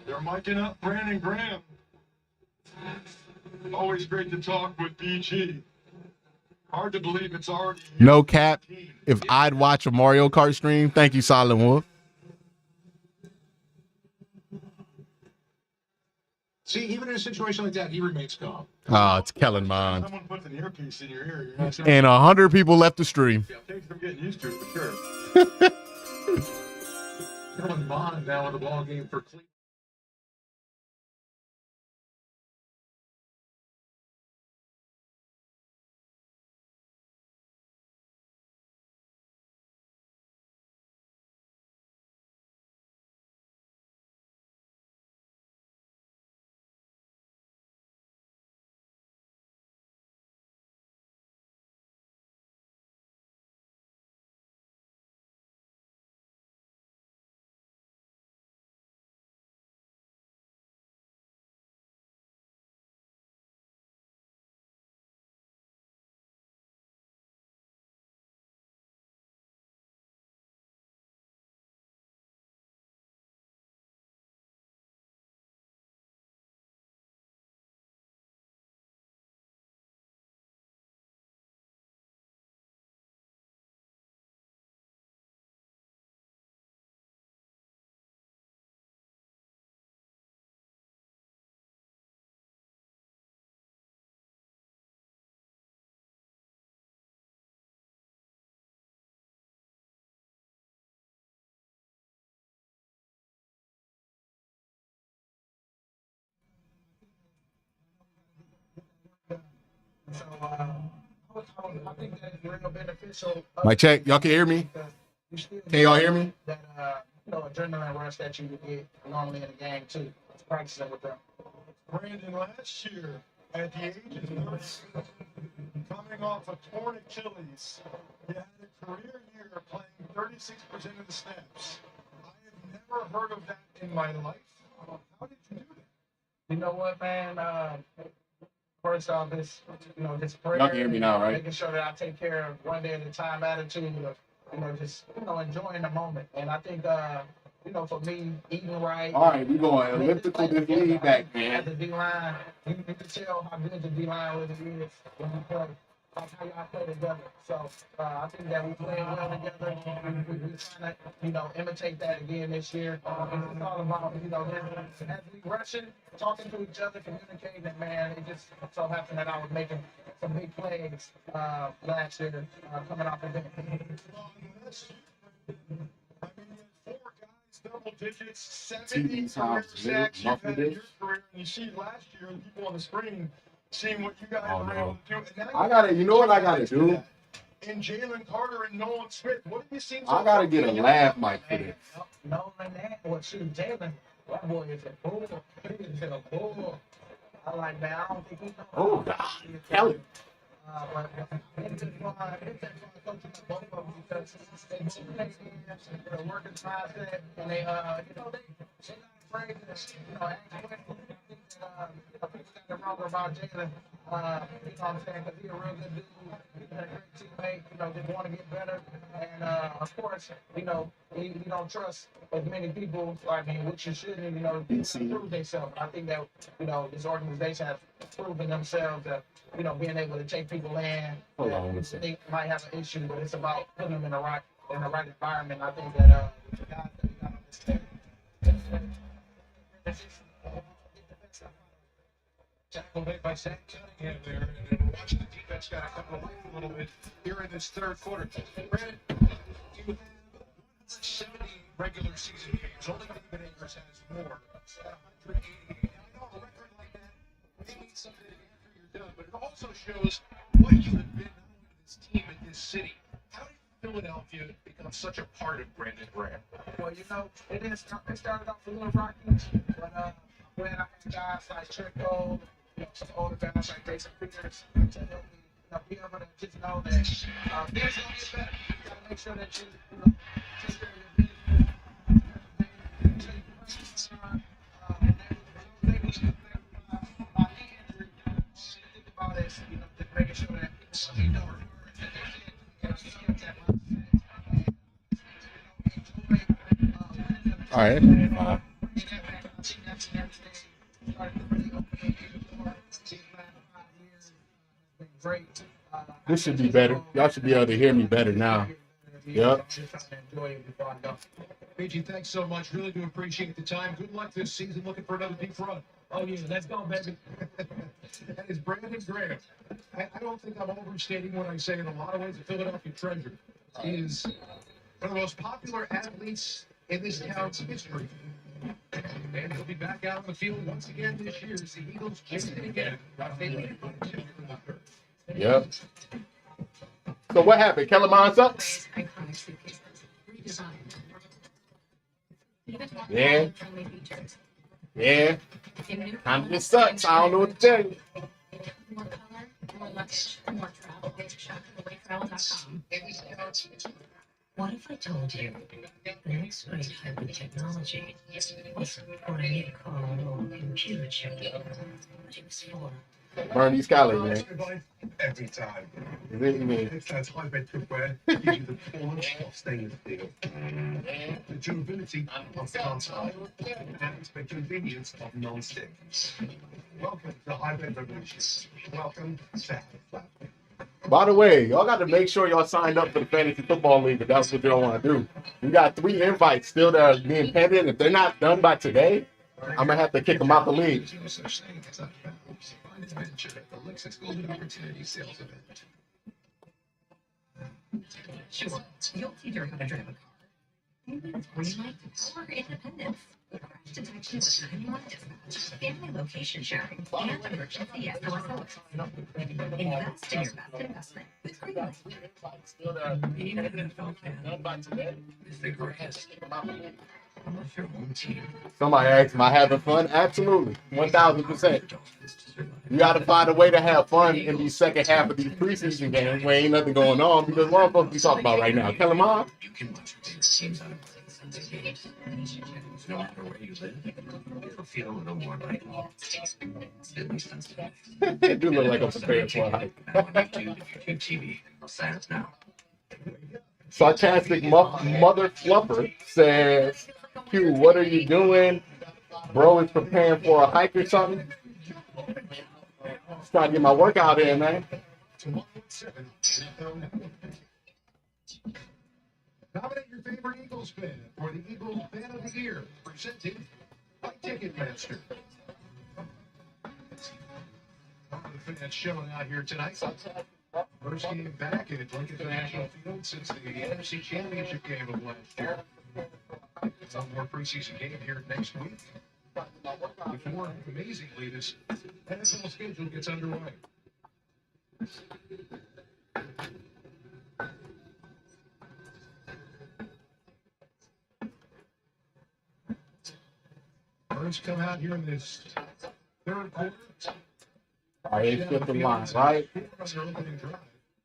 They're miking up Brandon Graham. Always great to talk with BG. Hard to believe it's already. No cap. If I'd watch a Mario Kart stream, thank you, Silent Wolf. See, even in a situation like that, he remains calm. Oh, it's Kellen Mond. Someone puts an earpiece in your ear. You're not And 100 people left the stream. Yeah, takes some getting used to it for sure. Kellen Mond now in the ball game for Cleveland. So I think that is real beneficial. Mic check. Y'all can hear me? Can y'all hear me? That adrenaline rush that you would get normally in a game too. Practicing with them. Brandon, last year at the age of 30, coming off a torn Achilles, you had a career year playing 36% of the snaps. I have never heard of that in my life. How did you do that? You know what, man? First off, this prayer. Y'all can hear me now, right? Making sure that I take care of one day at a time attitude of, just enjoying the moment. And I think for me, eating right. All right, we going elliptical this lead back, man. At the D-line, you can tell how good the D-line really is when you play. Like how y'all play together. So I think that we played well together. We're trying to, imitate that again this year. It's all about, as we rushing, talking to each other, communicating, and man, it just so happened that I was making some big plays last year coming off the bench. Double digits, 70 career sacks you've had in your career, and you see last year, and people on the screen seeing what you guys were able to do. And now I gotta, you know what I gotta do? And Jalen Carter and Nolan Smith, what have you seen? I gotta get a laugh mic for this. Nolan, shoot, Jalen, that boy is a bull. He is a bull. I like that. I don't think he's Oh, God. Kelly. But it's just fun coaching both of them because they they're working mindset and they're not afraid to, ask questions. I think people got the wrong about Jalen. You know what I'm saying? Because he's a real good dude. He's a great teammate. Just want to get better. And of course, you don't trust as many people. I mean, which you shouldn't. Prove themselves. I think that this organization has proven themselves that being able to take people in. Hold on one They might have an issue, but it's about putting them in the right environment. I think that the guys that we got on this team. Tackle made by Zach Cunningham there, and then watching the defense kind of come to life a little bit here in this third quarter. Brandon, you have 70 regular season games. Only David Akers has more at 188. Now, I know a record like that may mean something after you're done, but it also shows what you have been not only to this team and this city. How did Philadelphia become such a part of Brandon Graham? Well, it started off a little rocky, but when I had guys like Trico, some older guys like Jason Peters to help me be able to just know that things gonna get better. You gotta make sure that you take care of your business. My knee injury, think about it, just making sure that All right. This should be better. Y'all should be able to hear me better now. Yep. BG, thanks so much. Really do appreciate the time. Good luck this season. Looking for another deep run. Oh, yeah. Let's go, baby. That is Brandon Graham. I don't think I'm overstating when I say in a lot of ways a Philadelphia treasure. He is one of the most popular athletes in this town's history. And he'll be back out on the field once again this year as the Eagles chase it again. Yep. So what happened? Kellerman sucks? Yeah. Yeah. Kind of just sucks. I don't know what to tell you. More color, more luggage, more travel. Shop.com. What if I told you the next great hybrid technology wasn't for a new car or computer chip, but it was for Burn these calories, man. Every time. Really? It's that hybrid cookware gives you the performance of stainless steel, the durability of cast iron, and the convenience of non-stick. Welcome to the hybrid revolution. Welcome to Flat. By the way, y'all got to make sure y'all signed up for the Fantasy Football League if that's what y'all want to do. We got 3 invites still that are being pending. If they're not done by today, I'm going to have to kick them out the league. There's no such thing as a adventure at the Lexus Golden Opportunity Sales Event. Sure, you'll figure out how to drive a car. Maybe it's green light or independence. Crash detection with 911 dispatch, family location sharing, and emergency SOS alerts. Invest in your best investment with Greenlight. Being an NFL fan is the greatest. With your home team. Somebody asked, am I having fun? Absolutely. 1,000%. You got to find a way to have fun in the second half of these preseason games where ain't nothing going on, because what I'm supposed to be talking about right now? Kellen Mond? You can watch your favorite teams out of games. No matter where you live, it'll feel a little more like home. At least that's today. It do look like I'm prepared for a hike. On YouTube, if you're TV, sign up now. Sarcastic mother fluffer says, Q, what are you doing? Bro is preparing for a hike or something. Just trying to get my workout in, man. Nominate your favorite Eagles fan for the Eagles Fan of the Year, presented by Ticketmaster. The fans showing out here tonight. First game back at Lincoln National Field since the NFC Championship game of last year. One more preseason game here next week. Before, amazingly, this NFL schedule gets underway. Birds come out here in this third quarter. All right, it's fifth in line, right?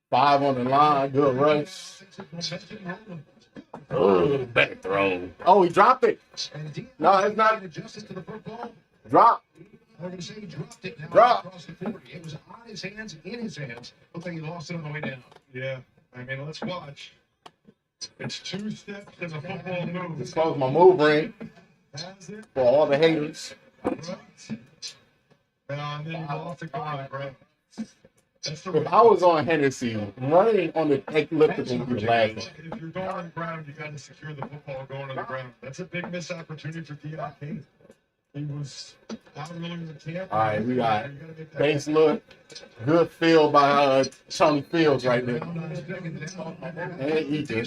5 on the line, good rush. Oh, back throw. Oh, he dropped it. No, it's not. Drop. Drop. It was on his hands, in his hands. Looked like he lost it on the way down. Yeah, I mean, let's watch. It's 2 steps and a football move. Just close my move ring for all the haters. And then you lost it going on the ground. If I was on Hennessy, running on the elliptical would be laughing. If you're going on the ground, you got to secure the football going on the ground. That's a big missed opportunity for Deion King. He was out earlier in the camp. All right, we got base look, good feel by Tony Fields right there. And Ethan.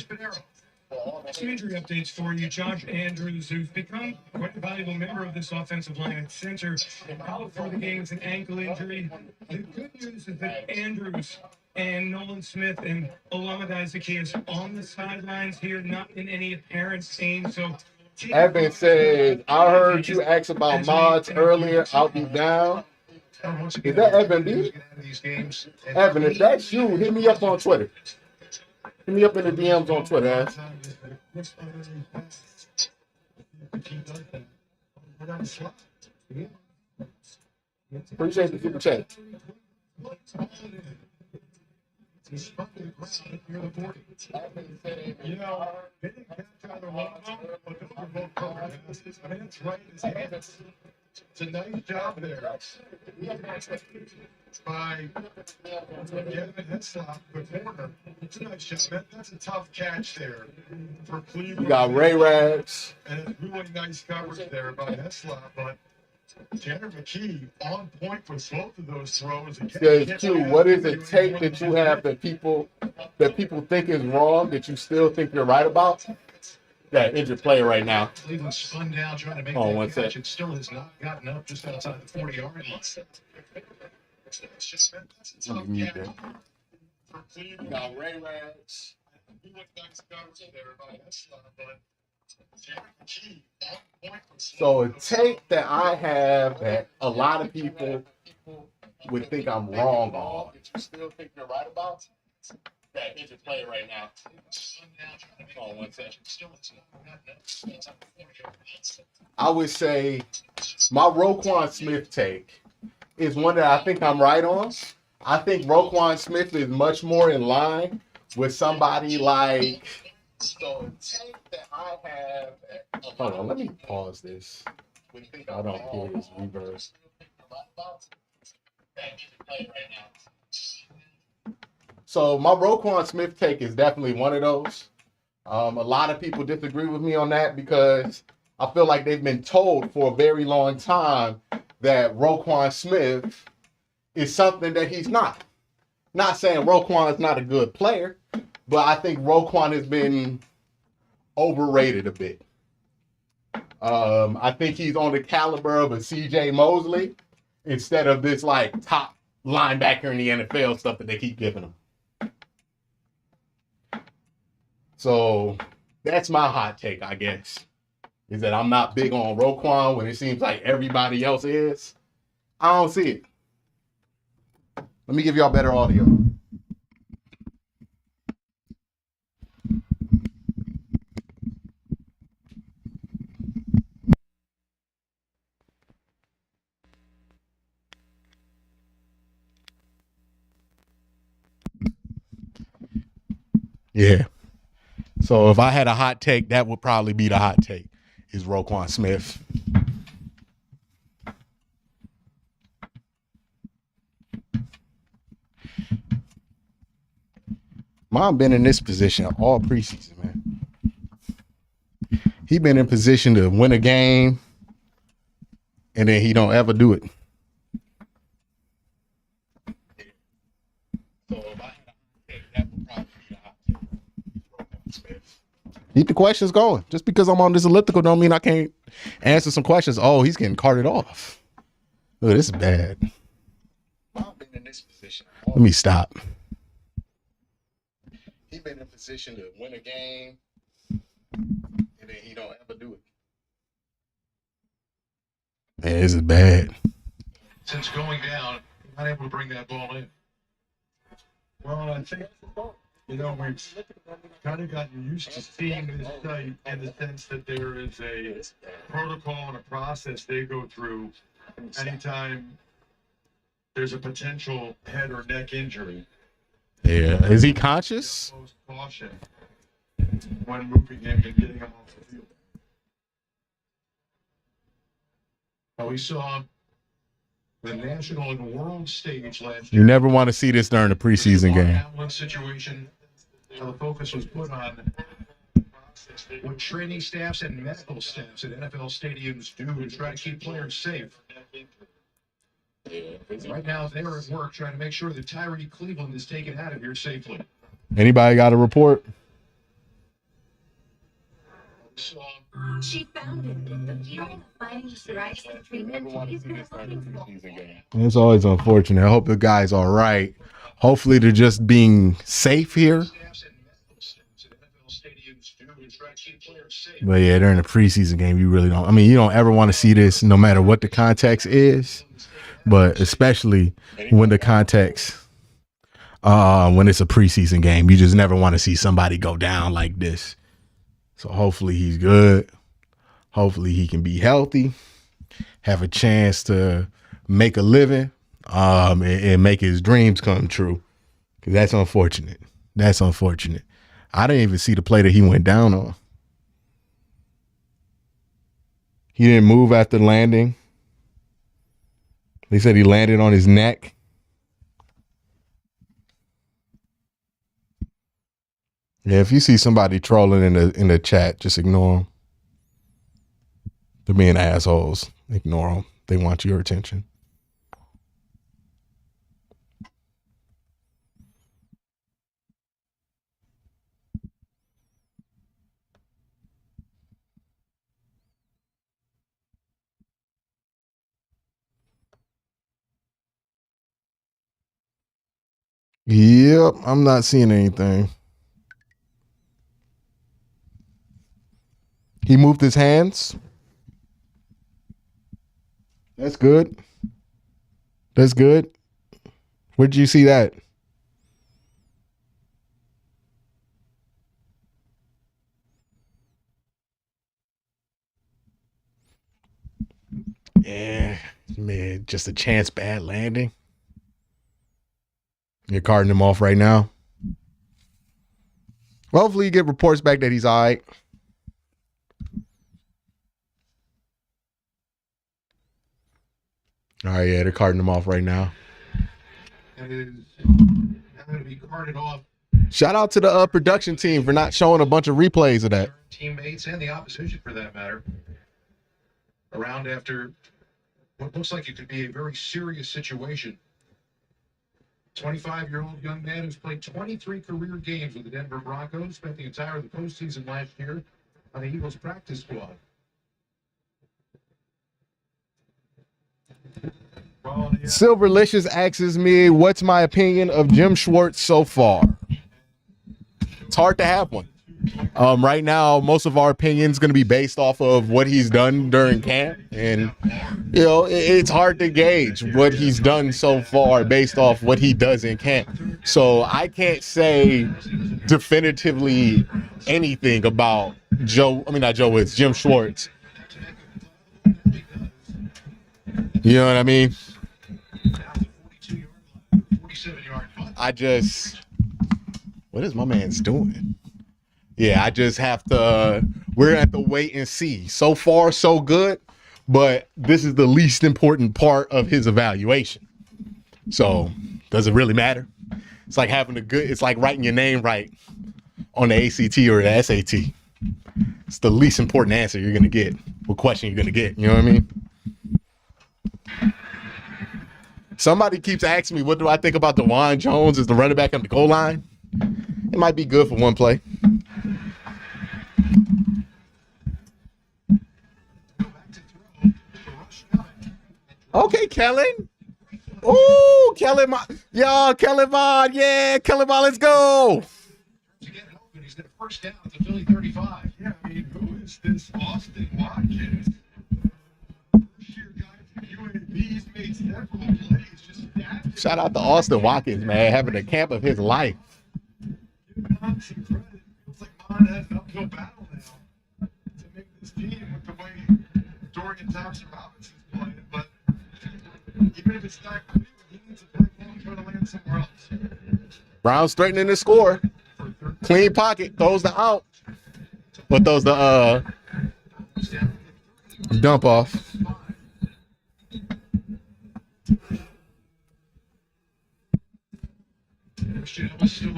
Some injury updates for you. Josh Andrews, who's become quite a valuable member of this offensive line at center, out for the game with an ankle injury. The good news is that Andrews and Nolan Smith and Olamide Zaccheaus on the sidelines here, not in any apparent pain. So Evan said, I heard you ask about mods earlier. I'll be down. Is that Evan B? Evan, if that's you, hit me up on Twitter. Hit me up in the DMs on Twitter. Appreciate the super chat. You know, they didn't catch either one of them, but those were both covered passes. I mean, it's right in his hands. It's a nice job there by Gavin Heslop, the corner. It's a nice job. That's a tough catch there for Cleveland. You got Ray Rags. And it's really nice coverage there by Heslop, but Tanner McKee on point with both of those throws. Says Q, what is it take that you have that people think is wrong that you still think you're right about? That injured player right now. Cleveland spun down trying to make that catch. It still has not gotten up just outside the 40-yard line. Let me mute that. You got Ray Rags. So a take that I have that a lot of people would think I'm wrong on. That you still think you're right about? That injured player right now. Hold on 1 second. I would say my Roquan Smith take is one that I think I'm right on. I think Roquan Smith is much more in line with somebody like. So a take that I have. Hold on, let me pause this. I don't hear this reverb. So my Roquan Smith take is definitely one of those. A lot of people disagree with me on that because I feel like they've been told for a very long time that Roquan Smith is something that he's not. Not saying Roquan is not a good player, but I think Roquan has been overrated a bit. I think he's on the caliber of a CJ Mosley instead of this like top linebacker in the NFL stuff that they keep giving him. So that's my hot take, I guess, is that I'm not big on Roquan when it seems like everybody else is. I don't see it. Let me give y'all better audio. Yeah. So if I had a hot take, that would probably be the hot take, is Roquan Smith. Mom been in this position all preseason, man. He been in position to win a game, and then he don't ever do it. So if I had a hot take, that would probably be the hot take, Roquan Smith. Keep the questions going. Just because I'm on this elliptical don't mean I can't answer some questions. Oh, he's getting carted off. Look, this is bad. Mom been in this position. Let me stop. He been in position to win a game, and then he don't ever do it. Man, this is bad. Since going down, not able to bring that ball in. Well, I think, we've kind of gotten used to seeing this site in the sense that there is a protocol and a process they go through anytime there's a potential head or neck injury. Yeah. Is he conscious? Caution when moving him and getting him off the field. We saw the national and world stage last You never want to see this during a preseason game. one situation, the focus was put on what training staffs and medical staffs at NFL stadiums do to try to keep players safe. Right now, they're at work trying to make sure that Tyree Cleveland is taken out of here safely. Anybody got a report? She found it. The feeling of finding the right treatment is been looking for. It's always unfortunate. I hope the guy's all right. Hopefully they're just being safe here. But yeah, during the preseason game, you really don't. I mean, you don't ever want to see this no matter what the context is. But especially when the context, when it's a preseason game, you just never want to see somebody go down like this. So hopefully he's good. Hopefully he can be healthy, have a chance to make a living, and make his dreams come true. Because that's unfortunate. That's unfortunate. I didn't even see the play that he went down on. He didn't move after landing. They said he landed on his neck. Yeah, if you see somebody trolling in the chat, just ignore them. They're being assholes. Ignore them. They want your attention. Yep, I'm not seeing anything. He moved his hands. That's good. That's good. Where'd you see that? Yeah, man, just a chance bad landing. You're carting him off right now. Hopefully you get reports back that he's all right. All right, yeah, they're carting him off right now. And it is going to be carted off. Shout out to the production team for not showing a bunch of replays of that. Teammates and the opposition, for that matter, around after what looks like it could be a very serious situation. 25-year-old young man who's played 23 career games with the Denver Broncos, spent the entire of the postseason last year on the Eagles practice squad. Silverlicious asks me, what's my opinion of Jim Schwartz so far? It's hard to have one. Right now, most of our opinion is going to be based off of what he's done during camp. And, you know, it's hard to gauge what he's done so far based off what he does in camp. So I can't say definitively anything about Jim Schwartz. You know what I mean? What is my man's doing? Yeah, I just have to, we're at the wait and see. So far, so good, but this is the least important part of his evaluation. So, does it really matter? It's like it's like writing your name right on the ACT or the SAT. It's the least important answer you're going to get, what question you're going to get, you know what I mean? Somebody keeps asking me, what do I think about DeJuan Jones as the running back on the goal line? It might be good for one play. Okay, Kellen. Oh, Kellen. Yo, Kellen Bond. Yeah, Kellen Bond, let's go. He's got a first down to Philly 35. Yeah, I mean, who is this Austin Watkins? First-year guy from UAB. He's made several plays. Just shout out to Austin Watkins, man, having the camp of his life. Give Mon some credit. Feels like Mon has an uphill battle now to make this team with the way Dorian Thompson-Robinson's playing. But even if it's not clear, he needs a back end trying to land somewhere else. Browns threatening to score. Clean pocket, throws the out. But throws the dump off.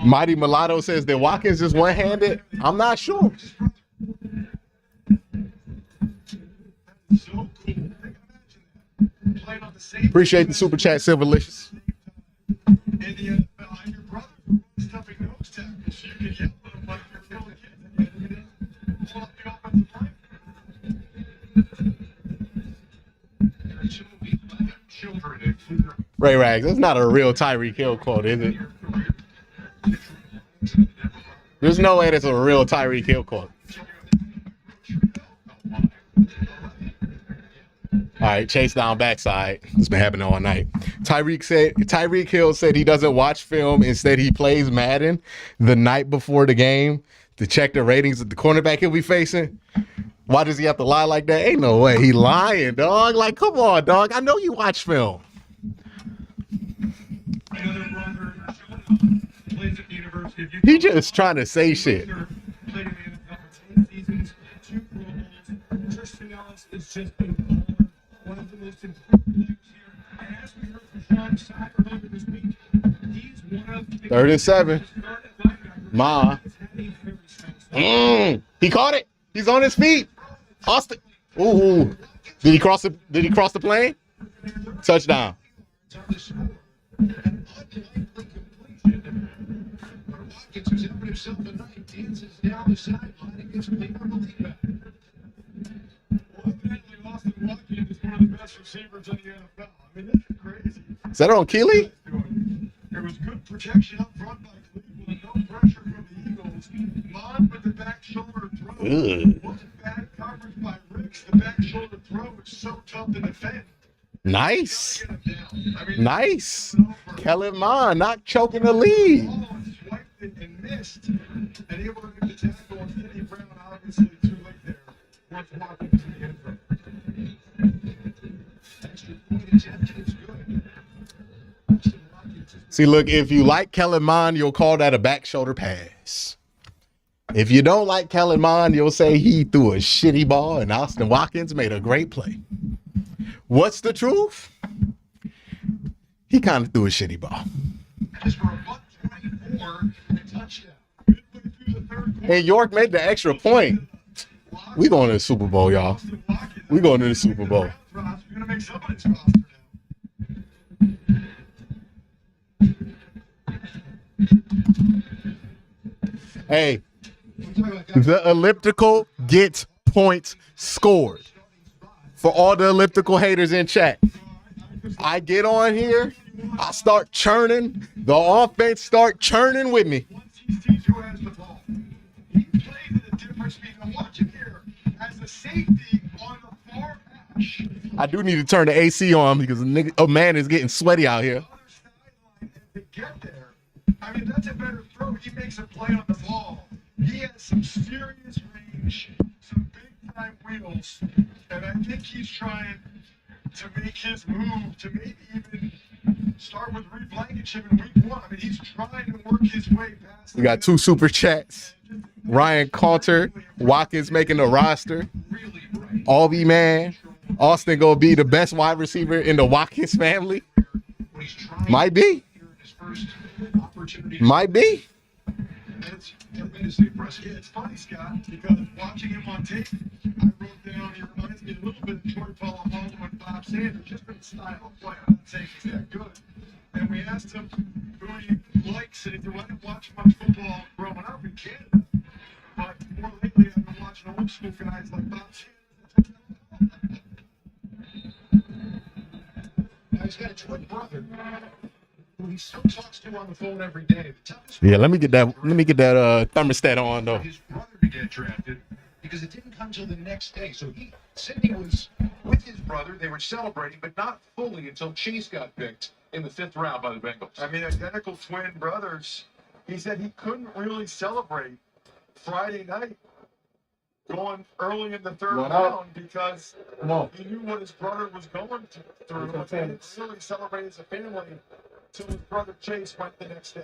Mighty Mulatto says that Watkins is one-handed. I'm not sure. Appreciate the super chat, Silverlicious. Ray Rags, that's not a real Tyreek Hill quote, is it? There's no way that's a real Tyreek Hill quote. All right, chase down backside. It's been happening all night. Tyreek Hill said he doesn't watch film. Instead, he plays Madden the night before the game to check the ratings of the cornerback he'll be facing. Why does he have to lie like that? Ain't no way. He lying, dog. Like, come on, dog. I know you watch film. He just trying to say shit. Third and 7. Ma. He caught it. He's on his feet. Austin. Ooh. Did he cross the plane? Touchdown. Who's helping himself tonight, dances down the sideline and gives him the unbelievable. Well, evidently Austin Watkins is one of the best receivers in the NFL. I mean, this is crazy. Is that on Keeley? There was good protection up front by Cleveland, no pressure from the Eagles. Mon with the back shoulder throw. Wasn't bad coverage by Ricks. The back shoulder throw is so tough to defend. Nice. Nice. Kellen Mond not choking the lead. And missed, and able to get the tackle on Kenny Brown, obviously too late there. Once walking to the end zone. Extra point attempt is good. See, look, if you like Kellen Mond, you'll call that a back shoulder pass. If you don't like Kellen Mond, you'll say he threw a shitty ball and Austin Watkins made a great play. What's the truth? He kind of threw a shitty ball. And York made the extra point. We going to the Super Bowl, y'all. We going to the Super Bowl. Hey, the elliptical gets points scored. For all the elliptical haters in chat. I get on here, I start churning, the offense start churning with me. Once he sees who has the ball, he plays at a different speed. Now watch him here as a safety on the far hash. I do need to turn the AC on because a man is getting sweaty out here. To get there, I mean, that's a better throw. He makes a play on the ball. He has some serious range, some big-time wheels, and I think he's trying to make his move to maybe even start with Reed Blankenship in week 1. I mean, he's trying to work his way past. We got 2 super chats. Ryan Coulter, Watkins making the roster. Albie man, Austin gonna be the best wide receiver in the Watkins family. Might be. Might be. It's funny, Scott, because watching him on tape, I wrote down he reminds me a little bit of Troy Polamalu and Bob Sanders, just for the style of play. I'm not saying he's that good. And we asked him who he likes, and he said, well, I didn't watch much football growing up in Canada. But more lately, I've been watching old school guys like Bob Sanders. Now he's got a twin brother who he still talks to on the phone every day. Yeah, let me get that thermostat on though. His brother to get drafted because it didn't come till the next day. So Sidney was with his brother. They were celebrating, but not fully until Chase got picked in the 5th round by the Bengals. I mean, identical twin brothers. He said he couldn't really celebrate Friday night going early in the 3rd round because he knew what his brother was going through. But they didn't really celebrate as a family until his brother Chase went the next day.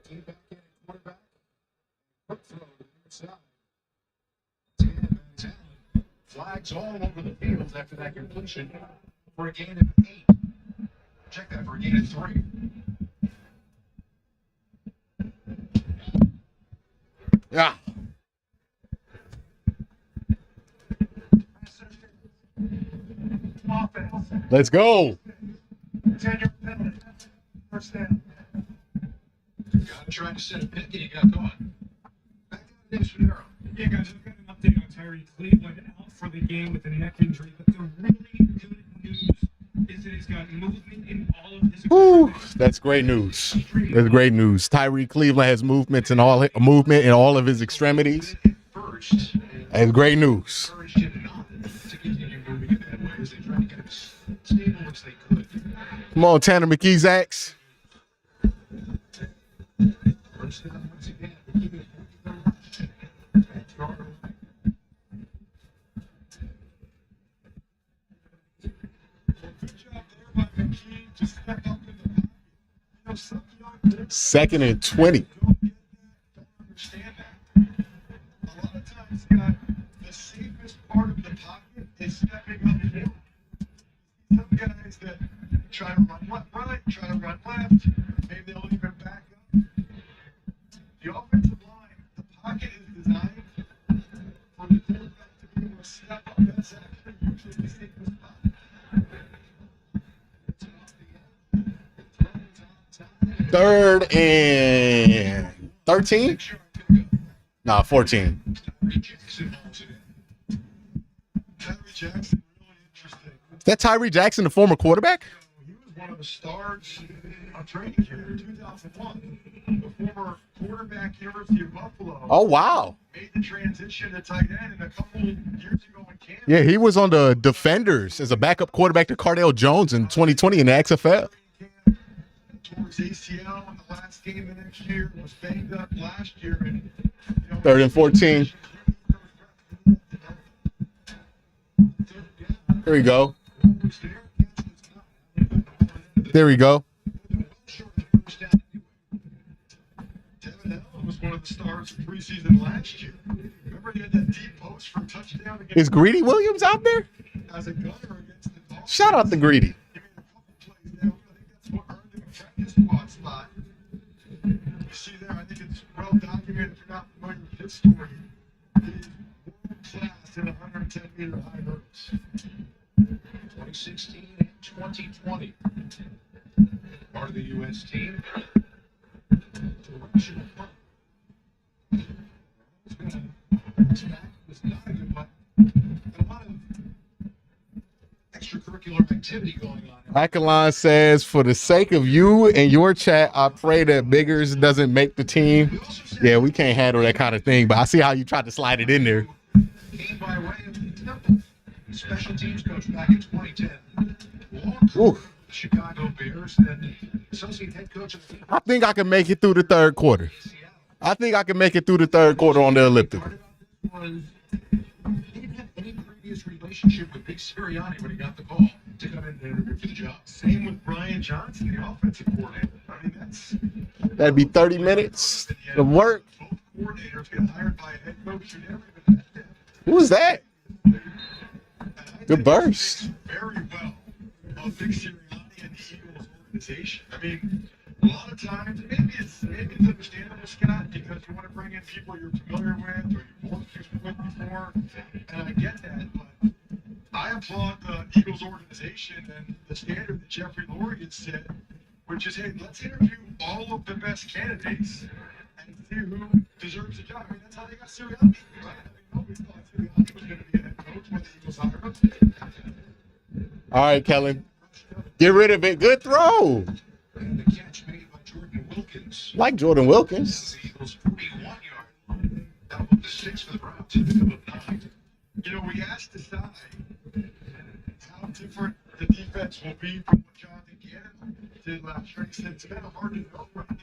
Came back in at quarterback. Quick throw to the inside. Flags all over the field after that completion for a gain of 8. Check that, for a gain of 3. Yeah. Let's go. 10-yard penalty. First down. Got trying to set a pick and he got caught. Back to the Spadero. Yeah, guys, I've got an update on Tyree Cleveland out for the game with a neck injury, but the really good news is that he's got movement in all of his. Ooh, that's great news. That's great news. Tyree Cleveland has movement in all of his extremities. That's great news. Come on, Tanner McKee-Zacks. Second and 20. The safest part of the pocket is stepping up the hill. Some guys that try to run right, try to run left, maybe they'll even back up. The offensive line, the pocket is designed for the quarterback to be able to step up. That's actually usually the safest spot. 3rd and 13? Nah, 14. Is that Tyree Jackson, the former quarterback? He was one of the stars of training camp in 2001. The former quarterback, University of Buffalo. Oh, wow. Made the transition to tight end, and a couple years ago in camp. Yeah, he was on the Defenders as a backup quarterback to Cardale Jones in 2020 in the XFL. Towards ACL in the last game the next year, was banged up last year. And, 3rd and 14. There we go. There we go. Devin Allen was one of the stars of preseason last year. Remember he had that deep post for a touchdown against. Is Greedy Williams out there? As a gunner against the Dolphins. Shout out to Greedy. Squad spot. You see there, I think it's well documented. If you're not familiar with his story, he's world class in 110-meter high hurdles. 2016 and 2020. Part of the U.S. team. Was not a good one. A lot of extracurricular activities. activity going on. Akalon says, for the sake of you and your chat, I pray that Biggers doesn't make the team. Yeah, we can't handle that kind of thing, but I see how you tried to slide it in there. Came by way of Temple, special teams coach back in 2010. Ooh. Chicago Bears and associate head coach of the I think I can make it through the third quarter. I think I can make it through the third quarter on the elliptical. He didn't have any previous relationship with Big Sirianni when he got the call to come in and interview for the job. Same with Brian Johnson, the offensive coordinator. I mean, That'd be 30 minutes of work. both coordinators get hired by a head coach who never even met them. Who was that? Good burst. Very well of Big Sirianni and the Eagles organization. I mean, a lot of times, maybe it's understandable, Scott, because you want to bring in people you're familiar with or you've worked with before, and I get that, but I applaud the Eagles organization and the standard that Jeffrey Lurie had set, which is, hey, let's interview all of the best candidates and see who deserves the job. I mean, that's how they got Sirianni, right? I mean, nobody thought Sirianni was going to be a head coach when the Eagles hired him. All right, Kellen. Get rid of it. Good throw. And the catch made by Jordan Wilkins. Like Jordan Wilkins. The Eagles' 41-yard line. That was the 6 for the Browns. They pick up 9. You know, we asked Desai how different the defense will be from what Jonathan Gannon did last year. He said it's kind of hard to know right now.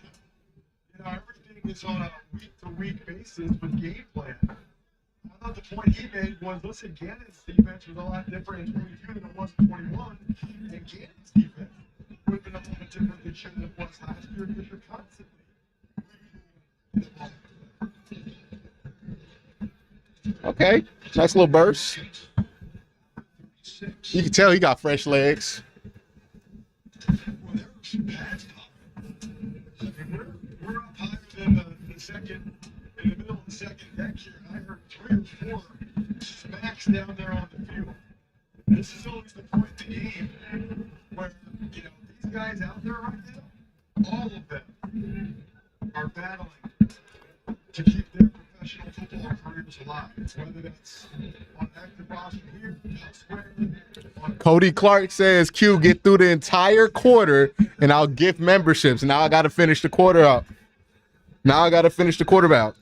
You know, everything is on a week-to-week basis with game plan. I thought the point he made was, listen, Gannon's defense was a lot different in 22 than it was in 21, and Gannon's defense would have been a little bit different this year than it was last year because you're constantly. Okay. Nice little burst. You can tell he got fresh legs. Well, there were some bad stuff. I mean, we're up higher than the second, in the middle of the second deck here, and I heard 3 or 4 smacks down there on the field. This is always the point in the game where, you know, these guys out there right now, all of them are battling to keep their professional football careers alive. Whether that's on active roster here, elsewhere. Cody Clark says, Q, get through the entire quarter and I'll gift memberships. Now I got to finish the quarter out. Now I got to finish the quarter out.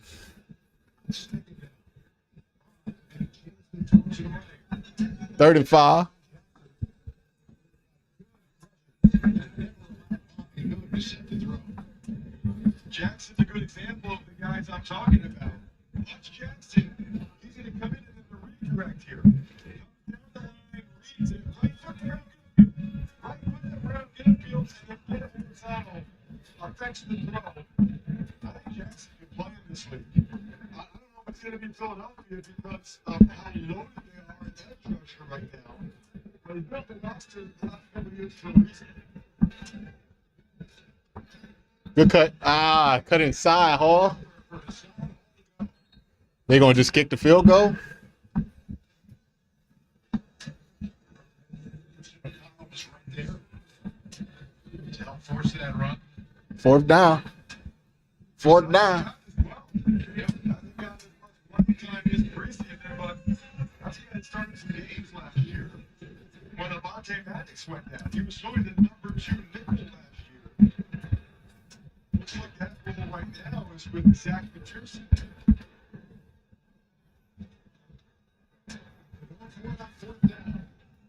Third and 5. Jackson's a good example of the guys I'm talking about. Watch Jackson. He's going to come in the redirect here. Down the line, reads it, right foot around Gidfield, and then get it horizontal. Affects the throw. I think Jackson can play in this league. I don't know if it's going to be Philadelphia because of how loaded they are in that structure right now. But he built the roster the last couple of years for a reason. Good cut. Cut inside, Hall. They going to just kick the field goal? Force that run. Fourth down. Fourth down. Started some games last year when Avonte Maddox went down. He was really the number 2 nickel last year. Looks like that role right now is with Zach Peterson.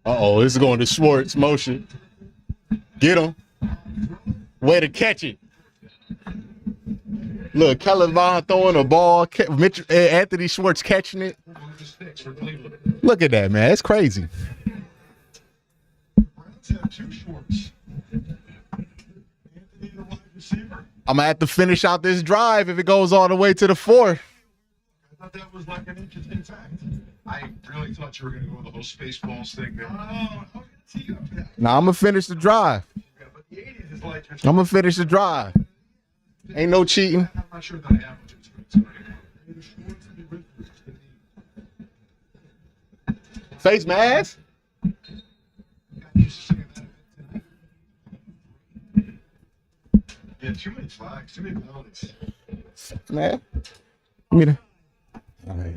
Uh-oh, this is going to Schwartz. Motion. Get him. Way to catch it. Look, Kellen Vaughn throwing a ball. Anthony Schwartz catching it. Look at that, man. It's crazy. I'm going to have to finish out this drive if it goes all the way to the 4th. I thought that was like an interesting fact. I really thought you were going to go with the whole Spaceballs thing there. Now, I'm going to finish the drive. I'm going to finish the drive. Ain't no cheating. I'm not sure that I have Face mask. Yeah, too many flags, too many penalties. Man. Give me the. All right.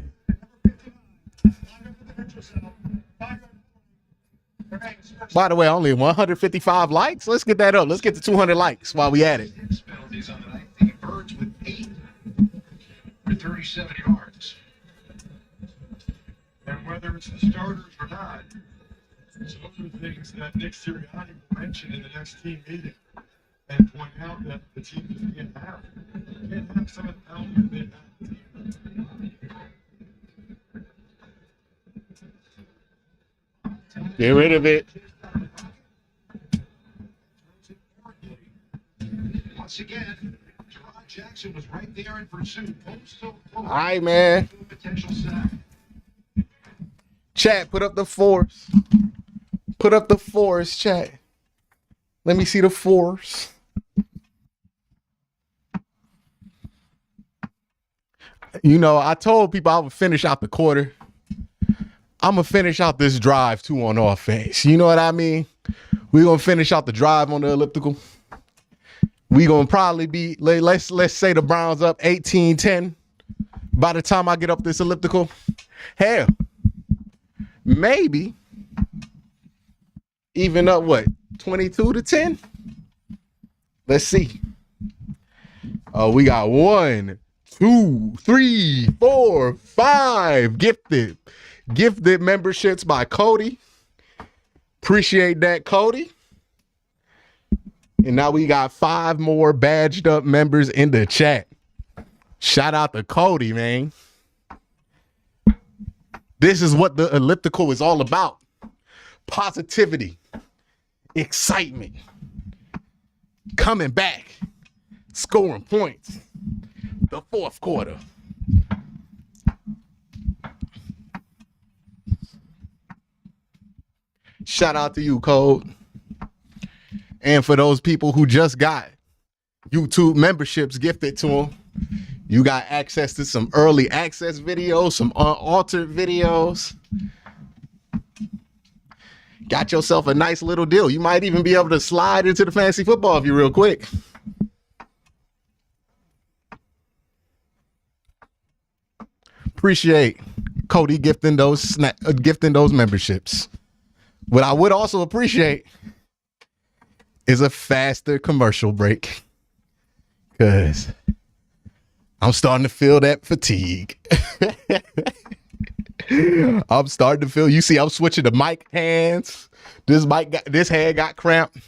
By the way, only 155 likes. Let's get that up. Let's get to 200 likes while we at it. Penalties on the night. The Birds with 8 for 37 yards. And whether it's the starters or not, those are things that Nick Sirianni will mention in the next team meeting and point out that the team just can't have. Can't have some of the elements they have. Get rid of it. Once again, Gerard Jackson was right there in pursuit. All right, man. Potential sack. Chat, put up the force. Put up the force, chat. Let me see the force. You know, I told people I would finish out the quarter. I'm going to finish out this drive, too, on offense. You know what I mean? We're going to finish out the drive on the elliptical. We're going to probably be, let's say the Browns up 18-10 by the time I get up this elliptical. Hell, maybe even up, what, 22-10? Let's see. Oh, we got 1, 2, 3, 4, 5 gifted memberships by Cody. Appreciate that, Cody. And now we got 5 more badged up members in the chat. Shout out to Cody, man. This is what the elliptical is all about. Positivity, excitement, coming back, scoring points. The fourth quarter. Shout out to you, Code. And for those people who just got YouTube memberships gifted to them, you got access to some early access videos, some unaltered videos. Got yourself a nice little deal. You might even be able to slide into the fantasy football if you're real quick. Appreciate Cody gifting those memberships. What I would also appreciate is a faster commercial break, because I'm starting to feel that fatigue. I'm starting to feel, you see, I'm switching to mic hands. This hand got cramped.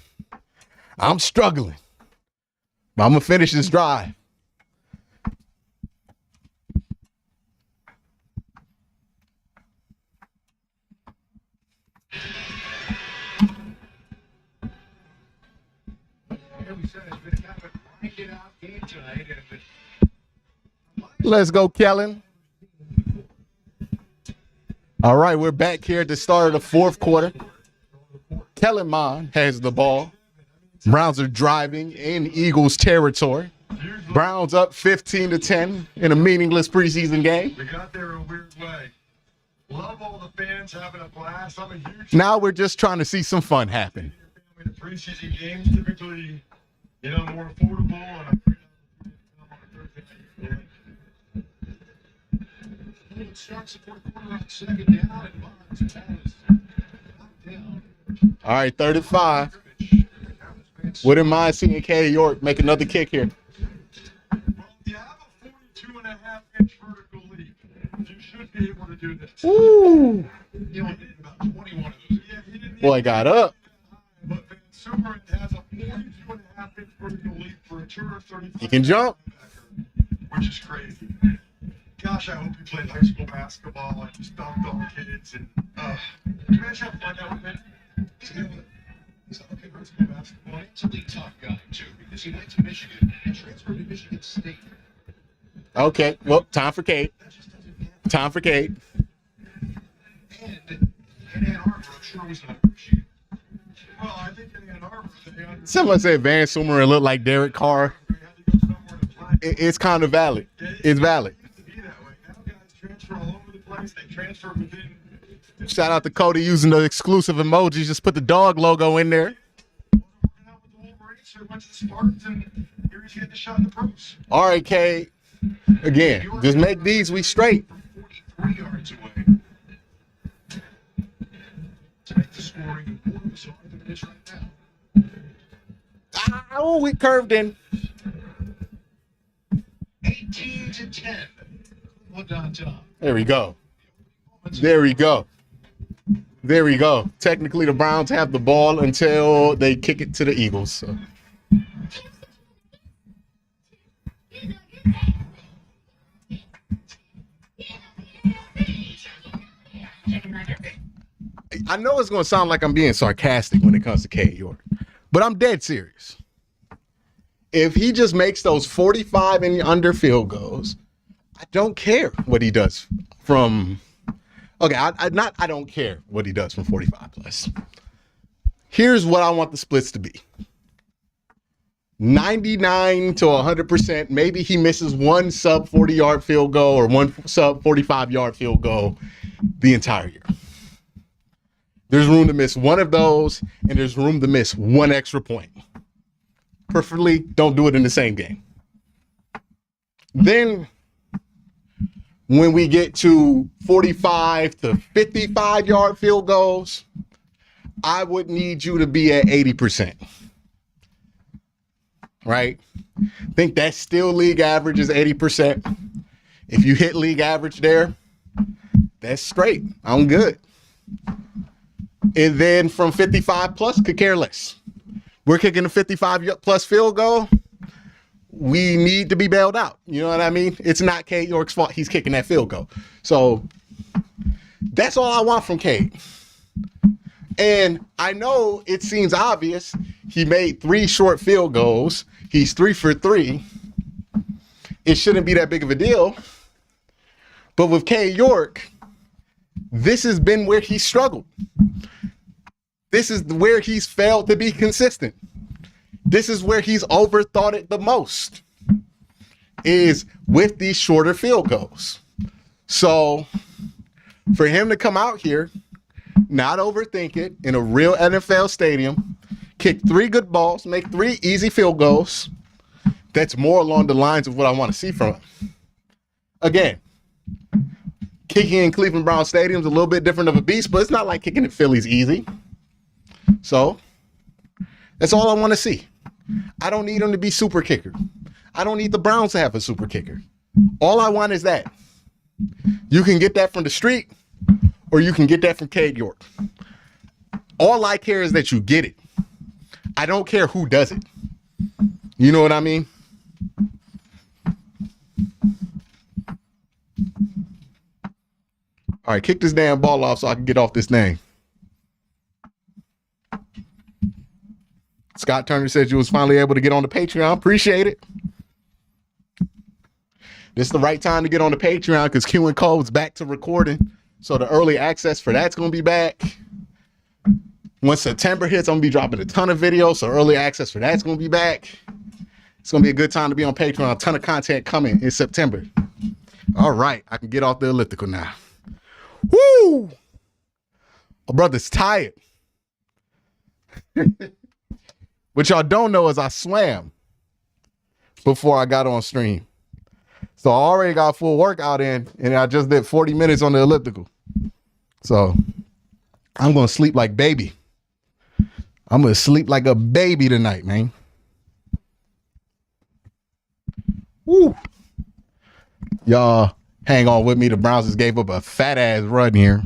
I'm struggling, but I'm going to finish this drive. Let's go, Kellen. All right, we're back here at the start of the fourth quarter. Kellen Mond has the ball. Browns are driving in Eagles territory. Browns up 15-10 in a meaningless preseason game. We got there a weird way. Love all the fans having a blast. I'm a huge. Now we're just trying to see some fun happen. The preseason games typically, more affordable, and I'm pretty starts the fourth quarter on second down, and Bonds has knocked down. All right, 35. Wouldn't mind seeing K. York make another kick here. Well, you have a 42.5-inch vertical leap. You should be able to do this. Woo! He only did about 21 of those. Yeah, he didn't Boy, got up. But Van Sumeren has a 42.5-inch vertical leap for a 235. He can jump. Which is crazy. Gosh, I hope he played high school basketball and just dunked on kids. And imagine how fun that would have been. He's a high school basketball. Mentally tough guy, too, because he went to Michigan and transferred to Michigan State. Okay, well, time for Kate. Time for Kate. And in Ann Arbor, I'm sure was not appreciated. Well, I think in Ann Arbor, Someone said Van Sumeren looked like Derek Carr. It's kind of valid. It's valid. transfer all over the place. They transfer within. Shout out to Cody using the exclusive emojis. Just put the dog logo in there. All right, Kate. Again, just make these. We straight. to make the scoring important. So it is right now. Oh, we curved in. 18-10. Look on top. There we go. There we go. There we go. Technically, the Browns have the ball until they kick it to the Eagles. So. I know it's going to sound like I'm being sarcastic when it comes to Cade York, but I'm dead serious. If he just makes those 45 and under field goals, I don't care what he does from. Okay, I don't care what he does from 45 plus. Here's what I want the splits to be. 99 to 100%. Maybe he misses one sub 40-yard field goal or one sub 45-yard field goal the entire year. There's room to miss one of those, and there's room to miss one extra point. Preferably, don't do it in the same game. Then, when we get to 45 to 55-yard field goals, I would need you to be at 80%. Right? I think that still league average is 80%. If you hit league average there, that's straight. I'm good. And then from 55 plus, could care less. We're kicking a 55 plus field goal. We need to be bailed out. You know what I mean? It's not Cade York's fault he's kicking that field goal. So that's all I want from Cade. And I know it seems obvious. He made 3 short field goals. He's 3 for 3. It shouldn't be that big of a deal. But with Cade York, this has been where he struggled. This is where he's failed to be consistent. This is where he's overthought it the most, is with these shorter field goals. So for him to come out here, not overthink it, in a real NFL stadium, kick 3 good balls, make 3 easy field goals, that's more along the lines of what I want to see from him. Again, kicking in Cleveland Browns Stadium is a little bit different of a beast, but it's not like kicking in Philly's easy. So that's all I want to see. I don't need him to be super kicker. I don't need the Browns to have a super kicker. All I want is that. You can get that from the street, or you can get that from Cade York. All I care is that you get it. I don't care who does it. You know what I mean? All right, kick this damn ball off so I can get off this thing. Scott Turner said you was finally able to get on the Patreon. Appreciate it. This is the right time to get on the Patreon because Q and Code's back to recording. So the early access for that's going to be back. Once September hits, I'm going to be dropping a ton of videos. So early access for that's going to be back. It's going to be a good time to be on Patreon. A ton of content coming in September. All right. I can get off the elliptical now. Woo! My brother's tired. What y'all don't know is I swam before I got on stream. So I already got a full workout in, and I just did 40 minutes on the elliptical. So I'm going to sleep like baby. I'm going to sleep like a baby tonight, man. Woo. Y'all hang on with me. The Browns just gave up a fat ass run here.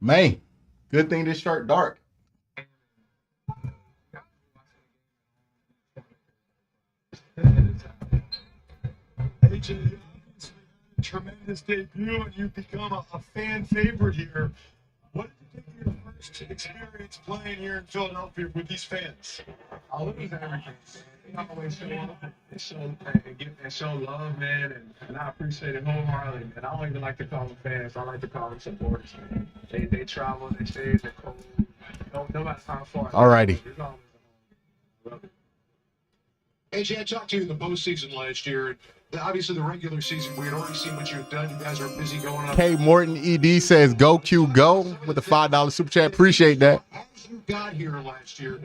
Man, good thing this shirt dark. AJ, tremendous debut, and you've become a fan favorite here. What did you think of your first experience playing here in Philadelphia with these fans? Oh, it was everything. They always show up and show love, man, and I appreciate it wholeheartedly, man. I don't even like to call them fans. I like to call them supporters, man. They travel, they stay in the cold. Nobody's trying to fall. All righty. AJ, I talked to you in the postseason last year. Obviously, the regular season, we had already seen what you've done. You guys are busy going on. K Morton ED says, "Go Q go" with a $5 super chat. Appreciate that. As you got here last year,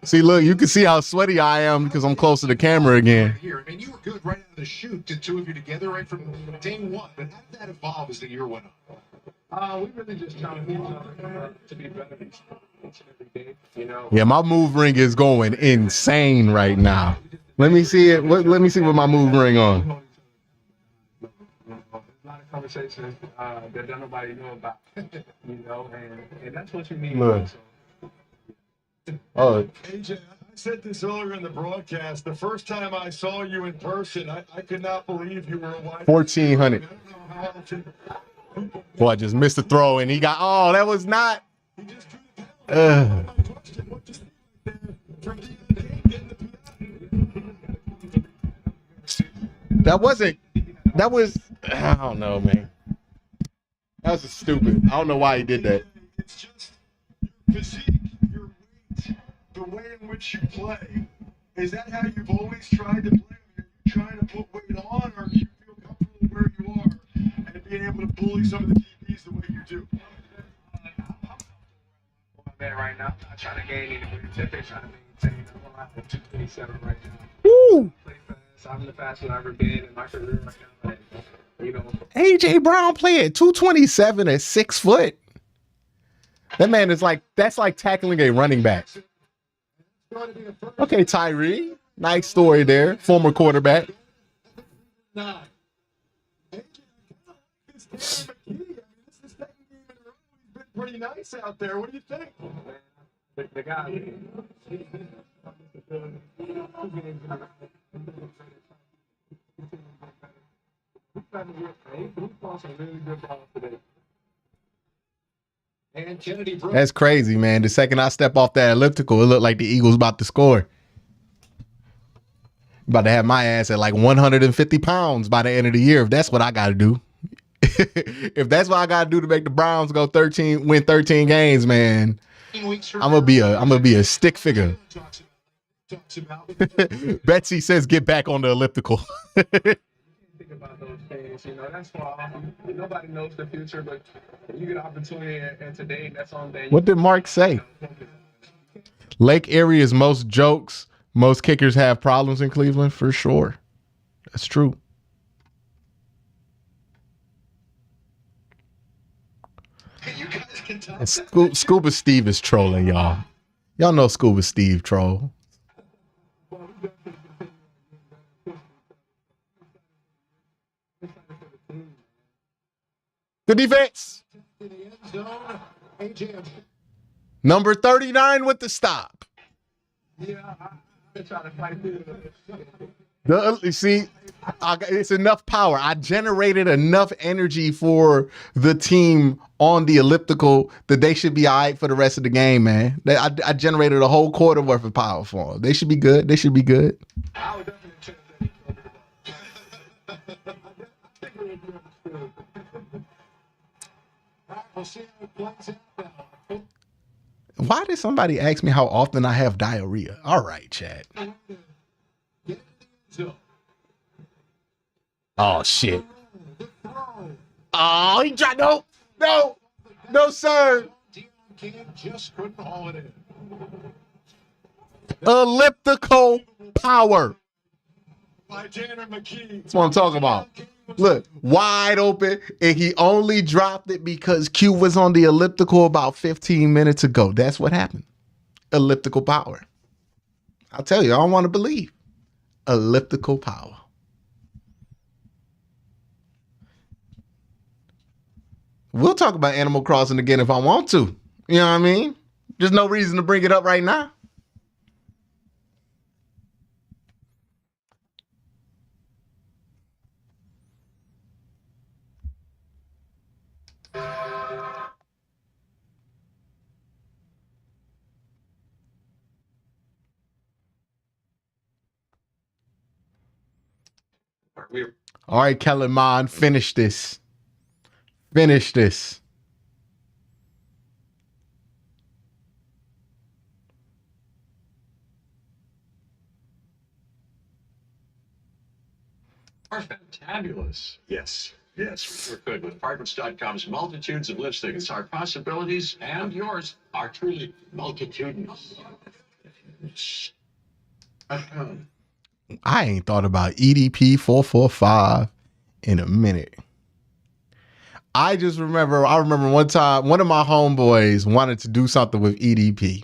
See, look, you can see how sweaty I am because I'm close to the camera again. I mean, you were good right out of the chute, the two of you together, right from day one. But how did that evolve as the year went on? We really just challenge each other to be better each and every day. You know. Yeah, my move ring is going insane right now. Let me see it. Let me see what my move ring on. There's a lot of conversations that nobody know about, you know, and that's what you need. Look. Oh, AJ, I said this earlier in the broadcast. The first time I saw you in person, I could not believe you were a wide 1,400. Boy, I just missed the throw, and he got. Oh, that was not. That wasn't. That was. I don't know, man. That was stupid. I don't know why he did that. It's just your physique, your weight, the way in which you play. Is that how you've always tried to play? Are you trying to put weight on, or do you feel comfortable where you are and being able to bully some of the DBs the way you do? Man, right now, I'm not trying to gain any weight. They're trying to maintain. I'm around 227 right now. Woo! Play fast. I'm the fastest I've ever been in my career right now. And, you know. AJ Brown playing 227 at 6 foot. That man is like, that's like tackling a running back. Okay, Tyree. Nice story there. Former quarterback. Pretty nice out there. What do you think? The guy. And Kennedy broke. That's crazy, man. The second I step off that elliptical, it looked like the Eagles about to score. About to have my ass at like 150 pounds by the end of the year if that's what I got to do. If that's what I got to do to make the Browns go win 13 games, man, I'm gonna be a stick figure. Betsy says, "Get back on the elliptical." Think about those things, you know. That's why nobody knows the future, but you get an opportunity, and today, that's on day. What did Mark say? Lake Erie is most jokes. Most kickers have problems in Cleveland, for sure. That's true. And Scuba Steve is trolling, y'all. Y'all know Scuba Steve troll. Good defense. Number 39 with the stop. Yeah, I'm trying to fight through You see, it's enough power. I generated enough energy for the team on the elliptical that they should be all right for the rest of the game, man. I generated a whole quarter worth of power for them. They should be good. They should be good. I would definitely check that. Why did somebody ask me how often I have diarrhea? All right, Chad. Oh, shit. Oh, he tried. No, sir. Just couldn't haul it in. Elliptical power. By Tanner McKee. That's what I'm talking about. Look, wide open, and he only dropped it because Q was on the elliptical about 15 minutes ago. That's what happened. Elliptical power. I'll tell you, I don't want to believe. Elliptical power. We'll talk about Animal Crossing again if I want to. You know what I mean? There's no reason to bring it up right now. All right, Kellerman, finish this. Finish this. are fantabulous. Yes. Yes, we're good. With Apartments.com's multitudes of listings, our possibilities and yours are truly multitudinous. I ain't thought about EDP 445 in a minute. I remember one time, one of my homeboys wanted to do something with EDP.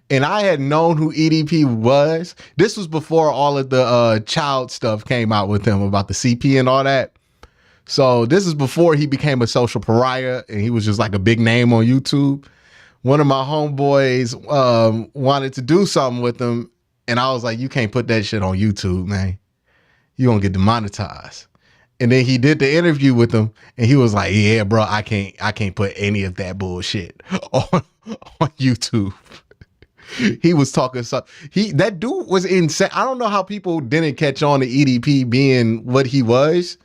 And I had known who EDP was. This was before all of the child stuff came out with him about the CP and all that. So this is before he became a social pariah and he was just like a big name on YouTube. One of my homeboys wanted to do something with him. And I was like, you can't put that shit on YouTube, man. You're going to get demonetized. And then he did the interview with him and he was like, yeah, bro, I can't put any of that bullshit on YouTube. He was talking stuff. That dude was insane. I don't know how people didn't catch on to EDP being what he was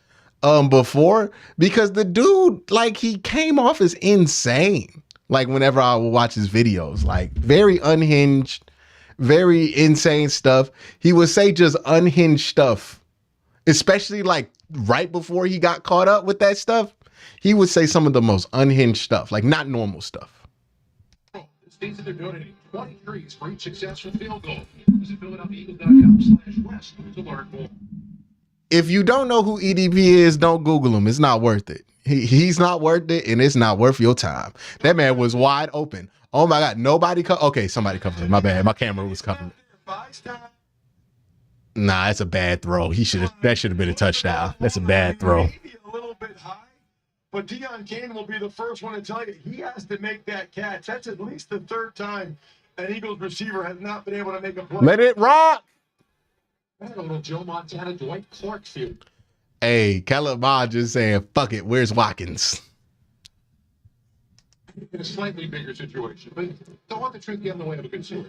before, because the dude, like, he came off as insane. Like, whenever I would watch his videos, like, very unhinged, very insane stuff. He would say just unhinged stuff, especially like right before he got caught up with that stuff. He would say some of the most unhinged stuff, like not normal stuff. This season they're donating 23 for each successful field goal. Visit PhiladelphiaEagles.com/west to learn more. If you don't know who EDP is, don't Google him. It's not worth it. He's not worth it, and it's not worth your time. That man was wide open. Oh my God, nobody okay, somebody covered it. My bad. My camera was covering it. Nah, that's a bad throw. That should have been a touchdown. That's a bad throw. Maybe a little bit high, but Deion Kane will be the first one to tell you he has to make that catch. That's at least the third time an Eagles receiver has not been able to make a play. Let it rock. A little Joe Montana, Dwight Clark field. Hey, Caleb Ma just saying, fuck it, where's Watkins? In a slightly bigger situation, but don't want the truth get in the way of a good story.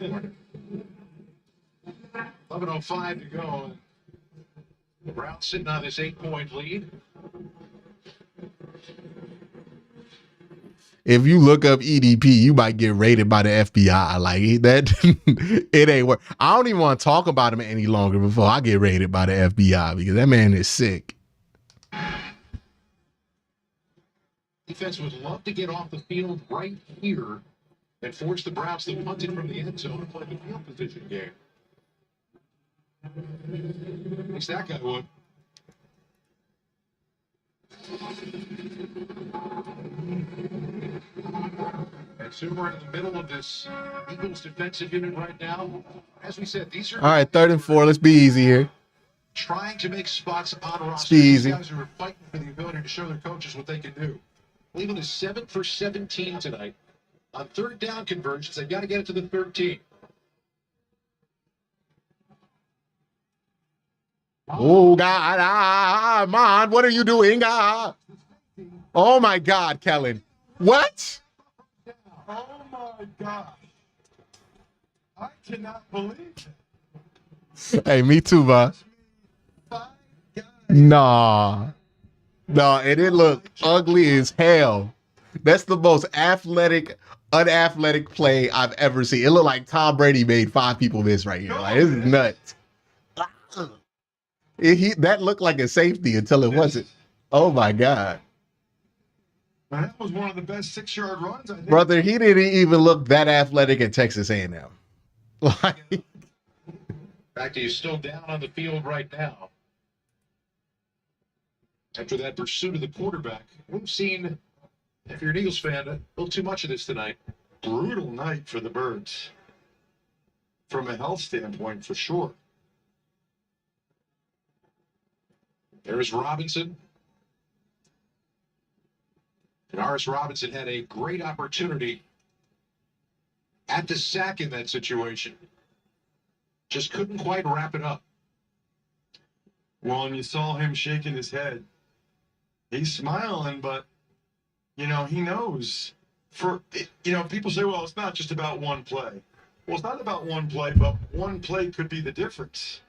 11:05 to go. The Browns sitting on this 8-point lead. If you look up EDP, you might get raided by the FBI. Like that, it ain't work. I don't even want to talk about him any longer before I get raided by the FBI, because that man is sick. Defense would love to get off the field right here and force the Browns to punt it from the end zone and play the field position game. At least that guy would. And so we're in the middle of this Eagles defensive unit right now. As we said, these are all right, 3rd and 4. Let's be easy here. Trying to make spots on roster. Let's be easy. These guys are fighting for the ability to show their coaches what they can do. Cleveland is 7 for 17 tonight. On 3rd down conversions, they've got to get it to the 13. Oh, God, man, what are you doing? God? Oh, my God, Kellen. What? Oh, my God. I cannot believe it. Hey, me too, man. Nah. No, and it looked ugly as hell. That's the most unathletic play I've ever seen. It looked like Tom Brady made 5 people miss right here. Like, this is nuts. That looked like a safety until it wasn't. Oh, my God. That was one of the best 6-yard runs, I think. Brother, he didn't even look that athletic at Texas A&M. Like, In fact, he's still down on the field right now. After that pursuit of the quarterback, we've seen, if you're an Eagles fan, a little too much of this tonight. Brutal night for the Birds. From a health standpoint, for sure. There's Robinson. And Aris Robinson had a great opportunity at the sack in that situation. Just couldn't quite wrap it up. Well, and you saw him shaking his head. He's smiling, but, he knows. People say, well, it's not just about one play. Well, it's not about one play, but one play could be the difference.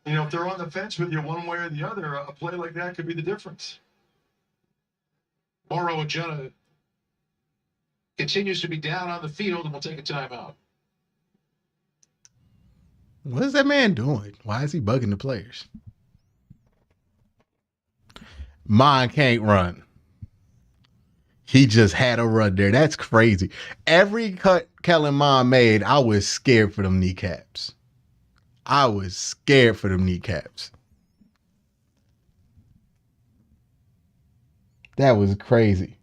If they're on the fence with you one way or the other, a play like that could be the difference. Mauro Agena continues to be down on the field and will take a timeout. what is that man doing? Why is he bugging the players? Mine can't run. He just had a run there. That's crazy. Every cut Kellen Mond made, I was scared for them kneecaps. I was scared for them kneecaps. That was crazy.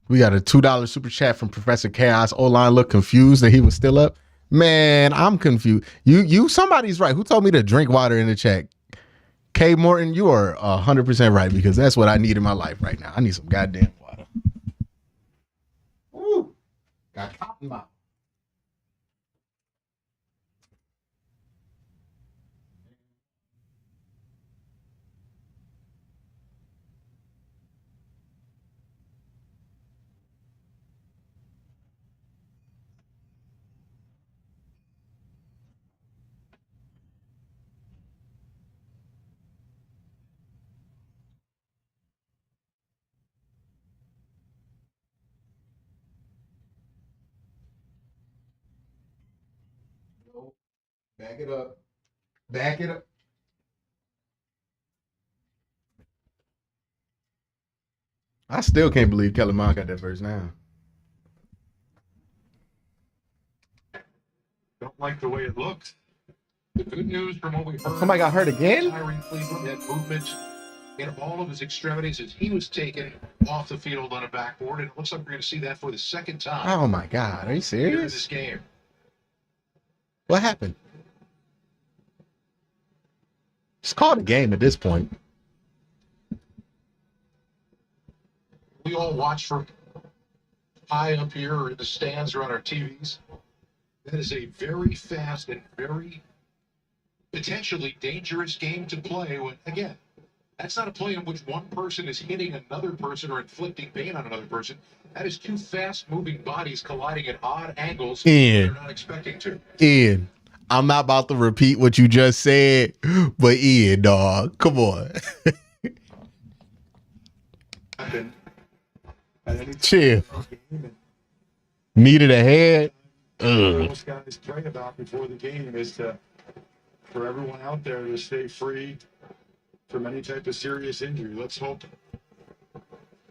We got a $2 super chat from Professor Chaos. O-line looked confused that he was still up. Man, I'm confused. You somebody's right. Who told me to drink water in the chat? K Morton, you are 100% right, because that's what I need in my life right now. I need some goddamn water. Ooh, got cotton mouth. Back it up. Back it up. I still can't believe Kellen Mond got that first down. Don't like the way it looked. The good news from what we heard. Somebody got hurt again? Tyree Cleveland had movement in all of his extremities as he was taken off the field on a backboard, and it looks like we're going to see that for the second time. Oh my God, are you Here in serious? this game. What happened? It's called a game at this point. We all watch from high up here or in the stands or on our TVs. That is a very fast and very potentially dangerous game to play when, again, that's not a play in which one person is hitting another person or inflicting pain on another person. That is two fast-moving bodies colliding at odd angles they're not expecting to. Ian, I'm not about to repeat what you just said, but Ian, dog, come on. Chill. Needed a head. Most guys pray about before the game is for everyone out there to stay free from any type of serious injury. Let's hope,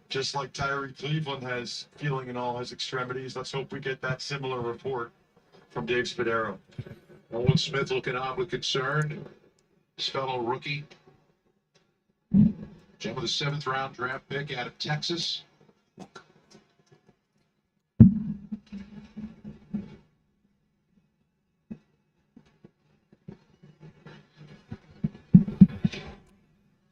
just like Tyree Cleveland has feeling in all his extremities, let's hope we get that similar report from Dave Spadaro. Owen Smith looking on with concern. His fellow rookie. Gem with a 7th round draft pick out of Texas.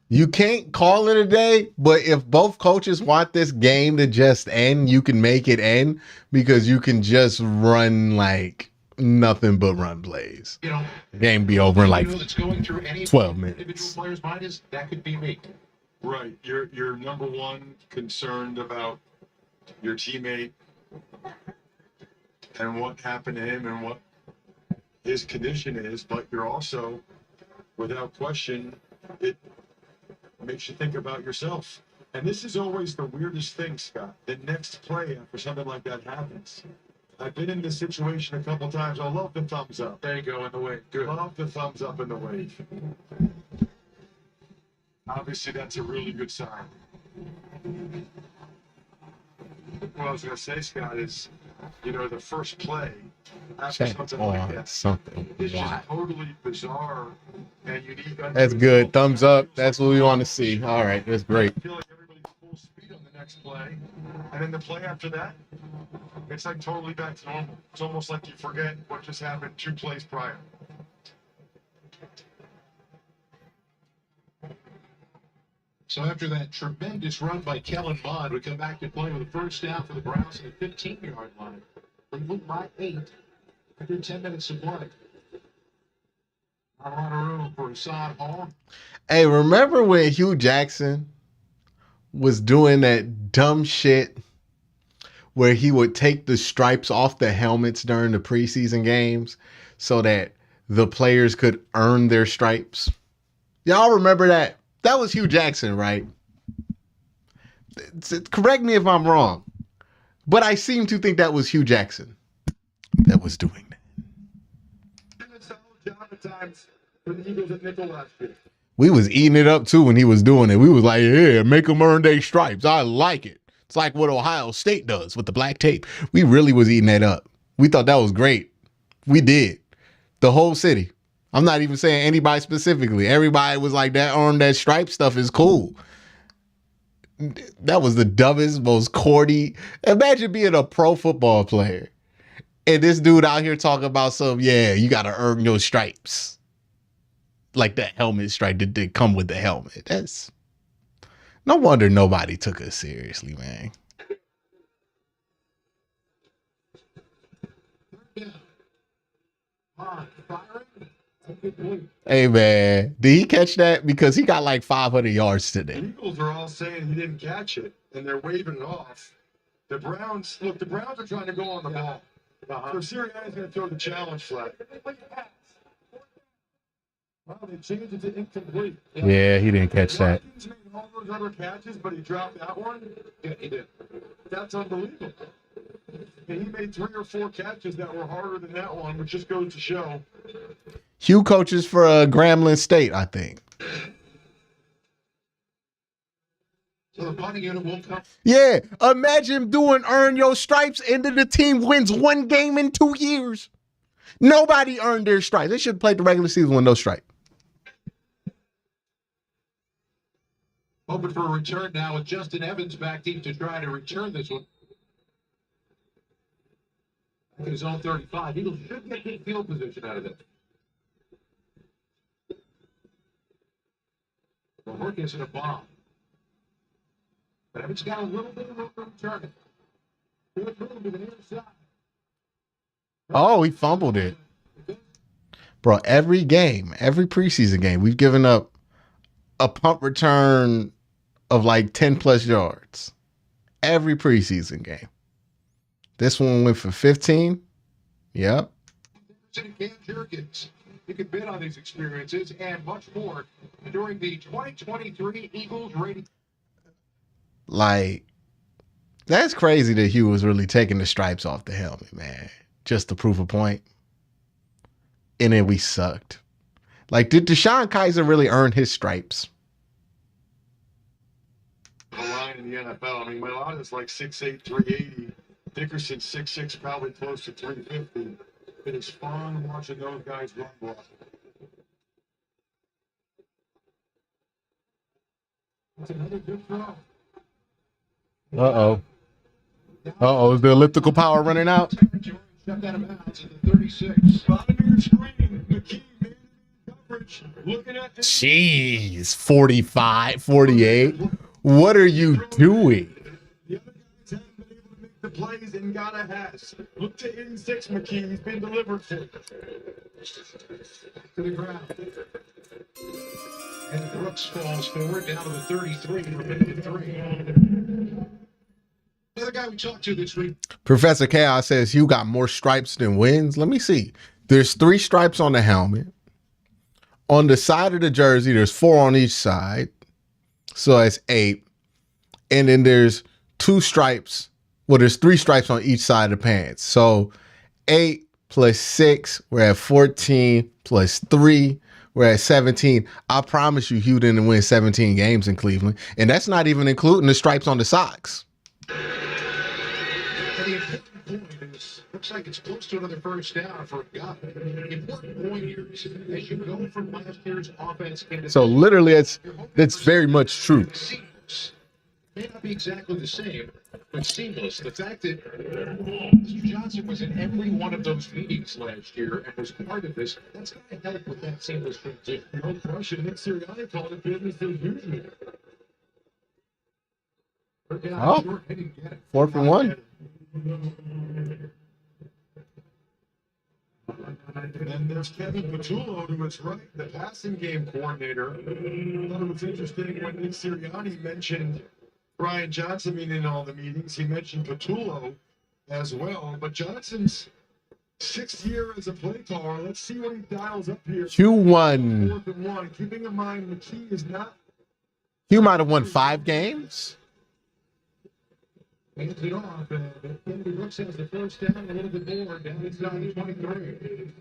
You can't call it a day, but if both coaches want this game to just end, you can make it end, because you can just run like nothing but run plays. You know, game be over in like that's going through any 12 minutes. Individual player's mind is that could be me. Right. You're number one concerned about your teammate and what happened to him and what his condition is, but you're also, without question, it makes you think about yourself. And this is always the weirdest thing, Scott. The next play after something like that happens. I've been in this situation a couple times. I love the thumbs up. There you go, in the wave. Good. Love the thumbs up in the wave. Obviously, that's a really good sign. What I was going to say, Scott, is, the first play after Check something on like that something. is just totally bizarre and unique. That's good. Thumbs up. That's what we want to see. All right, that's great. I feel like everybody's full speed on the next play, and then the play after that, it's like totally back to normal. It's almost like you forget what just happened 2 plays prior. So after that tremendous run by Kellen Mond, we come back to play with a first down for the Browns at the 15-yard line. They move by 8 after 10 minutes of play. A lot of room for Assad Hall. Hey, remember when Hugh Jackson was doing that dumb shit where he would take the stripes off the helmets during the preseason games so that the players could earn their stripes? Y'all remember that? That was Hugh Jackson, right? Correct me if I'm wrong, but I seem to think that was Hugh Jackson that was doing that. Job at times for the Eagles at nickel last year. We was eating it up too when he was doing it. We was like, yeah, make them earn their stripes. I like it. It's like what Ohio State does with the black tape. We really was eating that up. We thought that was great. We did. The whole city. I'm not even saying anybody specifically. Everybody was like, that earn that stripe stuff is cool. That was the dumbest, most corny. Imagine being a pro football player and this dude out here talking about you got to earn your stripes. Like that helmet stripe that did come with the helmet. That's no wonder nobody took us seriously, man. Hey, man, did he catch that? Because he got like 500 yards today. The Eagles are all saying he didn't catch it, and they're waving it off. The Browns are trying to go on the ball. So Sirianni's going to throw the challenge flag. Wow, they changed it to incomplete. Yeah, he didn't catch that. Watkins made all those other catches, but he dropped that one. Yeah, he did. That's unbelievable. And he made 3 or 4 catches that were harder than that one, which just goes to show. Hugh coaches for Grambling State, I think. So the punting unit will come. Yeah, imagine doing earn your stripes and then the team wins 1 game in 2 years. Nobody earned their stripes. They should have played the regular season with no stripe. Hoping for a return now with Justin Evans back deep to try to return this one. In his own 35. Eagles should get good field position out of it. The work isn't a bomb. But Evans got a little bit of room for returning. Good move to the near side. Oh, he fumbled it. Bro, every game, every preseason game, we've given up a punt return of like 10 plus yards. Every preseason game. This one went for 15. Yep. Cam Jerkins. You can bid on these experiences and much more during the 2023 Eagles rating. Like, that's crazy that Hugh was really taking the stripes off the helmet, man. Just to prove a point. And then we sucked. Like, did Deshaun Kaiser really earn his stripes? The line in the NFL. I mean, Mailata's like 6'8", 380. Dickerson 6'6", probably close to 350. It is fun watching those guys run block. That's another good throw. Uh-oh. Uh-oh, is the elliptical power running out? Stepped out of bounds at the 36. Bottom of your screen, McKee man coverage. Looking at this. Jeez, 45, 48. What are you doing? The other guys haven't been able to make the plays, and Ngata has. Look to 86, McKee. He's been delivered for. To the ground. And Brooks falls forward down to the 33 for minute 3. Another guy we talked to this week. Professor Chaos says Hugh got more stripes than wins. Let me see. There's 3 stripes on the helmet. On the side of the jersey, there's 4 on each side. So that's 8. And then there's 2 stripes. Well, there's 3 stripes on each side of the pants. So 8 plus 6, we're at 14, plus 3, we're at 17. I promise you, Hugh didn't win 17 games in Cleveland. And that's not even including the stripes on the socks. And the important point is, looks like it's close to another first down for God. The important point here is, as you go from last year's offense into So literally, that's very much true. seamless. May not be exactly the same, but seamless. The fact that Mr. Johnson was in every one of those meetings last year and was part of this, that's going to help with that seamless transition. No question. Nick Sirianni called it business as usual. Oh, 4 for 1. And there's Kevin Patullo, who is right, the passing game coordinator. I thought it was interesting when Nick Sirianni mentioned Brian Johnson being in all the meetings. He mentioned Patullo as well. But Johnson's 6th year as a play caller. Let's see what he dials up here. Hugh won. 4th and 1. Keeping in mind, McKee is not. Hugh might have won 5 games. Hands it off, and Kennedy Brooks has the first down, a little bit more, down inside 23.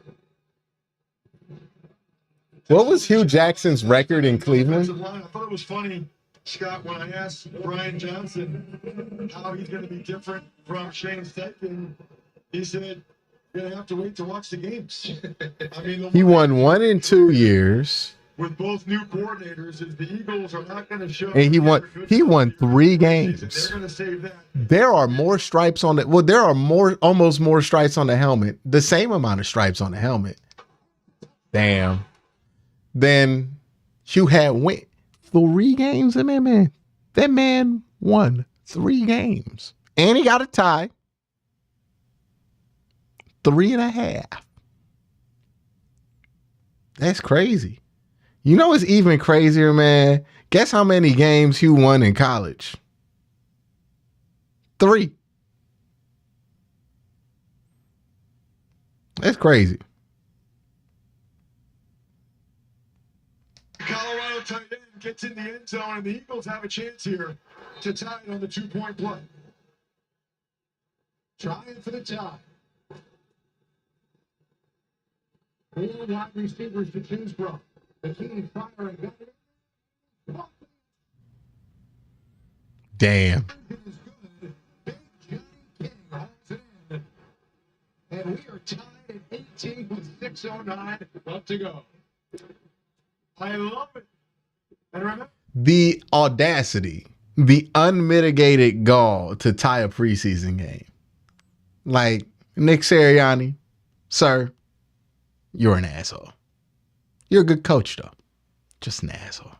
What was Hugh Jackson's record in Cleveland? I thought it was funny, Scott, when I asked Brian Johnson how he's going to be different from Shane Steichen. He said, "You're going to have to wait to watch the games." I mean, He won 1 in 2 years. With both new coordinators, is the Eagles are not going to show. And he won 3 games. They're going to save that. There are more stripes on the there are almost more stripes on the helmet. The same amount of stripes on the helmet. Damn. Then Hugh had went 3 games. That man won 3 games. And he got a tie. 3.5. That's crazy. You know what's even crazier, man? Guess how many games Hugh won in college? 3. That's crazy. Colorado tight end gets in the end zone, and the Eagles have a chance here to tie it on the 2-point play. Trying for the tie. 4 wide receivers to choose from. The key fire and gun. Damn. And we are tied at 18 with 6:09 left to go. I love it. And remember, The audacity, the unmitigated gall to tie a preseason game. Like, Nick Sirianni, sir, you're an asshole. You're a good coach, though. Just an asshole.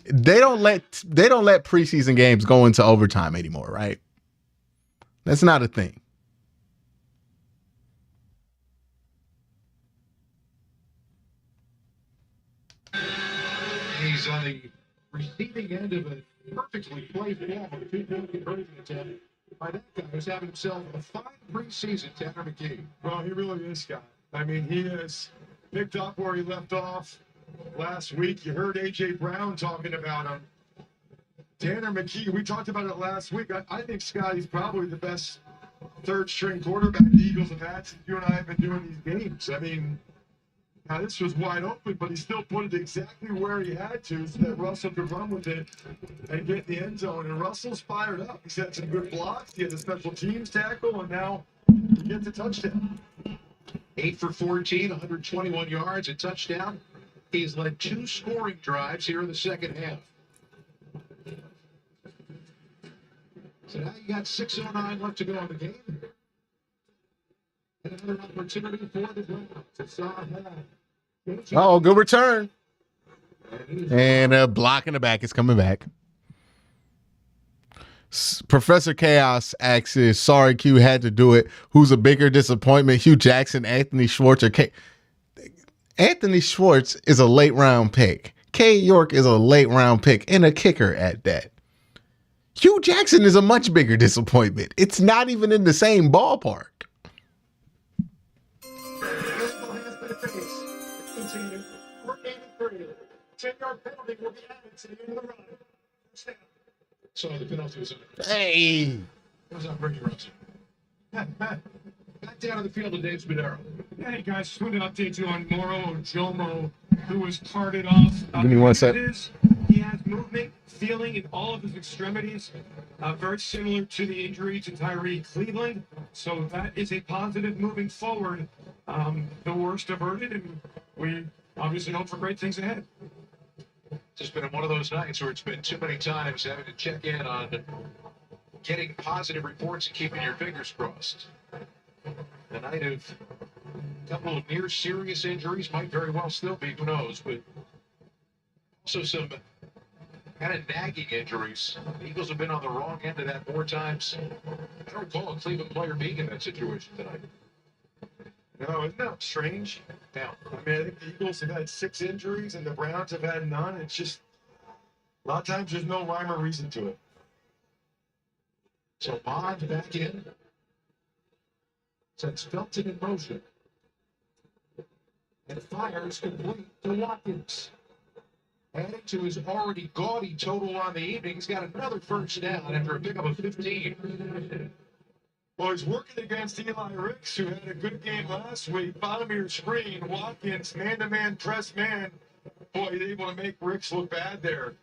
They don't let preseason games go into overtime anymore, right? That's not a thing. He's on the receiving end of a perfectly played ball for a 2-point conversion attempt by that guy who's having himself a fine preseason, Tanner McKee. well, he really is, Scott. I mean, he has picked up where he left off last week. You heard A.J. Brown talking about him. Tanner McKee, we talked about it last week. I think Scotty's probably the best third-string quarterback the Eagles have had since you and I have been doing these games. I mean, now this was wide open, but he still put it exactly where he had to so that Russell could run with it and get in the end zone. And Russell's fired up. He's had some good blocks. He had a special teams tackle, and now he gets a touchdown. 8 for 14, 121 yards, a touchdown. He's led 2 scoring drives here in the second half. So now you got 6:09 left to go in the game. And another opportunity for the Browns. Oh, good return. And a block in the back is coming back. Professor Chaos asks, sorry Q had to do it. Who's a bigger disappointment, Hugh Jackson, Anthony Schwartz, or K? Anthony Schwartz is a late round pick. K York is a late round pick and a kicker at that. Hugh Jackson is a much bigger disappointment. It's not even in the same ballpark. So the penalty was on. Hey. It was on Brittany Russell. Back down to the field of Dave Spadaro. Hey guys, just wanted to update you on Moro Ojomo, who was carted off. Give me 1 sec. He has movement, feeling in all of his extremities, very similar to the injury to Tyree Cleveland. So that is a positive moving forward. The worst averted, and we obviously hope for great things ahead. Just been one of those nights where it's been too many times having to check in on getting positive reports and keeping your fingers crossed. The night of a couple of near serious injuries, might very well still be, who knows, but also some kind of nagging injuries. The Eagles have been on the wrong end of that more times. I don't recall a Cleveland player being in that situation tonight. No, isn't that strange? Now, I mean, I think the Eagles have had 6 injuries and the Browns have had none. It's just, a lot of times there's no rhyme or reason to it. so Bond back in. Sets Felton in motion. And fires complete to Watkins. Adding to his already gaudy total on the evening, he's got another first down after a pickup of 15. Well, he's working against Eli Ricks, who had a good game last week. Bottom of your screen, Watkins, man-to-man, press man. Boy, he's able to make Ricks look bad there,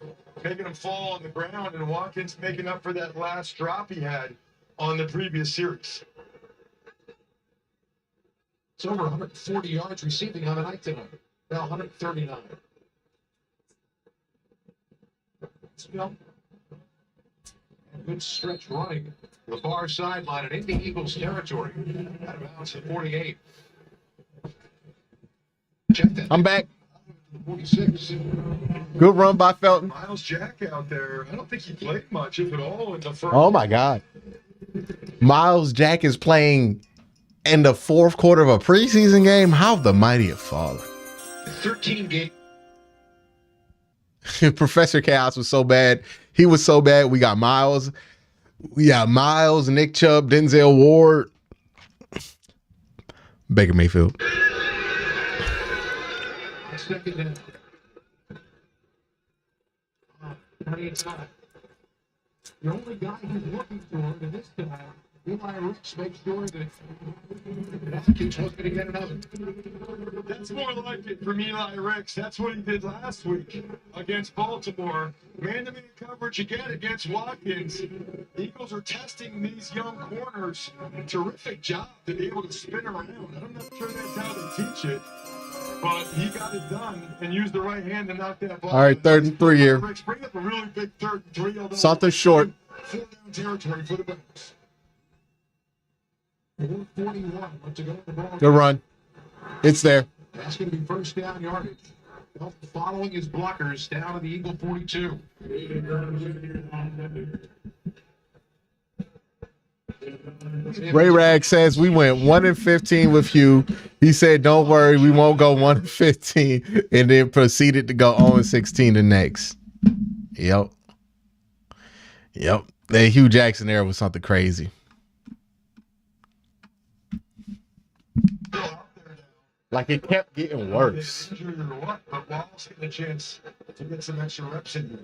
making him fall on the ground, and Watkins making up for that last drop he had on the previous series. It's over 140 yards receiving on the night tonight. Now 139. Still, good stretch running the far sideline and into Eagles territory. Out of bounds at 48. Check that. I'm back. 46. Good run by Felton. Miles Jack out there. I don't think he played much, if at all, in the first. Oh, my God. Miles Jack is playing in the fourth quarter of a preseason game. How the mighty have fallen. 13 game. Professor Chaos was so bad. He was so bad. We got Miles. Miles, Nick Chubb, Denzel Ward, Baker Mayfield. Second down. The only guy he's looking for in this time, Eli Ricks makes sure that Watkins was going to get another. That's more like it from Eli Ricks. That's what he did last week against Baltimore. Man-to-man coverage again against Watkins. The Eagles are testing these young corners. Terrific job to be able to spin around. I'm not sure that's how they teach it, but he got it done and used the right hand to knock that ball. All right, 3rd and 3 here. Ricks, bring up a really big 3rd and 3. Something short. 4 down territory for the Browns. 4:41 left to go at the ball. Good run. It's there. That's going to be first down yardage. Following his blockers down to the Eagle 42. Ray Rag says we went 1-15 with Hugh. He said, "Don't worry, we won't go 1-15," and then proceeded to go 0-16 the next. Yep. That Hugh Jackson era was something crazy. Like it kept getting worse. But Wallace getting a chance to get some extra reps in here.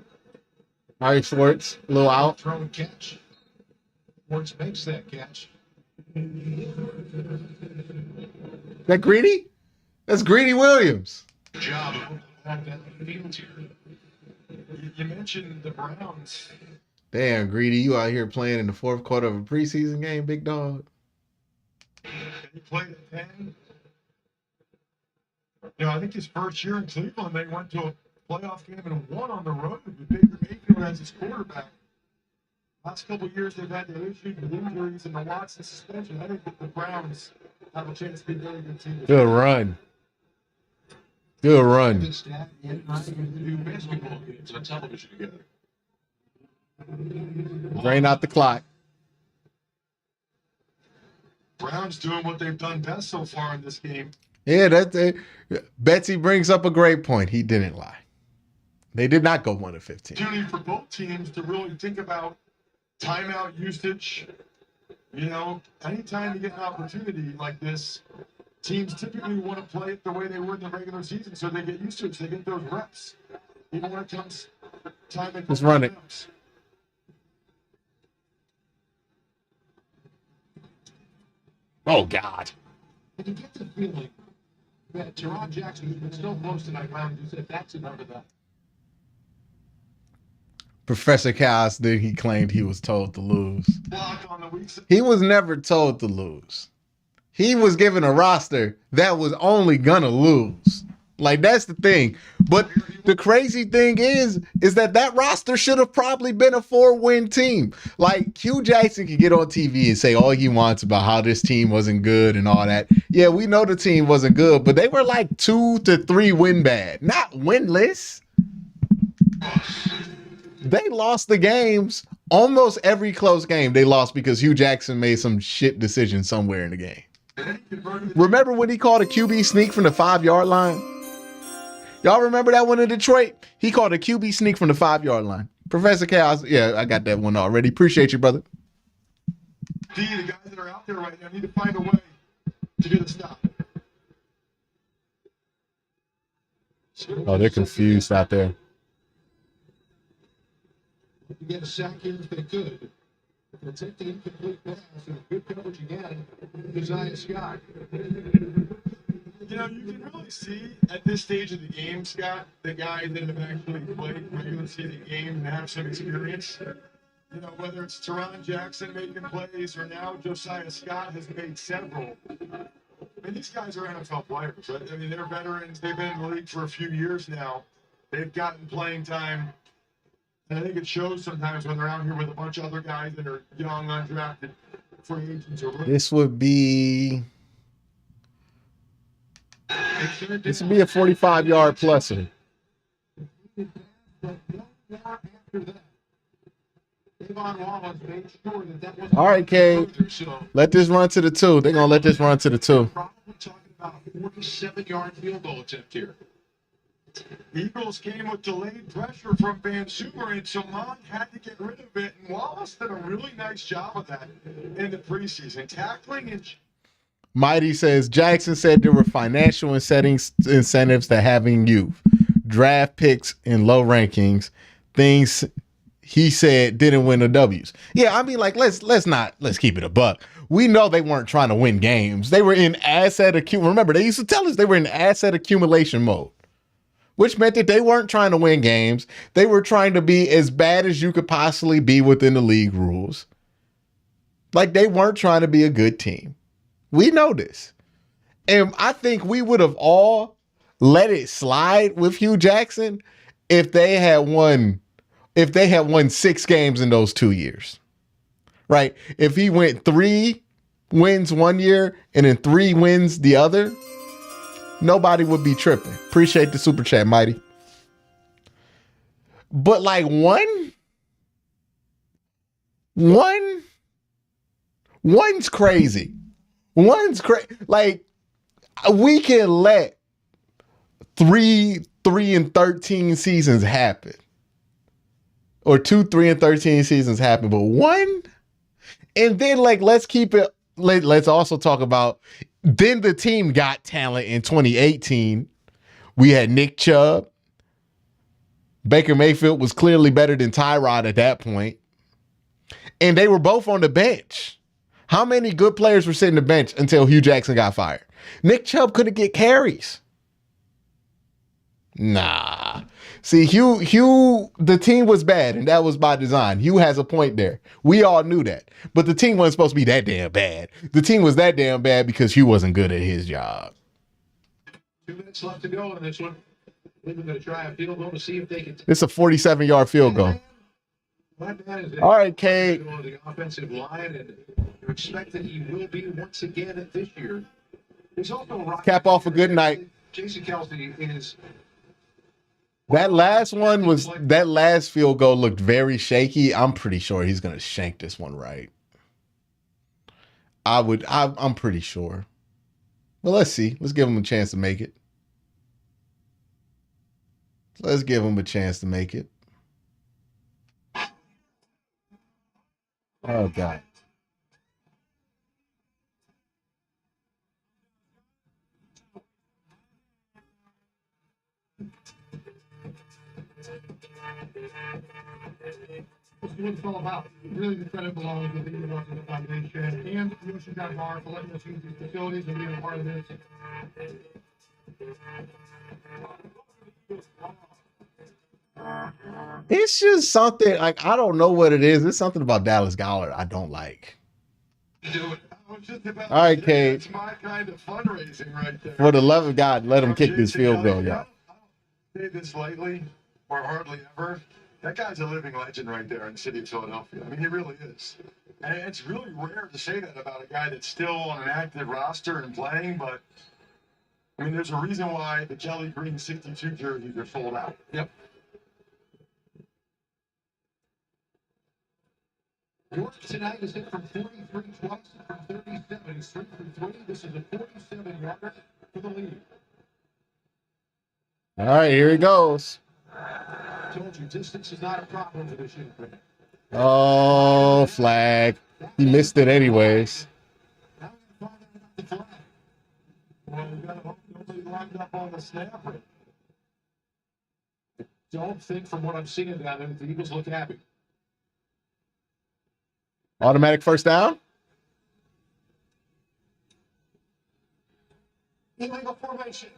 All right, Schwartz, a little out. Throw and catch. Schwartz makes that catch. That Greedy? That's Greedy Williams. Good job of that field here. You mentioned the Browns. Damn, Greedy, you out here playing in the fourth quarter of a preseason game, big dog. He played at 10. I think his first year in Cleveland, they went to a playoff game and won on the road with Baker Mayfield as his quarterback. Last couple of years, they've had the issues with injuries and the Watson suspension. I think that the Browns have a chance to be a very good team. Good run. Good run. Do basketball games on television together. Drain out the clock. Browns doing what they've done best so far in this game. Yeah, that's it. Betsy brings up a great point. He didn't lie. They did not go 1-15. Opportunity for both teams to really think about timeout usage. Anytime you get an opportunity like this, teams typically want to play it the way they were in the regular season, so they get used to it, so they get those reps. Even when it comes time and let's run it. Oh, God. And you get the feeling that Teron Jackson has been so close tonight, Ryan, you said that's enough of that. Professor Chaos, then he claimed he was told to lose. He was never told to lose. He was given a roster that was only gonna lose. Like, that's the thing. But the crazy thing is that roster should have probably been a 4-win team. Like, Hugh Jackson can get on TV and say all he wants about how this team wasn't good and all that. Yeah, we know the team wasn't good, but they were like 2 to 3 win bad, not winless. They lost the games. Almost every close game they lost because Hugh Jackson made some shit decision somewhere in the game. Remember when he called a QB sneak from the 5-yard line? Y'all remember that one in Detroit? He called a QB sneak from the 5-yard line. Professor Chaos, yeah, I got that one already. Appreciate you, brother. The guys that are out there right now need to find a way to do the stop. Oh, they're confused out there. To get a sack here if they could. They'll take the incomplete pass and a good coverage again. Keziah Scott. You know, you can really see at this stage of the game, Scott, the guys that have actually played regular season game and have some experience. You know, whether it's Teron Jackson making plays or now Josiah Scott has made several. I mean, these guys are NFL players, right? I mean, they're veterans. They've been in the league for a few years now. They've gotten playing time. And I think it shows sometimes when they're out here with a bunch of other guys that are young, undrafted free agents. This would be a 45-yard pluser. All right, Cade. Let this run to the 2. They're going to let this run to the 2. Probably talking about a 47-yard field goal attempt here. Eagles came with delayed pressure from Van Sumer, and Saman had to get rid of it. And Wallace did a really nice job of that in the preseason. Tackling and Mighty says, Jackson said there were financial incentives to having youth, draft picks and low rankings, things he said didn't win the W's. Yeah, I mean, like, let's keep it a buck. We know they weren't trying to win games. They were in asset accumulation. Remember, they used to tell us they were in asset accumulation mode, which meant that they weren't trying to win games. They were trying to be as bad as you could possibly be within the league rules. Like, they weren't trying to be a good team. We know this. And I think we would have all let it slide with Hugh Jackson if they had won 6 games in those 2 years. Right? If he went 3 wins one year and then 3 wins the other, nobody would be tripping. Appreciate the super chat, Mighty. But like one's crazy. One's crazy. Like, we can let 3-13 seasons happen. Or 2-3-13 seasons happen, but one? And then, like, let's keep it, let's also talk about, then the team got talent in 2018. We had Nick Chubb. Baker Mayfield was clearly better than Tyrod at that point. And they were both on the bench. How many good players were sitting on the bench until Hugh Jackson got fired? Nick Chubb couldn't get carries. Nah. See, Hugh, the team was bad, and that was by design. Hugh has a point there. We all knew that. But the team wasn't supposed to be that damn bad. The team was that damn bad because Hugh wasn't good at his job. 2 minutes left to go in this one. We're going to try a field goal to see if they can. It's a 47-yard field goal. All right, Cade. The offensive line, and you expect that he will be once again this year. He's also cap off a good night. Jason Kelsey is. That last field goal looked very shaky. I'm pretty sure he's gonna shank this one right. I'm pretty sure. Well, let's see. Let's give him a chance to make it. Let's give him a chance to make it. Oh, God. This is what it's all about. Really, the credit belongs to the University Foundation and the Ocean Drive Bar for letting us use these facilities and being a part of this. It's just something, like, I don't know what it is. It's something about Dallas Goedert I don't like. All right, Cade. It's my kind of fundraising right there. For the love of God, let him kick this field goal, y'all. I don't say this lately, or hardly ever. That guy's a living legend right there in the city of Philadelphia. I mean, he really is. And it's really rare to say that about a guy that's still on an active roster and playing, but I mean, there's a reason why the Jelly Green 62 jerseys are sold out. Yep. York tonight is hit from 43 twice and from 37. He's 3 for 3. This is a 47-yarder for the lead. All right, here he goes. I told you, distance is not a problem for this young man. Oh, flag. He missed it anyways. Well, we got to hope nobody lined up on the snapper. I don't think, from what I'm seeing down there, the Eagles look happy. Automatic first down? Illegal formation.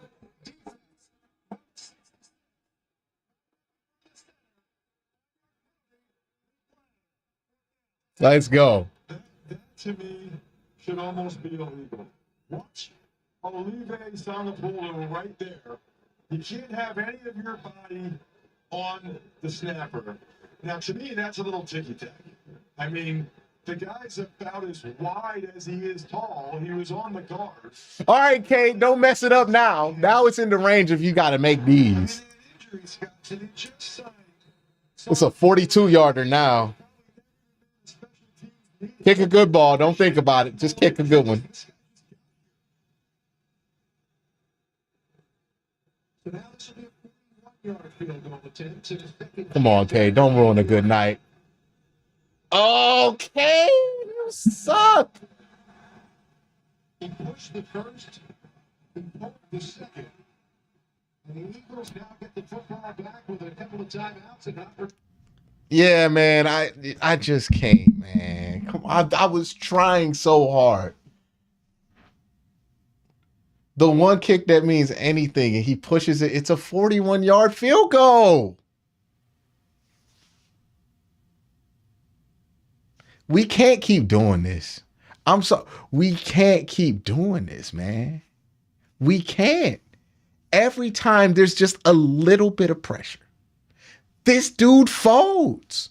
Let's go. That to me should almost be illegal. Watch Olive Sanapolo right there. You can't have any of your body on the snapper. Now, to me, that's a little ticky-tack. I mean, the guy's about as wide as he is tall. He was on the guard. All right, Kate, don't mess it up now. Now it's in the range if you got to make these. It's a 42-yarder now. Kick a good ball. Don't think about it. Just kick a good one. Come on, Kay. Don't ruin a good night. Okay, you suck. He pushed the first and pulled the second. And the Eagles now get the football back with a couple of timeouts and not. Yeah, man, I just can't, man. Come on, I was trying so hard. The one kick that means anything, and he pushes it. It's a 41-yard field goal. We can't keep doing this. We can't keep doing this, man. We can't. Every time there's just a little bit of pressure, this dude folds.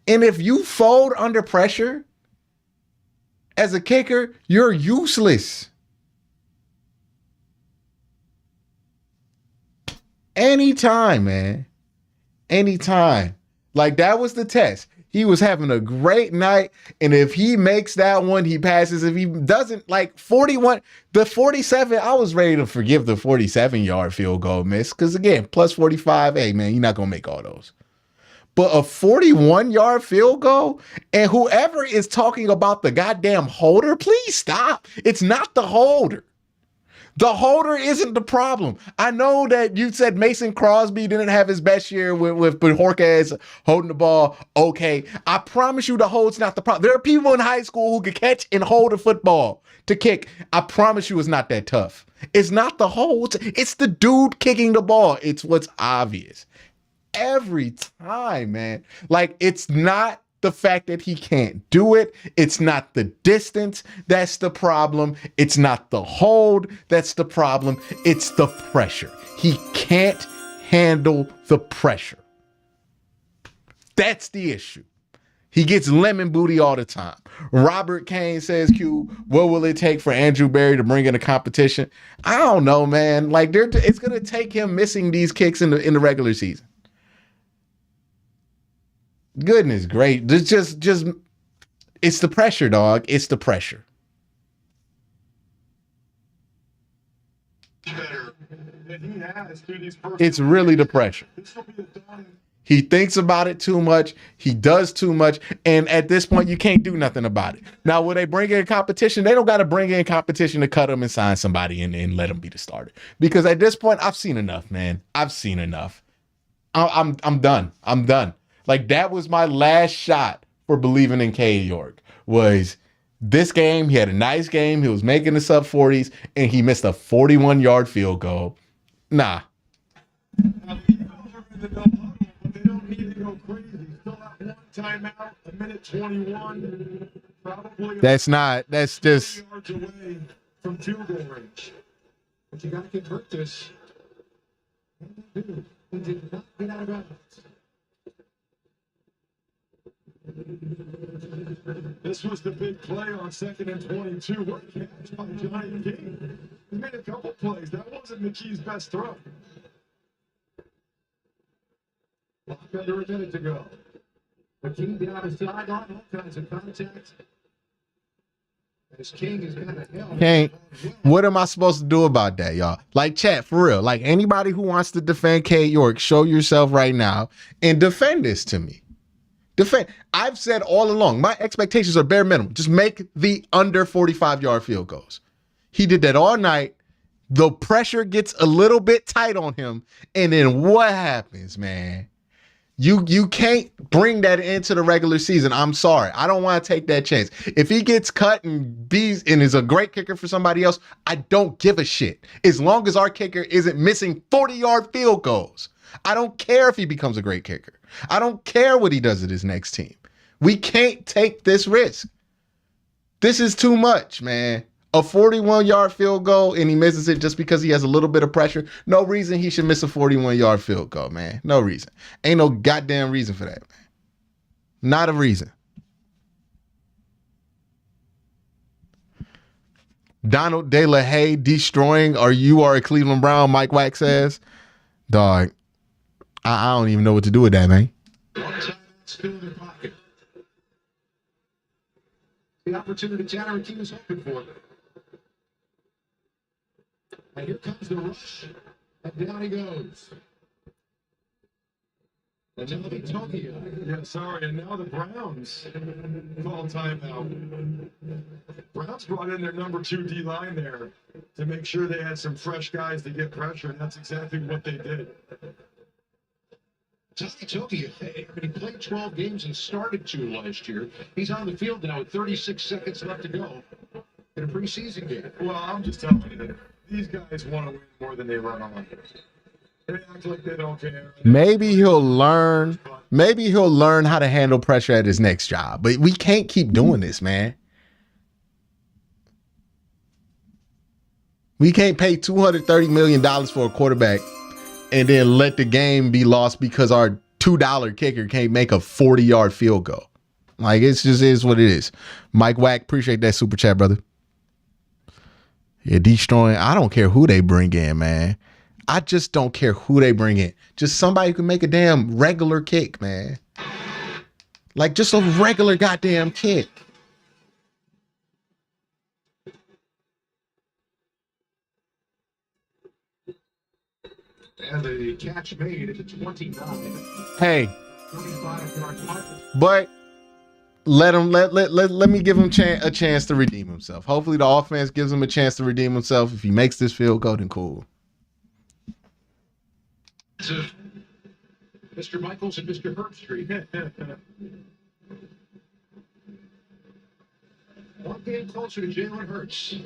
And if you fold under pressure as a kicker, you're useless. Anytime, man. Anytime. Like, that was the test. He was having a great night, and if he makes that one, he passes. If he doesn't, like 41, the 47, I was ready to forgive the 47-yard field goal miss, because again, plus 45, hey, man, you're not going to make all those. But a 41-yard field goal, and whoever is talking about the goddamn holder, please stop. It's not the holder. The holder isn't the problem. I know that you said Mason Crosby didn't have his best year with Jorquez holding the ball. Okay, I promise you the hold's not the problem. There are people in high school who could catch and hold a football to kick. I promise you it's not that tough. It's not the hold. It's the dude kicking the ball. It's what's obvious. Every time, man. Like, it's not the fact that he can't do it. It's not the distance that's the problem. It's not the hold that's the problem. It's the pressure. He can't handle the pressure. That's the issue. He gets lemon booty all the time. Robert Kane says, Q, what will it take for Andrew Berry to bring in a competition? I don't know, man. Like, it's going to take him missing these kicks in the regular season. Goodness great. Just it's the pressure, dog. It's the pressure. It's really the pressure. He thinks about it too much. He does too much. And at this point, you can't do nothing about it. Now, will they bring in competition? They don't got to bring in competition to cut him and sign somebody and let him be the starter. Because at this point, I've seen enough, man. I've seen enough. I'm done. I'm done. Like, that was my last shot for believing in K. York, was this game. He had a nice game. He was making the sub 40s, and he missed a 41-yard field goal. Nah. Now, the Eagles are in the no huddle, but they don't need to go crazy. Still have one timeout, a minute 21. Probably that's just yards away from field goal range. But you got to convert this. He did not get out of bounds. This was the big play on 2nd and 22. What a catch by Johnny King. He made a couple plays. That wasn't McKee's best throw. Under a minute to go. King down the sideline, all kinds of contact. As King is kind of held. Can't. What am I supposed to do about that, y'all? Like, chat, for real. Like, anybody who wants to defend Cade York, show yourself right now and defend this to me. Defend. I've said all along, my expectations are bare minimum. Just make the under 45-yard field goals. He did that all night. The pressure gets a little bit tight on him. And then what happens, man? You can't bring that into the regular season. I'm sorry. I don't want to take that chance. If he gets cut and is a great kicker for somebody else, I don't give a shit. As long as our kicker isn't missing 40-yard field goals. I don't care if he becomes a great kicker. I don't care what he does at his next team. We can't take this risk. This is too much, man. A 41-yard field goal and he misses it just because he has a little bit of pressure. No reason he should miss a 41-yard field goal, man. No reason. Ain't no goddamn reason for that, man. Not a reason. Donald De La Haye destroying or you are a Cleveland Brown, Mike Wack says. Dog, I don't even know what to do with that, man. Still in the pocket. The opportunity Tanner King is hoping for. And here comes the rush. And down he goes. And now the Tokyo. Yeah, sorry. And now the Browns call timeout. Browns brought in their number 2 D line there to make sure they had some fresh guys to get pressure, and that's exactly what they did. Johnny Tokyo, he played 12 games and started 2 last year. He's on the field now with 36 seconds left to go in a preseason game. Well, I'm just telling you, these guys want to win more than they run on. They act like they don't care. Maybe he'll learn how to handle pressure at his next job. But we can't keep doing this, man. We can't pay $230 million for a quarterback and then let the game be lost because our $2 kicker can't make a 40-yard field goal. Like, it just is what it is. Mike Wack, appreciate that super chat, brother. Yeah, destroying. I don't care who they bring in, man. I just don't care who they bring in. Just somebody who can make a damn regular kick, man. Like, just a regular goddamn kick. And the catch made at the 29. Hey, 25-yard punt. but let me give him a chance to redeem himself. Hopefully the offense gives him a chance to redeem himself. If he makes this field goal, then cool. To Mr. Michaels and Mr. Herbstreit. One game closer to Jalen Hurts.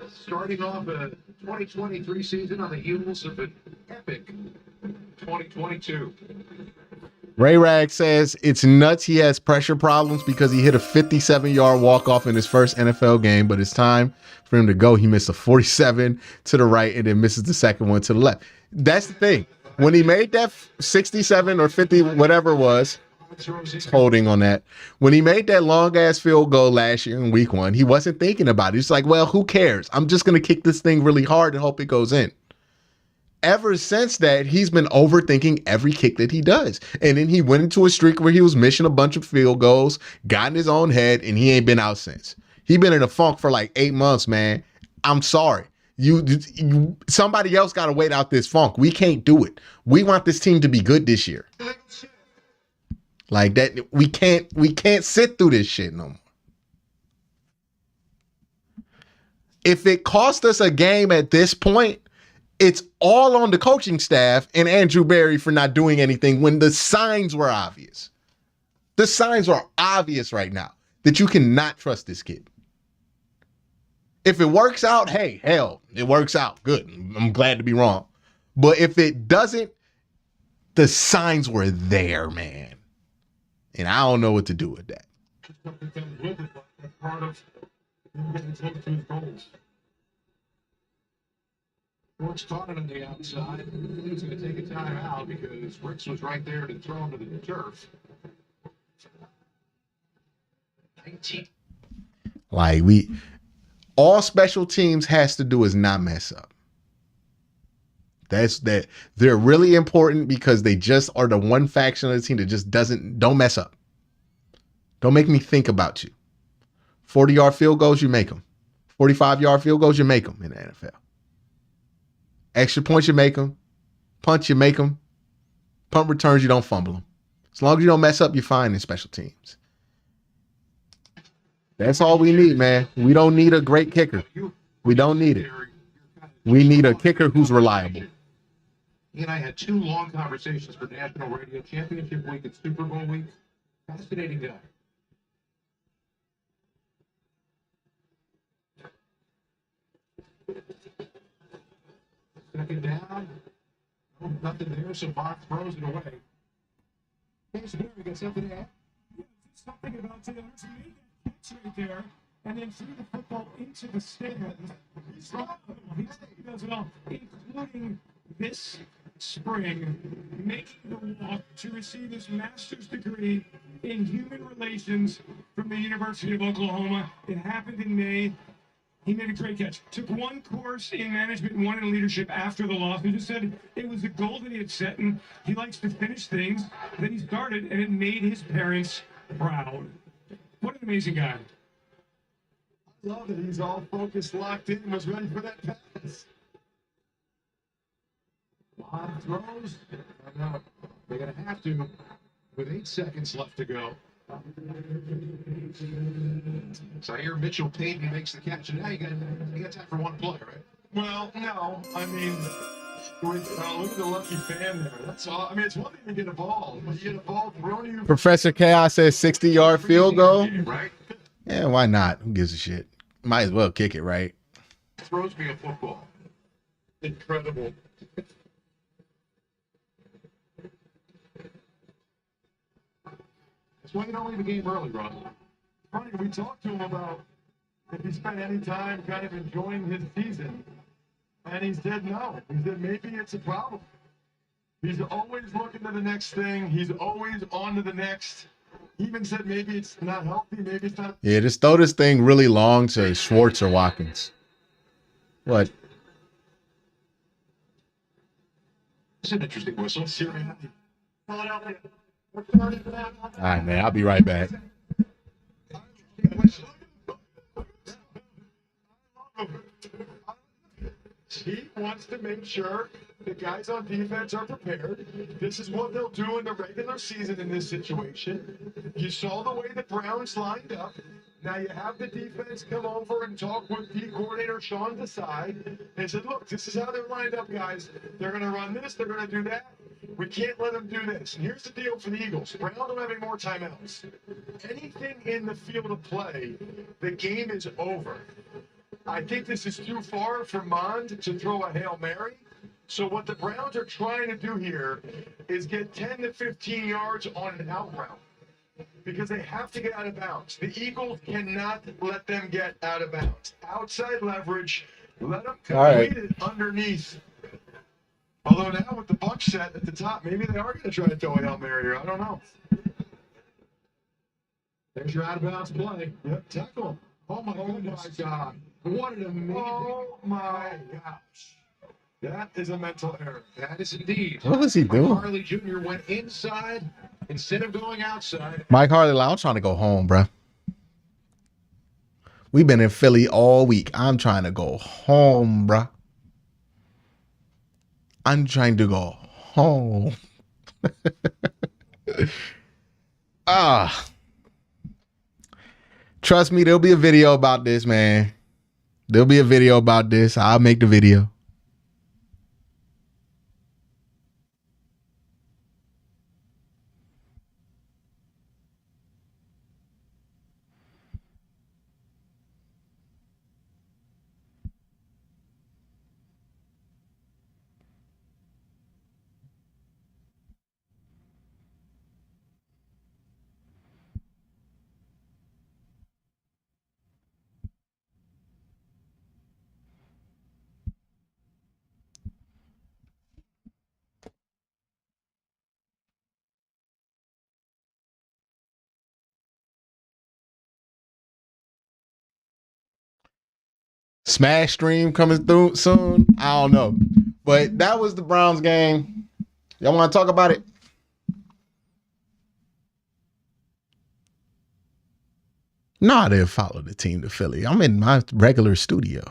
Starting off a 2023 season on the heels of an epic 2022. Ray Rag says it's nuts he has pressure problems because he hit a 57-yard walk-off in his first NFL game, but it's time for him to go. He missed a 47 to the right and then misses the second one to the left. That's the thing. When he made that 67 or 50, whatever it was, holding on that. When he made that long-ass field goal last year in week 1, he wasn't thinking about it. He's like, well, who cares? I'm just going to kick this thing really hard and hope it goes in. Ever since that, he's been overthinking every kick that he does. And then he went into a streak where he was missing a bunch of field goals, got in his own head, and he ain't been out since. He been in a funk for like 8 months, man. I'm sorry. Somebody else got to wait out this funk. We can't do it. We want this team to be good this year. Like that, we can't sit through this shit no more. If it cost us a game at this point, it's all on the coaching staff and Andrew Berry for not doing anything when the signs were obvious. The signs are obvious right now that you cannot trust this kid. If it works out, hey, hell, it works out. Good. I'm glad to be wrong. But if it doesn't, the signs were there, man. And I don't know what to do with that. Part of getting close to his goals. Ricks caught it on the outside. He was going to take a timeout because Ricks was right there to throw him to the turf. 19. Like all special teams has to do is not mess up. They're really important because they just are the one faction of the team that just don't mess up. Don't make me think about you. 40-yard field goals, you make them. 45-yard field goals, you make them in the NFL. Extra points, you make them. Punts, you make them. Punt returns, you don't fumble them. As long as you don't mess up, you're fine in special teams. That's all we need, man. We don't need a great kicker. We don't need it. We need a kicker who's reliable. He and I had 2 long conversations for National Radio Championship Week and Super Bowl Week. Fascinating guy. Second down. Oh, nothing there, so Bach throws it away. Here's Barry, got something there. Something about Taylor to make that catch right there, and then threw the football into the stands. He does it all, including this spring, making the walk to receive his master's degree in human relations from the University of Oklahoma. It happened in May. He made a great catch. Took 1 course in management and 1 in leadership after the loss. He just said it was a goal that he had set, and he likes to finish things. Then he started, and it made his parents proud. What an amazing guy. I love that he's all focused, locked in, and was ready for that pass. Bob throws. No, they're going to have to with 8 seconds left to go. So I hear Mitchell Payton makes the catch, and now you got time for 1 play, right? Well, no. I mean, look at the lucky fan there. That's all. I mean, it's one thing to get a ball, but you get a ball thrown to you. Professor Chaos says 60-yard field goal. Right? Yeah, why not? Who gives a shit? Might as well kick it, right? Throws me a football. Incredible. That's why you don't leave a game early, Ron. Funny, we talked to him about if he spent any time kind of enjoying his season, and he said no. He said maybe it's a problem. He's always looking to the next thing. He's always on to the next. He even said maybe it's not healthy, maybe it's not. Yeah, just throw this thing really long to Schwartz or Watkins. What? It's an interesting whistle. Philadelphia. All right, man. I'll be right back. He wants to make sure the guys on defense are prepared. This is what they'll do in the regular season in this situation. You saw the way the Browns lined up. Now you have the defense come over and talk with D coordinator Sean Desai and said, look, this is how they're lined up, guys. They're going to run this. They're going to do that. We can't let them do this. And here's the deal for the Eagles. The Browns don't have any more timeouts. Anything in the field of play, the game is over. I think this is too far for Mond to throw a Hail Mary. So what the Browns are trying to do here is get 10 to 15 yards on an out route because they have to get out of bounds. The Eagles cannot let them get out of bounds. Outside leverage, let them complete it underneath. Although now with the Bucs set at the top, maybe they are going to try to throw a Hail Mary here. I don't know. There's your out of bounds play. Yep, tackle. Oh my God. What an amazing. Oh my gosh. That is a mental error. That is indeed. What was he doing? Mike Harley Jr. went inside instead of going outside. Mike Harley, I'm trying to go home, bro. We've been in Philly all week. I'm trying to go home, bro. I'm trying to go home. Trust me, there'll be a video about this, man. There'll be a video about this. I'll make the video. Smash stream coming through soon. I don't know. But that was the Browns game. Y'all want to talk about it? No, I didn't follow the team to Philly. I'm in my regular studio.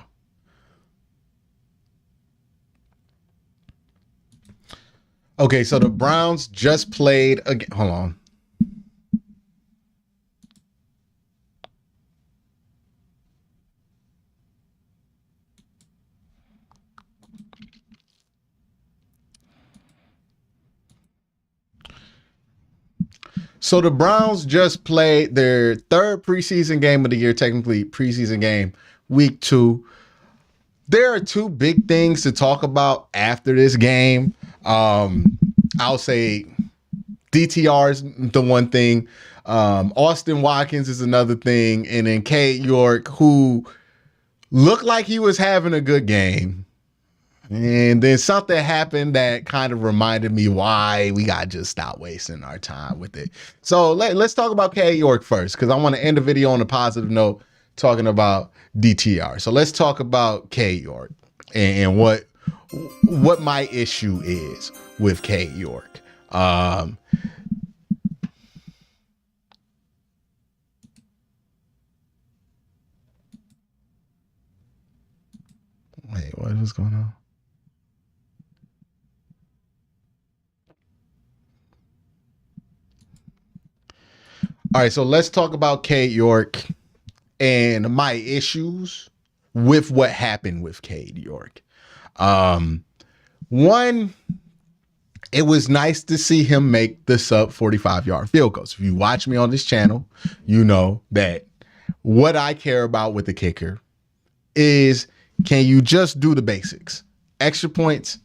Okay, so the Browns just played again. Hold on. So the Browns just played their third preseason game of the year, technically preseason game, week 2. There are two big things to talk about after this game. I'll say DTR is the one thing. Austin Watkins is another thing. And then Cade York, who looked like he was having a good game. And then something happened that kind of reminded me why we got to just stop wasting our time with it. So let's talk about Cade York first, because I want to end the video on a positive note talking about DTR. So let's talk about Cade York and what my issue is with Cade York. Wait, what was going on? All right, so let's talk about Cade York and my issues with what happened with Cade York. One, it was nice to see him make the sub 45-yard field goals. If you watch me on this channel, you know that what I care about with the kicker is, can you just do the basics? Extra points,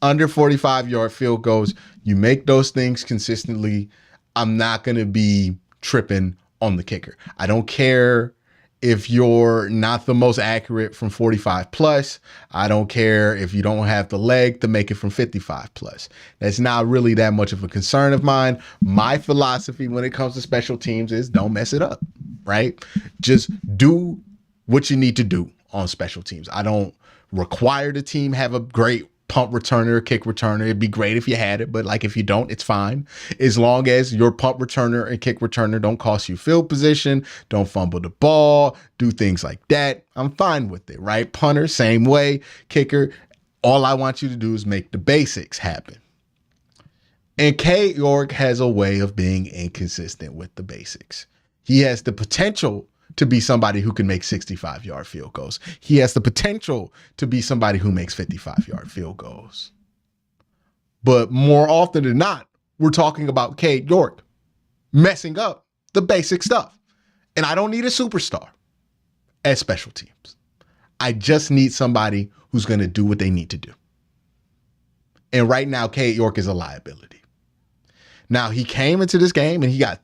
under 45-yard field goals. You make those things consistently. I'm not going to be tripping on the kicker. I don't care if you're not the most accurate from 45 plus. I don't care if you don't have the leg to make it from 55 plus. That's not really that much of a concern of mine. My philosophy when it comes to special teams is don't mess it up, right? Just do what you need to do on special teams. I don't require the team have a great punt returner, kick returner. It'd be great if you had it, but like if you don't, it's fine. As long as your punt returner and kick returner don't cost you field position, don't fumble the ball, do things like that, I'm fine with it, right? Punter, same way. Kicker, all I want you to do is make the basics happen. And Cade York has a way of being inconsistent with the basics. He has the potential to be somebody who can make 65-yard field goals. He has the potential to be somebody who makes 55-yard field goals. But more often than not, we're talking about Cade York messing up the basic stuff. And I don't need a superstar at special teams. I just need somebody who's going to do what they need to do. And right now, Cade York is a liability. Now, he came into this game and he got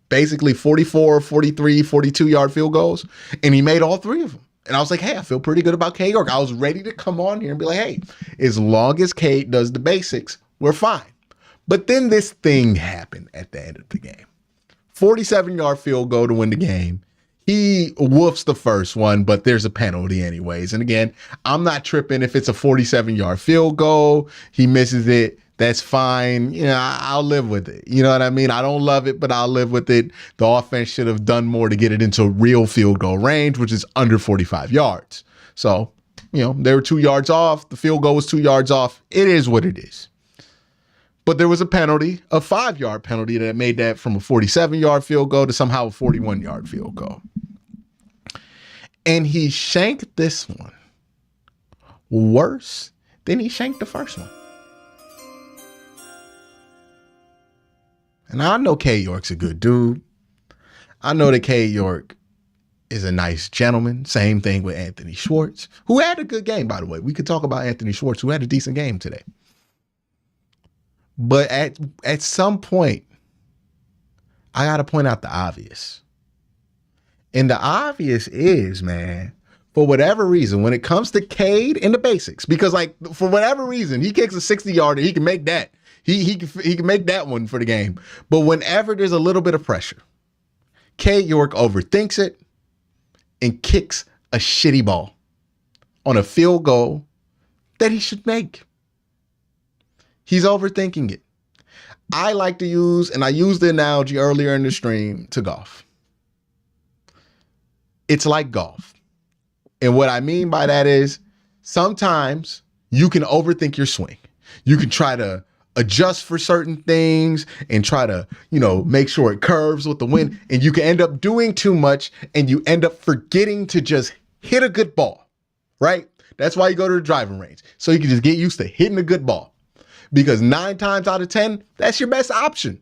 basically 44, 43, 42-yard field goals, and he made all 3 of them. And I was like, hey, I feel pretty good about Cade York. I was ready to come on here and be like, hey, as long as Cade does the basics, we're fine. But then this thing happened at the end of the game. 47-yard field goal to win the game. He woofs the first one, but there's a penalty anyways. And again, I'm not tripping if it's a 47-yard field goal. He misses it. That's fine. You know, I'll live with it. You know what I mean? I don't love it, but I'll live with it. The offense should have done more to get it into real field goal range, which is under 45 yards. So, you know, they were 2 yards off. The field goal was 2 yards off. It is what it is. But there was a penalty, a 5-yard penalty that made that from a 47-yard field goal to somehow a 41-yard field goal. And he shanked this one worse than he shanked the first one. And I know Cade York's a good dude. I know that Cade York is a nice gentleman. Same thing with Anthony Schwartz, who had a good game, by the way. We could talk about Anthony Schwartz, who had a decent game today. But at some point, I got to point out the obvious. And the obvious is, man, for whatever reason, when it comes to Cade and the basics, because like for whatever reason, he kicks a 60-yarder, he can make that. He can make that one for the game. But whenever there's a little bit of pressure, Cade York overthinks it and kicks a shitty ball on a field goal that he should make. He's overthinking it. I like to use, and I used the analogy earlier in the stream, to golf. It's like golf. And what I mean by that is sometimes you can overthink your swing. You can try to adjust for certain things and try to, make sure it curves with the wind. And you can end up doing too much and you end up forgetting to just hit a good ball, right? That's why you go to the driving range. So you can just get used to hitting a good ball. Because 9 times out of 10, that's your best option.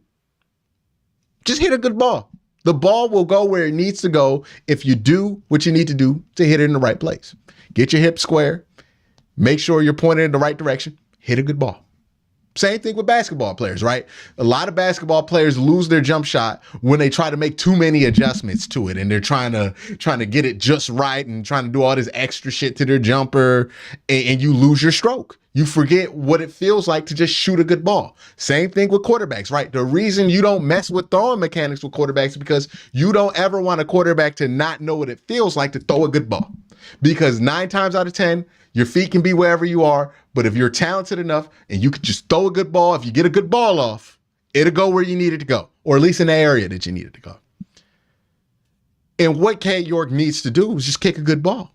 Just hit a good ball. The ball will go where it needs to go if you do what you need to do to hit it in the right place. Get your hips square. Make sure you're pointed in the right direction. Hit a good ball. Same thing with basketball players, right? A lot of basketball players lose their jump shot when they try to make too many adjustments to it, and they're trying to get it just right and trying to do all this extra shit to their jumper, and you lose your stroke. You forget what it feels like to just shoot a good ball. Same thing with quarterbacks, right? The reason you don't mess with throwing mechanics with quarterbacks is because you don't ever want a quarterback to not know what it feels like to throw a good ball. Because 9 times out of 10, your feet can be wherever you are, but if you're talented enough and you can just throw a good ball, if you get a good ball off, it'll go where you need it to go, or at least in the area that you need it to go. And what Cade York needs to do is just kick a good ball.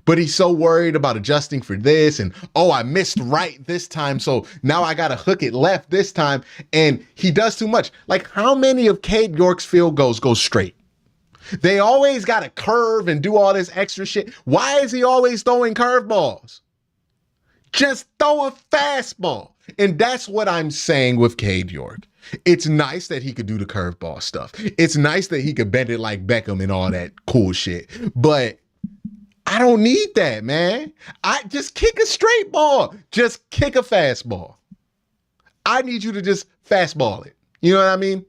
But he's so worried about adjusting for this and, I missed right this time, so now I got to hook it left this time. And he does too much. Like, how many of Cade York's field goals go straight? They always got to curve and do all this extra shit. Why is he always throwing curveballs? Just throw a fastball. And that's what I'm saying with Cade York. It's nice that he could do the curveball stuff. It's nice that he could bend it like Beckham and all that cool shit. But I don't need that, man. I just kick a straight ball. Just kick a fastball. I need you to just fastball it. You know what I mean?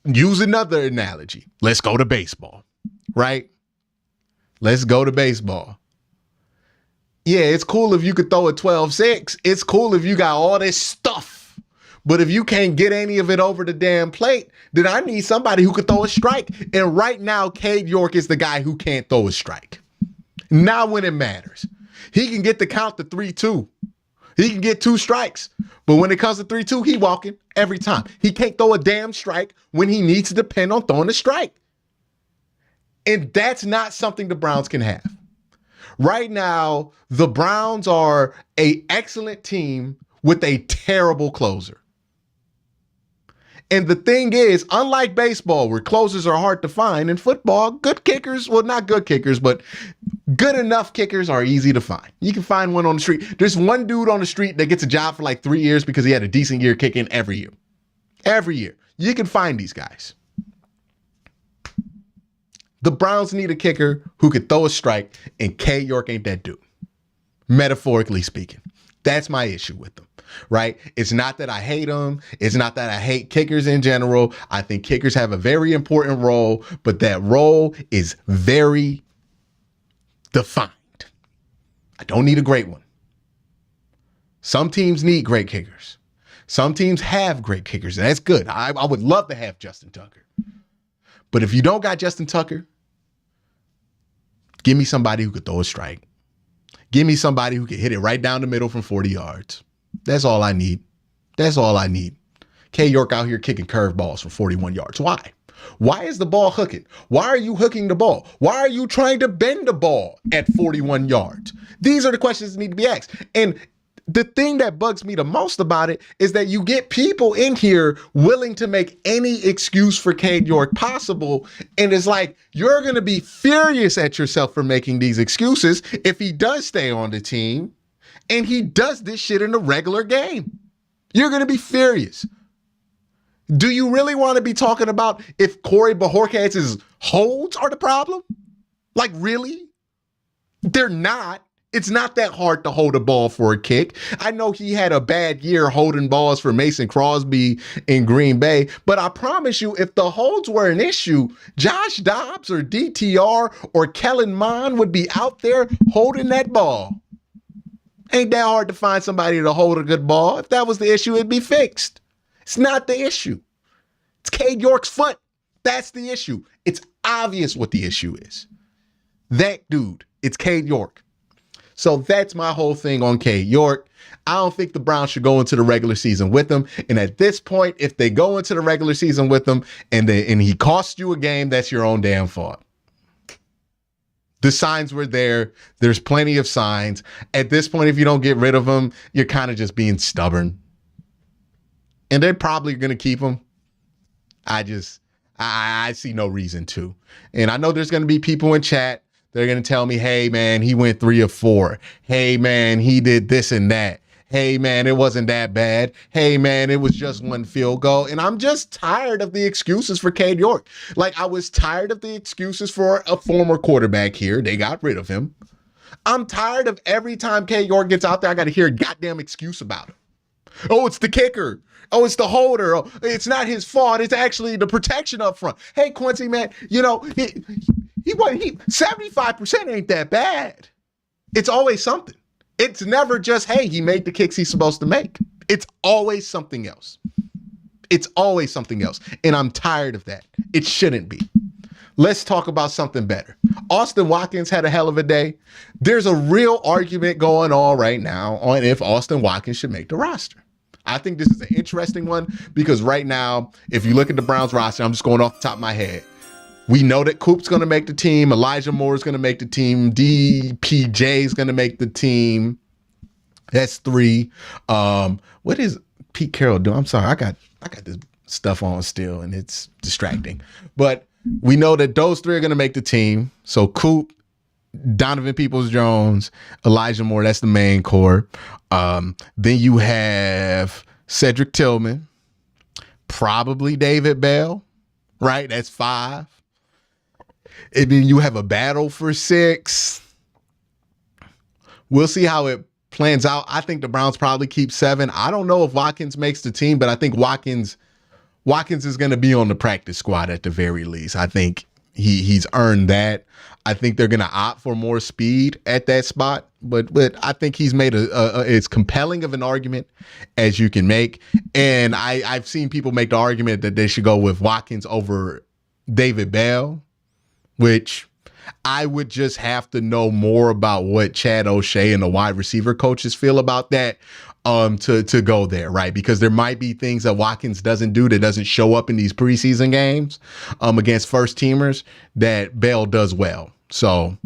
Use another analogy. Let's go to baseball, right? Let's go to baseball. Yeah, it's cool if you could throw a 12-6. It's cool if you got all this stuff. But if you can't get any of it over the damn plate, then I need somebody who could throw a strike. And right now, Cade York is the guy who can't throw a strike. Now when it matters. He can get the count to 3-2. He can get 2 strikes. But when it comes to 3-2, he walking every time. He can't throw a damn strike when he needs to depend on throwing a strike. And that's not something the Browns can have. Right now, the Browns are an excellent team with a terrible closer. And the thing is, unlike baseball, where closers are hard to find, in football, good kickers, well, not good kickers, but good enough kickers are easy to find. You can find one on the street. There's one dude on the street that gets a job for like 3 years because he had a decent year kicking every year. Every year. You can find these guys. The Browns need a kicker who could throw a strike, and Cade York ain't that dude. Metaphorically speaking. That's my issue with them. Right? It's not that I hate them. It's not that I hate kickers in general. I think kickers have a very important role, but that role is very defined. I don't need a great one. Some teams need great kickers. Some teams have great kickers, and that's good. I would love to have Justin Tucker. But if you don't got Justin Tucker, give me somebody who could throw a strike. Give me somebody who could hit it right down the middle from 40 yards. That's all I need. That's all I need. Cade York out here kicking curveballs from 41 yards. Why? Why is the ball hooking? Why are you hooking the ball? Why are you trying to bend the ball at 41 yards? These are the questions that need to be asked. And the thing that bugs me the most about it is that you get people in here willing to make any excuse for Cade York possible. And it's like, you're going to be furious at yourself for making these excuses if he does stay on the team and he does this shit in a regular game. You're going to be furious. Do you really want to be talking about if Corey Bojorquez's holds are the problem? Like, really? They're not. It's not that hard to hold a ball for a kick. I know he had a bad year holding balls for Mason Crosby in Green Bay, but I promise you, if the holds were an issue, Josh Dobbs or DTR or Kellen Mond would be out there holding that ball. Ain't that hard to find somebody to hold a good ball? If that was the issue, it'd be fixed. It's not the issue. It's Cade York's foot. That's the issue. It's obvious what the issue is. That dude, it's Cade York. So that's my whole thing on Cade York. I don't think the Browns should go into the regular season with him. And at this point, if they go into the regular season with him and he costs you a game, that's your own damn fault. The signs were there. There's plenty of signs. At this point, if you don't get rid of him, you're kind of just being stubborn. And they're probably going to keep him. I see no reason to. And I know there's going to be people in chat. They're going to tell me, hey, man, he went 3 of 4. Hey, man, he did this and that. Hey, man, it wasn't that bad. Hey, man, it was just 1 field goal. And I'm just tired of the excuses for Cade York. Like, I was tired of the excuses for a former quarterback here. They got rid of him. I'm tired of every time Cade York gets out there, I got to hear a goddamn excuse about him. Oh, it's the kicker. Oh, it's the holder. Oh, it's not his fault. It's actually the protection up front. Hey, Quincy, man, you know, he 75% ain't that bad. It's always something. It's never just, hey, he made the kicks he's supposed to make. It's always something else. It's always something else. And I'm tired of that. It shouldn't be. Let's talk about something better. Austin Watkins had a hell of a day. There's a real argument going on right now on if Austin Watkins should make the roster. I think this is an interesting one because right now, if you look at the Browns roster, I'm just going off the top of my head. We know that Coop's going to make the team. Elijah Moore is going to make the team. DPJ is going to make the team. That's 3. What is Pete Carroll doing? I'm sorry. I got this stuff on still and it's distracting. But we know that those 3 are going to make the team. So Coop, Donovan Peoples-Jones, Elijah Moore, that's the main core. Then you have Cedric Tillman, probably David Bell, right? That's 5. And then you have a battle for 6. We'll see how it plans out. I think the Browns probably keep 7. I don't know if Watkins makes the team, but I think Watkins is going to be on the practice squad at the very least. I think he's earned that. I think they're going to opt for more speed at that spot, but I think he's made as compelling of an argument as you can make. And I've seen people make the argument that they should go with Watkins over David Bell, which I would just have to know more about what Chad O'Shea and the wide receiver coaches feel about that to go there, right? Because there might be things that Watkins doesn't do that doesn't show up in these preseason games against first teamers that Bell does well. So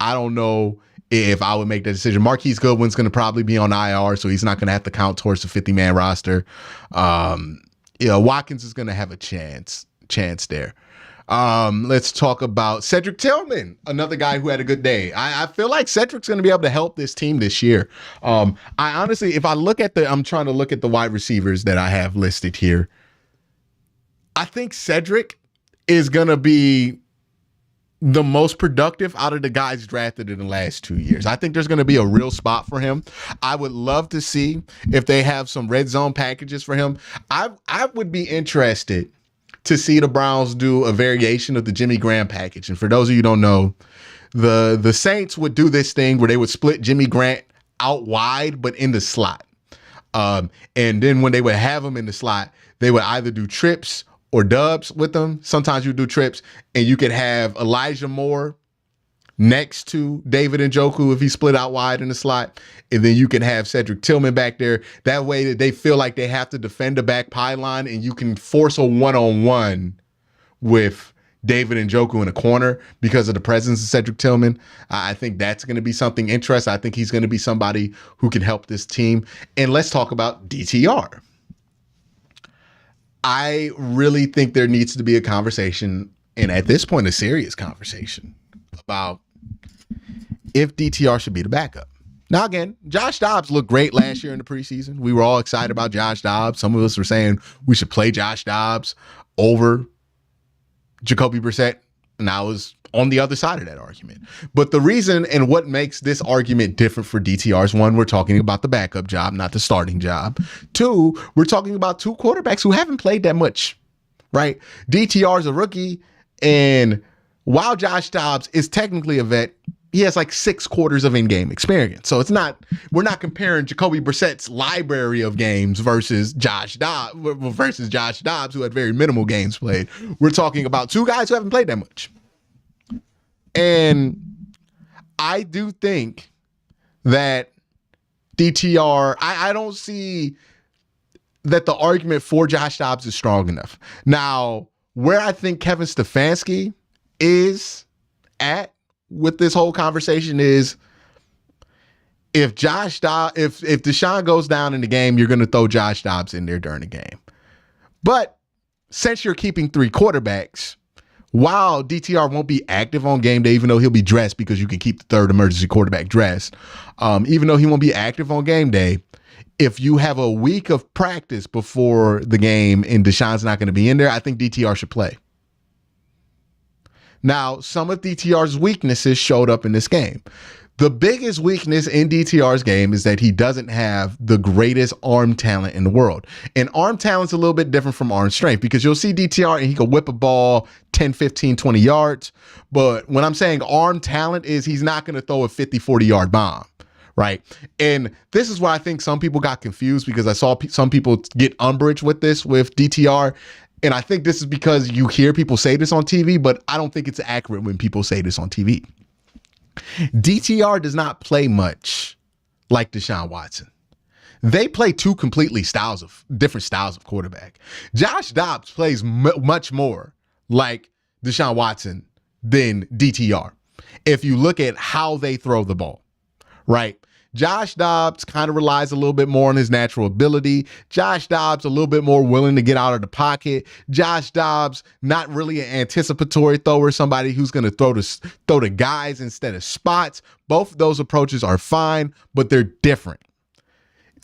I don't know if I would make that decision. Marquise Goodwin's going to probably be on IR, so he's not going to have to count towards the 50-man roster. Watkins is going to have a chance there. Let's talk about Cedric Tillman, another guy who had a good day. I feel like Cedric's going to be able to help this team this year. I honestly, if I look at I'm trying to look at the wide receivers that I have listed here. I think Cedric is going to be the most productive out of the guys drafted in the last 2 years. I think there's going to be a real spot for him. I would love to see if they have some red zone packages for him. I would be interested to see the Browns do a variation of the Jimmy Graham package. And for those of you who don't know, the Saints would do this thing where they would split Jimmy Grant out wide, but in the slot. And then when they would have him in the slot, they would either do trips or dubs with them. Sometimes you do trips and you could have Elijah Moore next to David Njoku if he split out wide in the slot. And then you can have Cedric Tillman back there. That way that they feel like they have to defend the back pylon and you can force a one-on-one with David Njoku in a corner because of the presence of Cedric Tillman. I think that's going to be something interesting. I think he's going to be somebody who can help this team. And let's talk about DTR. I really think there needs to be a conversation, and at this point, a serious conversation about if DTR should be the backup. Now, again, Josh Dobbs looked great last year in the preseason. We were all excited about Josh Dobbs. Some of us were saying we should play Josh Dobbs over Jacoby Brissett, and I was on the other side of that argument. But the reason and what makes this argument different for DTR is, one, we're talking about the backup job, not the starting job. 2, we're talking about 2 quarterbacks who haven't played that much, right? DTR is a rookie, and while Josh Dobbs is technically a vet, he has like 6 quarters of in-game experience. So we're not comparing Jacoby Brissett's library of games versus Josh Dobbs, who had very minimal games played. We're talking about 2 guys who haven't played that much. And I do think that DTR, I don't see that the argument for Josh Dobbs is strong enough. Now, where I think Kevin Stefanski is at with this whole conversation is if Deshaun goes down in the game, you're going to throw Josh Dobbs in there during the game. But since you're keeping 3 quarterbacks, while DTR won't be active on game day, even though he'll be dressed because you can keep the third emergency quarterback dressed, even though he won't be active on game day, if you have a week of practice before the game and Deshaun's not going to be in there, I think DTR should play. Now, some of DTR's weaknesses showed up in this game. The biggest weakness in DTR's game is that he doesn't have the greatest arm talent in the world. And arm talent's a little bit different from arm strength because you'll see DTR and he can whip a ball 10, 15, 20 yards. But when I'm saying arm talent is he's not going to throw a 50, 40-yard bomb, right? And this is why I think some people got confused because I saw some people get umbrage with this with DTR. And I think this is because you hear people say this on TV, but I don't think it's accurate when people say this on TV. DTR does not play much like Deshaun Watson. They play 2 completely different styles of quarterback. Josh Dobbs plays much more like Deshaun Watson than DTR. If you look at how they throw the ball, right? Josh Dobbs kind of relies a little bit more on his natural ability. Josh Dobbs a little bit more willing to get out of the pocket. Josh Dobbs not really an anticipatory thrower, somebody who's going to throw to guys instead of spots. Both of those approaches are fine, but they're different.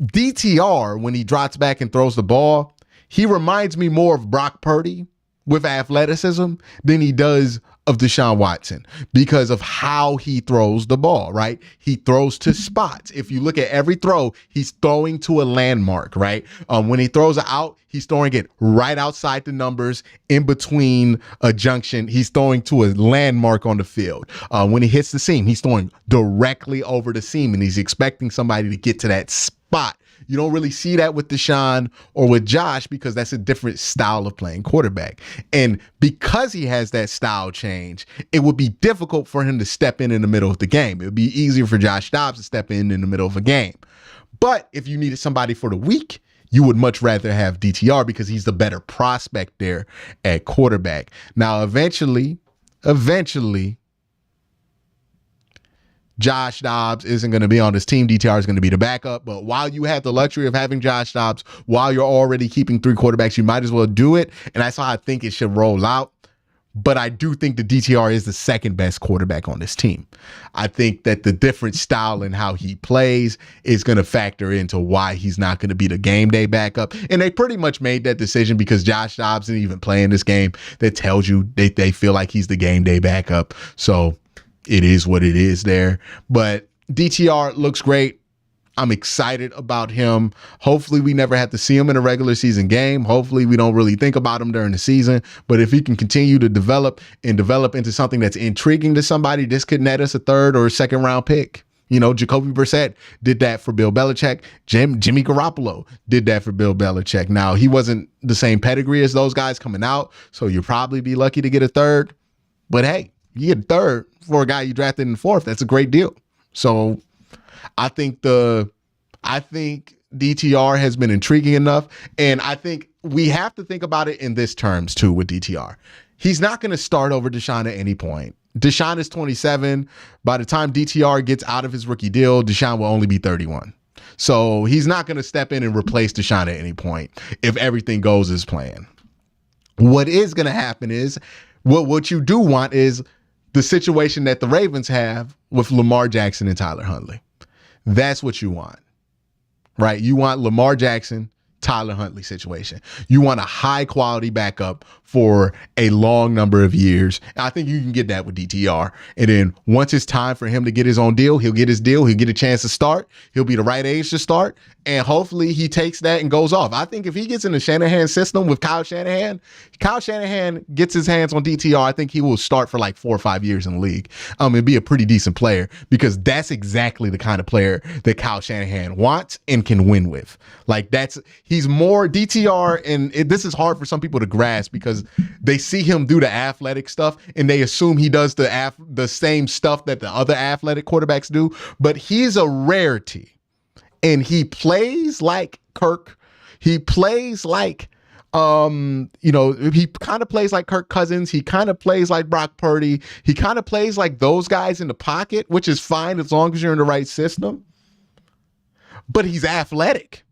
DTR, when he drops back and throws the ball, he reminds me more of Brock Purdy with athleticism than he does of Deshaun Watson because of how he throws the ball, right? He throws to spots. If you look at every throw, he's throwing to a landmark, right? When he throws it out, he's throwing it right outside the numbers in between a junction. He's throwing to a landmark on the field. When he hits the seam, he's throwing directly over the seam and he's expecting somebody to get to that spot. You don't really see that with Deshaun or with Josh because that's a different style of playing quarterback. And because he has that style change, it would be difficult for him to step in the middle of the game. It would be easier for Josh Dobbs to step in the middle of a game. But if you needed somebody for the week, you would much rather have DTR because he's the better prospect there at quarterback. Now, eventually, Josh Dobbs isn't going to be on this team. DTR is going to be the backup. But while you have the luxury of having Josh Dobbs, while you're already keeping 3 quarterbacks, you might as well do it. And that's how I think it should roll out. But I do think the DTR is the second best quarterback on this team. I think that the different style and how he plays is going to factor into why he's not going to be the game day backup. And they pretty much made that decision because Josh Dobbs didn't even play in this game. That tells you they feel like he's the game day backup. So it is what it is there. But DTR looks great. I'm excited about him. Hopefully we never have to see him in a regular season game. Hopefully we don't really think about him during the season. But if he can continue to develop into something that's intriguing to somebody, this could net us a 3rd or 2nd round pick. You know, Jacoby Brissett did that for Bill Belichick. Jimmy Garoppolo did that for Bill Belichick. Now, he wasn't the same pedigree as those guys coming out, so you'll probably be lucky to get a 3rd. But hey, you get a 3rd for a guy you drafted in the 4th. That's a great deal. So I think DTR has been intriguing enough. And I think we have to think about it in this terms too with DTR. He's not going to start over Deshaun at any point. Deshaun is 27. By the time DTR gets out of his rookie deal, Deshaun will only be 31. So he's not going to step in and replace Deshaun at any point if everything goes as planned. What is going to happen is what you do want is the situation that the Ravens have with Lamar Jackson and Tyler Huntley. That's what you want, right? You want Lamar Jackson, Tyler Huntley situation. You want a high quality backup for a long number of years. I think you can get that with DTR. And then once it's time for him to get his own deal, he'll get his deal. He'll get a chance to start. He'll be the right age to start. And hopefully he takes that and goes off. I think if he gets in the Shanahan system with Kyle Shanahan gets his hands on DTR, I think he will start for like 4 or 5 years in the league and be a pretty decent player because that's exactly the kind of player that Kyle Shanahan wants and can win with. Like he's more DTR, and this is hard for some people to grasp because they see him do the athletic stuff and they assume he does the same stuff that the other athletic quarterbacks do, but he's a rarity. And he plays like Kirk. He plays like He kind of plays like Kirk Cousins. He kind of plays like Brock Purdy. He kind of plays like those guys in the pocket, which is fine as long as you're in the right system. But he's athletic.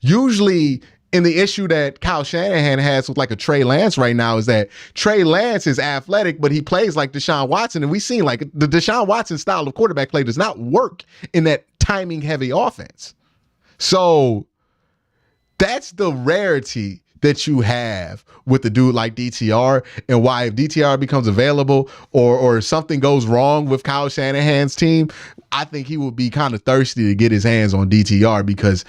Usually, and the issue that Kyle Shanahan has with like a Trey Lance right now is that Trey Lance is athletic, but he plays like Deshaun Watson. And we've seen like the Deshaun Watson style of quarterback play does not work in that timing heavy offense. So that's the rarity that you have with a dude like DTR, and why if DTR becomes available or something goes wrong with Kyle Shanahan's team, I think he will be kind of thirsty to get his hands on DTR, because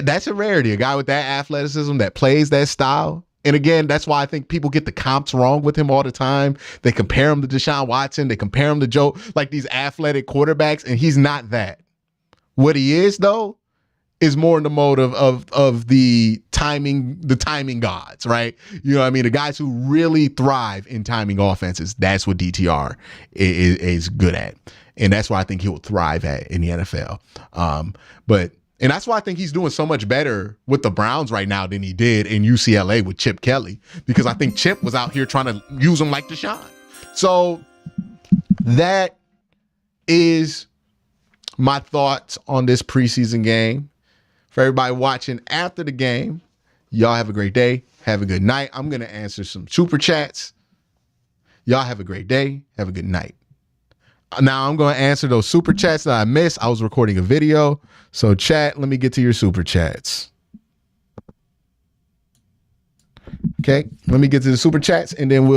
that's a rarity. A guy with that athleticism that plays that style. And again, that's why I think people get the comps wrong with him all the time. They compare him to Deshaun Watson. They compare him to Joe, like these athletic quarterbacks, and he's not that. What he is, though, is more in the mode of the timing gods, right? You know what I mean? The guys who really thrive in timing offenses, that's what DTR is good at. And that's why I think he will thrive at in the NFL. And that's why I think he's doing so much better with the Browns right now than he did in UCLA with Chip Kelly, because I think Chip was out here trying to use him like Deshaun. So that is my thoughts on this preseason game. For everybody watching after the game, y'all have a great day. Have a good night. I'm going to answer some super chats. Y'all have a great day. Have a good night. Now I'm going to answer those super chats that I missed. I was recording a video. So chat, let me get to your super chats. Okay, let me get to the super chats, and then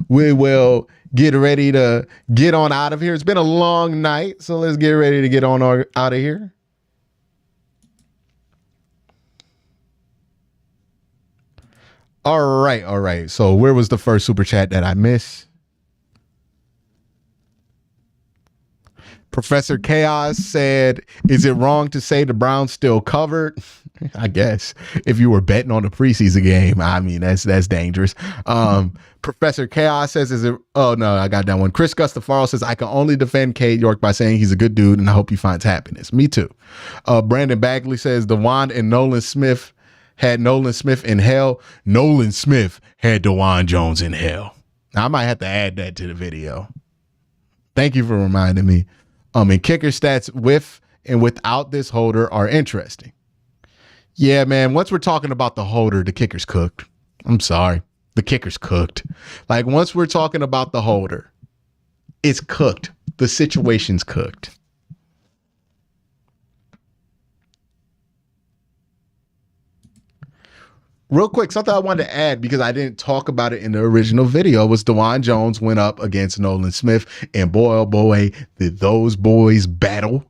we will get ready to get on out of here. It's been a long night, so let's get ready to get on out of here. All right. So where was the first super chat that I missed? Professor Chaos said, is it wrong to say the Browns still covered? I guess if you were betting on the preseason game, I mean, that's dangerous. Professor Chaos says, is it? Oh no, I got that one. Chris Gustafaro says, I can only defend Cade York by saying he's a good dude and I hope he finds happiness. Me too. Brandon Bagley says, DeJuan and Nolan Smith had Nolan Smith in hell. Nolan Smith had DeJuan Jones in hell. Now, I might have to add that to the video. Thank you for reminding me. And kicker stats with and without this holder are interesting. Yeah, man, once we're talking about the holder, the kicker's cooked. I'm sorry. The kicker's cooked. Like, once we're talking about the holder, it's cooked. The situation's cooked. Real quick, something I wanted to add, because I didn't talk about it in the original video, was DeJuan Jones went up against Nolan Smith, and boy, oh boy, did those boys battle.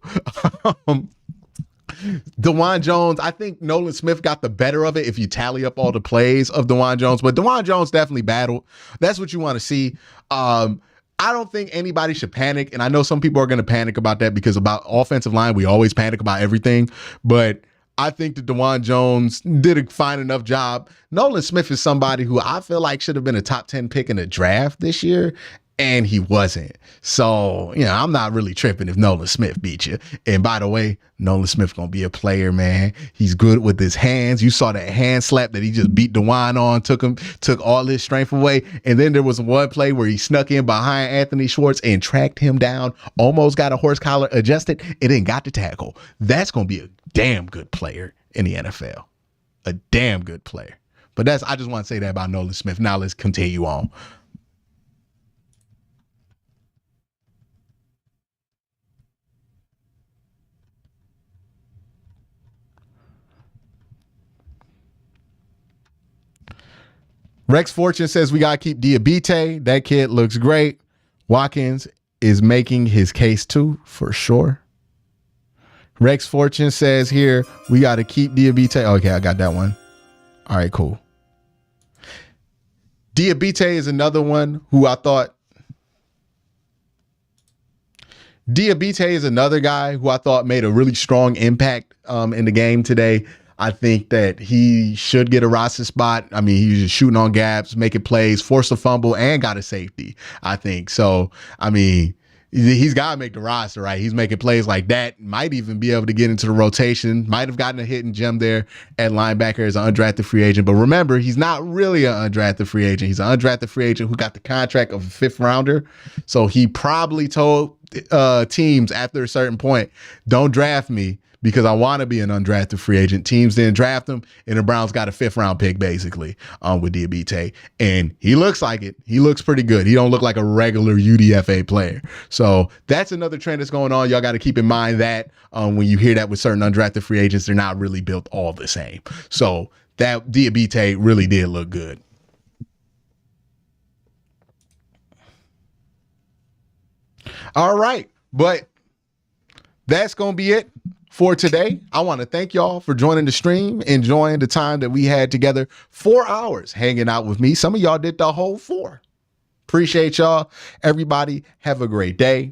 DeJuan Jones, I think Nolan Smith got the better of it if you tally up all the plays of DeJuan Jones, but DeJuan Jones definitely battled. That's what you want to see. I don't think anybody should panic, and I know some people are going to panic about that, because about offensive line, we always panic about everything, but I think that DeJuan Jones did a fine enough job. Nolan Smith is somebody who I feel like should have been a top 10 pick in the draft this year, and he wasn't. So, I'm not really tripping if Nolan Smith beat you. And by the way, Nolan Smith going to be a player, man. He's good with his hands. You saw that hand slap that he just beat DeJuan on, took all his strength away. And then there was one play where he snuck in behind Anthony Schwartz and tracked him down, almost got a horse collar adjusted, and then got the tackle. That's going to be a damn good player in the NFL. A damn good player. But I just want to say that about Nolan Smith. Now let's continue on. Rex Fortune says we got to keep Diabite. That kid looks great. Watkins is making his case too, for sure. Rex Fortune says here, we got to keep Diabite. Okay, I got that one. All right, cool. Diabite is another one who I thought. Diabite is another guy who I thought made a really strong impact in the game today. I think that he should get a roster spot. I mean, he was just shooting on gaps, making plays, forced a fumble, and got a safety, I think. So, I mean, He's got to make the roster, right? He's making plays like that. Might even be able to get into the rotation. Might have gotten a hidden gem there at linebacker as an undrafted free agent. But remember, he's not really an undrafted free agent. He's an undrafted free agent who got the contract of a 5th rounder. So he probably told teams after a certain point, don't draft me because I want to be an undrafted free agent. Teams didn't draft him, and the Browns got a 5th round pick basically with Diabite. And he looks like it. He looks pretty good. He don't look like a regular UDFA player. So that's another trend that's going on. Y'all got to keep in mind that when you hear that with certain undrafted free agents, they're not really built all the same. So that Diabite really did look good. All right, but that's going to be it for today. I want to thank y'all for joining the stream, enjoying the time that we had together. 4 hours hanging out with me. Some of y'all did the whole 4. Appreciate y'all. Everybody have a great day.